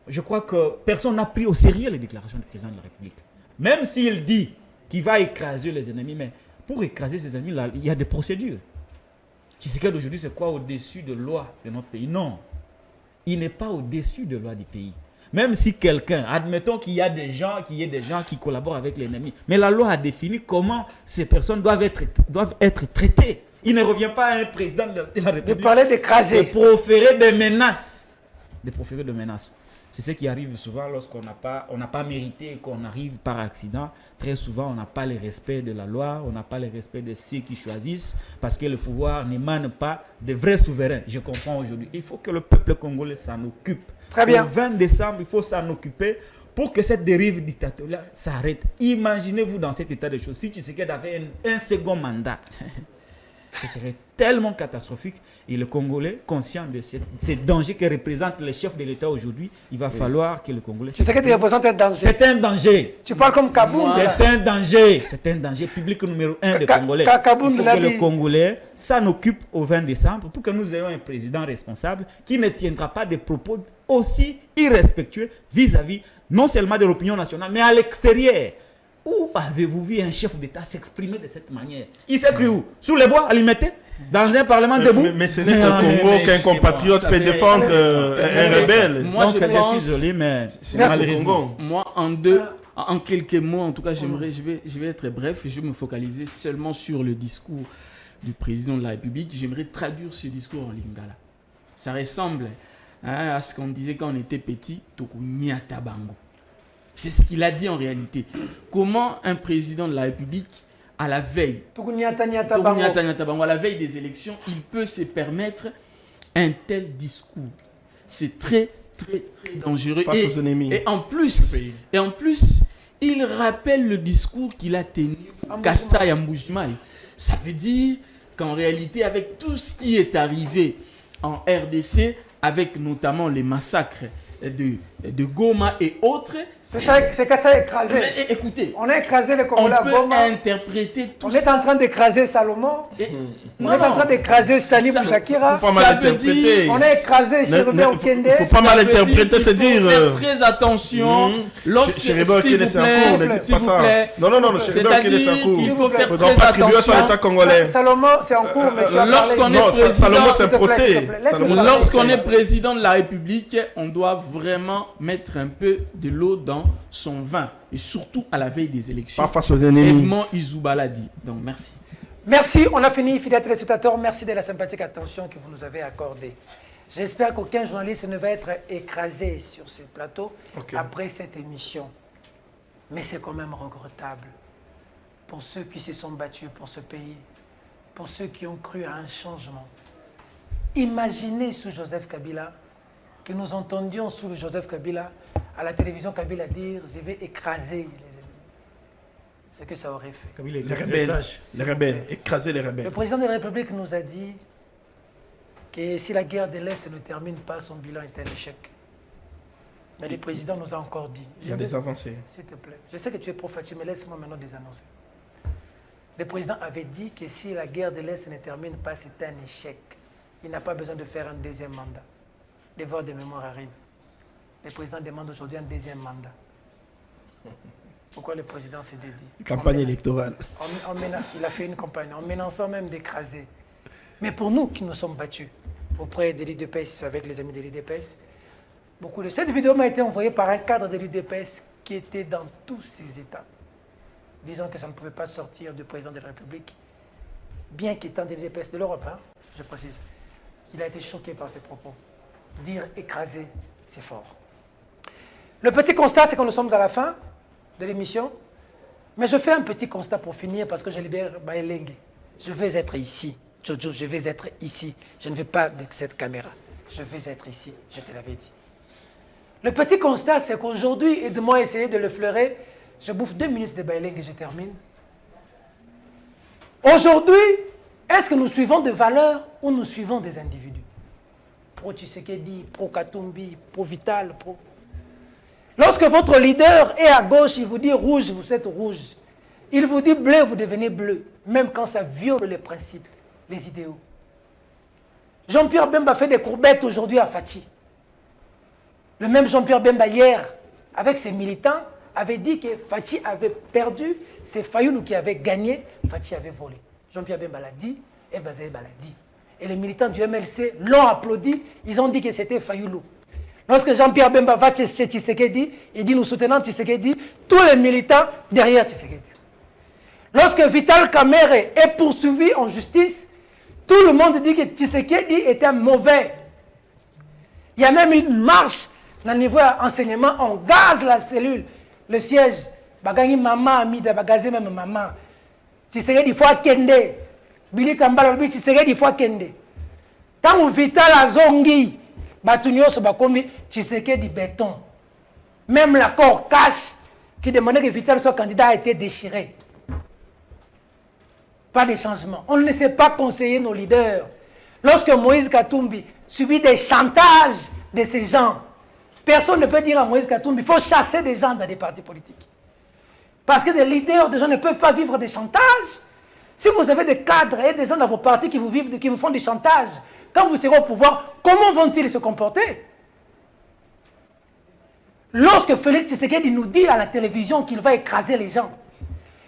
je crois que personne n'a pris au sérieux les déclarations du président de la République. Même s'il dit qu'il va écraser les ennemis, mais pour écraser ces ennemis, là, il y a des procédures. Tshisekedi aujourd'hui, c'est quoi au-dessus de la loi de notre pays? Non. Il n'est pas au-dessus de la loi du pays. Même si quelqu'un, admettons qu'il y a des gens qui collaborent avec l'ennemi, mais la loi a défini comment ces personnes doivent être traitées. Il ne revient pas à un président de la République de parler d'écraser, de proférer des menaces. C'est ce qui arrive souvent lorsqu'on n'a pas mérité et qu'on arrive par accident. Très souvent, on n'a pas le respect de la loi, on n'a pas le respect de ceux qui choisissent, parce que le pouvoir n'émane pas de vrais souverains. Je comprends aujourd'hui. Il faut que le peuple congolais s'en occupe. Très bien. Le 20 décembre, il faut s'en occuper pour que cette dérive dictatoriale s'arrête. Imaginez-vous dans cet état de choses. Si Tshisekedi avait un second mandat, ce serait tellement catastrophique. Et le Congolais, conscient de ces dangers que représente le chef de l'État aujourd'hui, il va falloir que le Congolais... C'est ce qui représente un danger. C'est un danger. Tu parles comme Kaboum. C'est un danger. C'est un danger public numéro 1 des Congolais. Il faut que le Congolais s'en occupe au 20 décembre pour que nous ayons un président responsable qui ne tiendra pas des propos aussi irrespectueux vis-à-vis non seulement de l'opinion nationale, mais à l'extérieur. Où avez-vous vu un chef d'État s'exprimer de cette manière? Il s'est pris où? Sous les bois, à l'Alimenté? Dans un parlement debout? Mais ce n'est pas le Congo qu'un compatriote peut défendre un rebelle. Moi, je suis désolé, mais c'est malheureusement. Moi, en quelques mots, en tout cas, je vais être bref et je vais me focaliser seulement sur le discours du président de la République. J'aimerais traduire ce discours en lingala. Ça ressemble à ce qu'on disait quand on était petit, Tokunyata Bango. C'est ce qu'il a dit en réalité. Comment un président de la République, à la veille, à la veille des élections, il peut se permettre un tel discours? C'est très, très, très dangereux. Et en plus, il rappelle le discours qu'il a tenu Kassai Mbujimayi. Ça veut dire qu'en réalité, avec tout ce qui est arrivé en RDC, avec notamment les massacres de Goma et autres, c'est que ça a écrasé. Mais, écoutez, on a écrasé le Congolais à Goma. On peut interpréter tout ça. On est en train d'écraser Salomon. On est en train d'écraser Stani Bouchakira. Ça veut dire... On a écrasé Chérubé Okende. Il ne faut pas mal interpréter, c'est dire... Faire très attention. S'il vous plaît. Non, Chérubé Okende, c'est en cours. Il faut faire très attention. L'État congolais. Salomon, c'est en cours. Lorsqu'on est président de la République, on doit vraiment mettre un peu de l'eau dans son vin, et surtout à la veille des élections. Pas face aux ennemis. Edmond Yizouba l'a dit. Donc merci. Merci, on a fini, fidèles téléspectateurs. Merci de la sympathique attention que vous nous avez accordée. J'espère qu'aucun journaliste ne va être écrasé sur ce plateau après cette émission. Mais c'est quand même regrettable pour ceux qui se sont battus pour ce pays, pour ceux qui ont cru à un changement. Imaginez sous Joseph Kabila, que nous entendions sous Joseph Kabila, à la télévision Kabila dire « je vais écraser les ennemis ». ce que ça aurait fait. Comme les rebelles, écraser les rebelles. Le président de la République nous a dit que si la guerre de l'Est ne termine pas, son bilan est un échec. Mais le président nous a encore dit... Il y a des avancées. S'il te plaît. Je sais que tu es pro-Fatih, mais laisse-moi maintenant des annonces. Le président avait dit que si la guerre de l'Est ne termine pas, c'est un échec. Il n'a pas besoin de faire un deuxième mandat. Devoir de mémoire arrive. Le président demande aujourd'hui un deuxième mandat. Pourquoi le président s'est dédié? Campagne électorale. Il a fait une campagne en menaçant même d'écraser. Mais pour nous qui nous sommes battus auprès de l'UDPS, avec les amis de l'UDPS, beaucoup de cette vidéo m'a été envoyée par un cadre de l'UDPS qui était dans tous ses états, disant que ça ne pouvait pas sortir du président de la République, bien qu'étant de l'UDPS de l'Europe, hein, je précise. Il a été choqué par ses propos. Dire écraser, c'est fort. Le petit constat, c'est que nous sommes à la fin de l'émission, mais je fais un petit constat pour finir parce que je libère Baelengue. Je vais être ici. Jojo, je vais être ici. Je ne vais pas de cette caméra. Je vais être ici. Je te l'avais dit. Le petit constat, c'est qu'aujourd'hui, aide-moi à essayer de le fleurer. Je bouffe 2 minutes de Baelengue et je termine. Aujourd'hui, est-ce que nous suivons des valeurs ou nous suivons des individus? Pro-Tshisekedi, pro-Katumbi, pro-Vital, pro... Lorsque votre leader est à gauche, il vous dit rouge, vous êtes rouge. Il vous dit bleu, vous devenez bleu. Même quand ça viole les principes, les idéaux. Jean-Pierre Bemba fait des courbettes aujourd'hui à Fatih. Le même Jean-Pierre Bemba hier, avec ses militants, avait dit que Fatih avait perdu, c'est Fayoulou qui avait gagné, Fatih avait volé. Jean-Pierre Bemba l'a dit, Eva Zeba l'a dit. Et les militants du MLC l'ont applaudi, ils ont dit que c'était Fayoulou. Lorsque Jean-Pierre Bemba va chez Tshisekedi, il dit nous soutenons Tshisekedi, tous les militants derrière Tshisekedi. Lorsque Vital Kamerhe est poursuivi en justice, tout le monde dit que Tshisekedi était mauvais. Il y a même une marche dans le niveau enseignement, on gaze la cellule, le siège. Bagani maman, amida, bagazé même maman. Tshisekedi il faut kende. Billy Kambala, Tshisekedi il faut kende. Tant que Vital a zongi, Batunio Sobakomi, Tshisekedi béton. Même l'accord cash qui demandait que Vital soit candidat a été déchiré. Pas de changement. On ne sait pas conseiller nos leaders. Lorsque Moïse Katumbi subit des chantages de ces gens, personne ne peut dire à Moïse Katumbi, il faut chasser des gens dans des partis politiques. Parce que des leaders, des gens ne peuvent pas vivre des chantages. Si vous avez des cadres et des gens dans vos partis qui vous font des chantages, quand vous serez au pouvoir, comment vont-ils se comporter? Lorsque Félix Tshisekedi nous dit à la télévision qu'il va écraser les gens,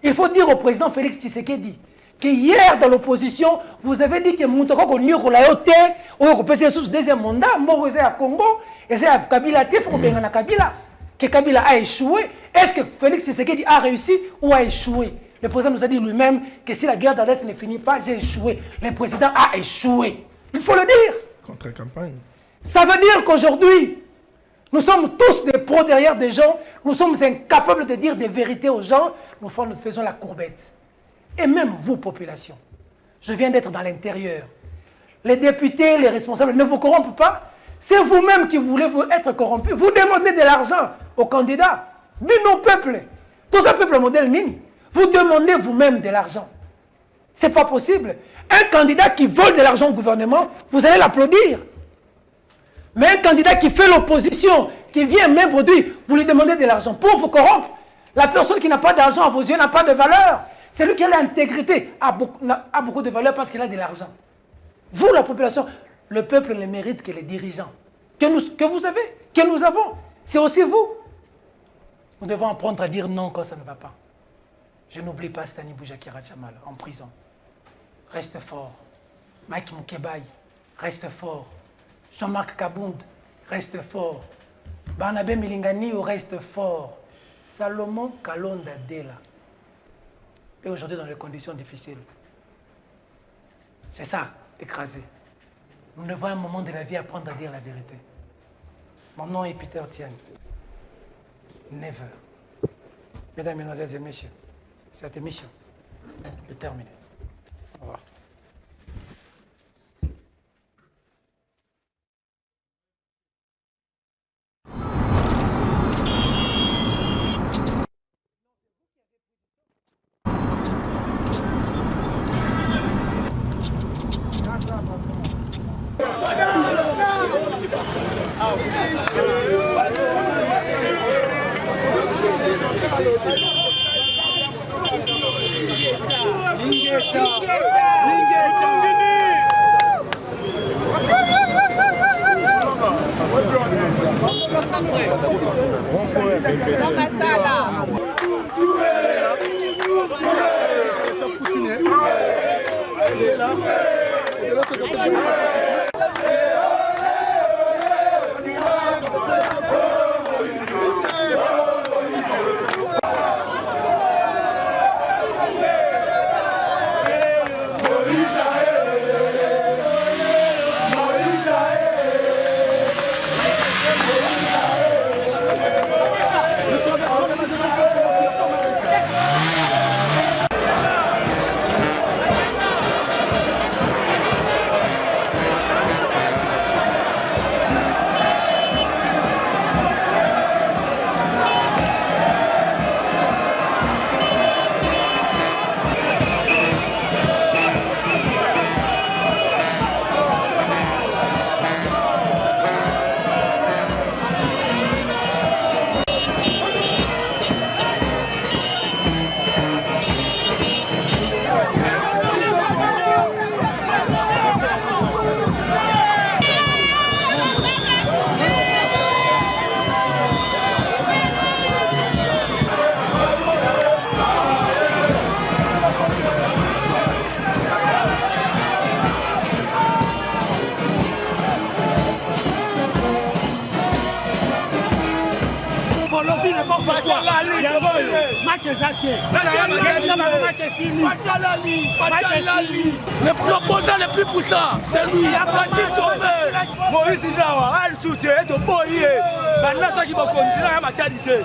il faut dire au président Félix Tshisekedi que hier dans l'opposition, vous avez dit que Moutoko Nyoko la yote, ou que peut sous deuxième mandat, Moro est à Congo, et c'est à Kabila, il faut bien à Kabila, que Kabila a échoué. Est-ce que Félix Tshisekedi a réussi ou a échoué? Le président nous a dit lui-même que si la guerre dans l'Est ne finit pas, j'ai échoué. Le président a échoué. Il faut le dire. Contre-campagne. Ça veut dire qu'aujourd'hui, nous sommes tous des pros derrière des gens, nous sommes incapables de dire des vérités aux gens, nous faisons la courbette. Et même vous, population, je viens d'être dans l'intérieur. Les députés, les responsables ne vous corrompent pas. C'est vous-même qui voulez être corrompus. Vous demandez de l'argent aux candidats, de nos peuples. Tous un peuple modèle Nini. Vous demandez vous-même de l'argent. Ce n'est pas possible. Un candidat qui vole de l'argent au gouvernement, vous allez l'applaudir. Mais un candidat qui fait l'opposition, qui vient même produire, vous lui demandez de l'argent pour vous corrompre. La personne qui n'a pas d'argent à vos yeux n'a pas de valeur. Celui qui a l'intégrité a beaucoup de valeur parce qu'il a de l'argent. Vous, la population, le peuple ne mérite que les dirigeants. Que vous avez, que nous avons. C'est aussi vous. Nous devons apprendre à dire non quand ça ne va pas. Je n'oublie pas Stani Boujakira Tchamal en prison. Reste fort. Mike Moukebaï, reste fort. Jean-Marc Kabound, reste fort. Barnabé Milingani, reste fort. Salomon Kalonda Dela. Et aujourd'hui dans des conditions difficiles. C'est ça, écrasé. Nous devons à un moment de la vie apprendre à dire la vérité. Mon nom est Peter Tian. Never. Mesdames, Mesdemoiselles et Messieurs, cette émission est terminée. Au revoir. L'opposant le plus puissant, c'est lui. Il a parti tomber. Moïse Ndawa, elle soutient, elle te boye. Maintenant, ça qui va continuer à ma qualité.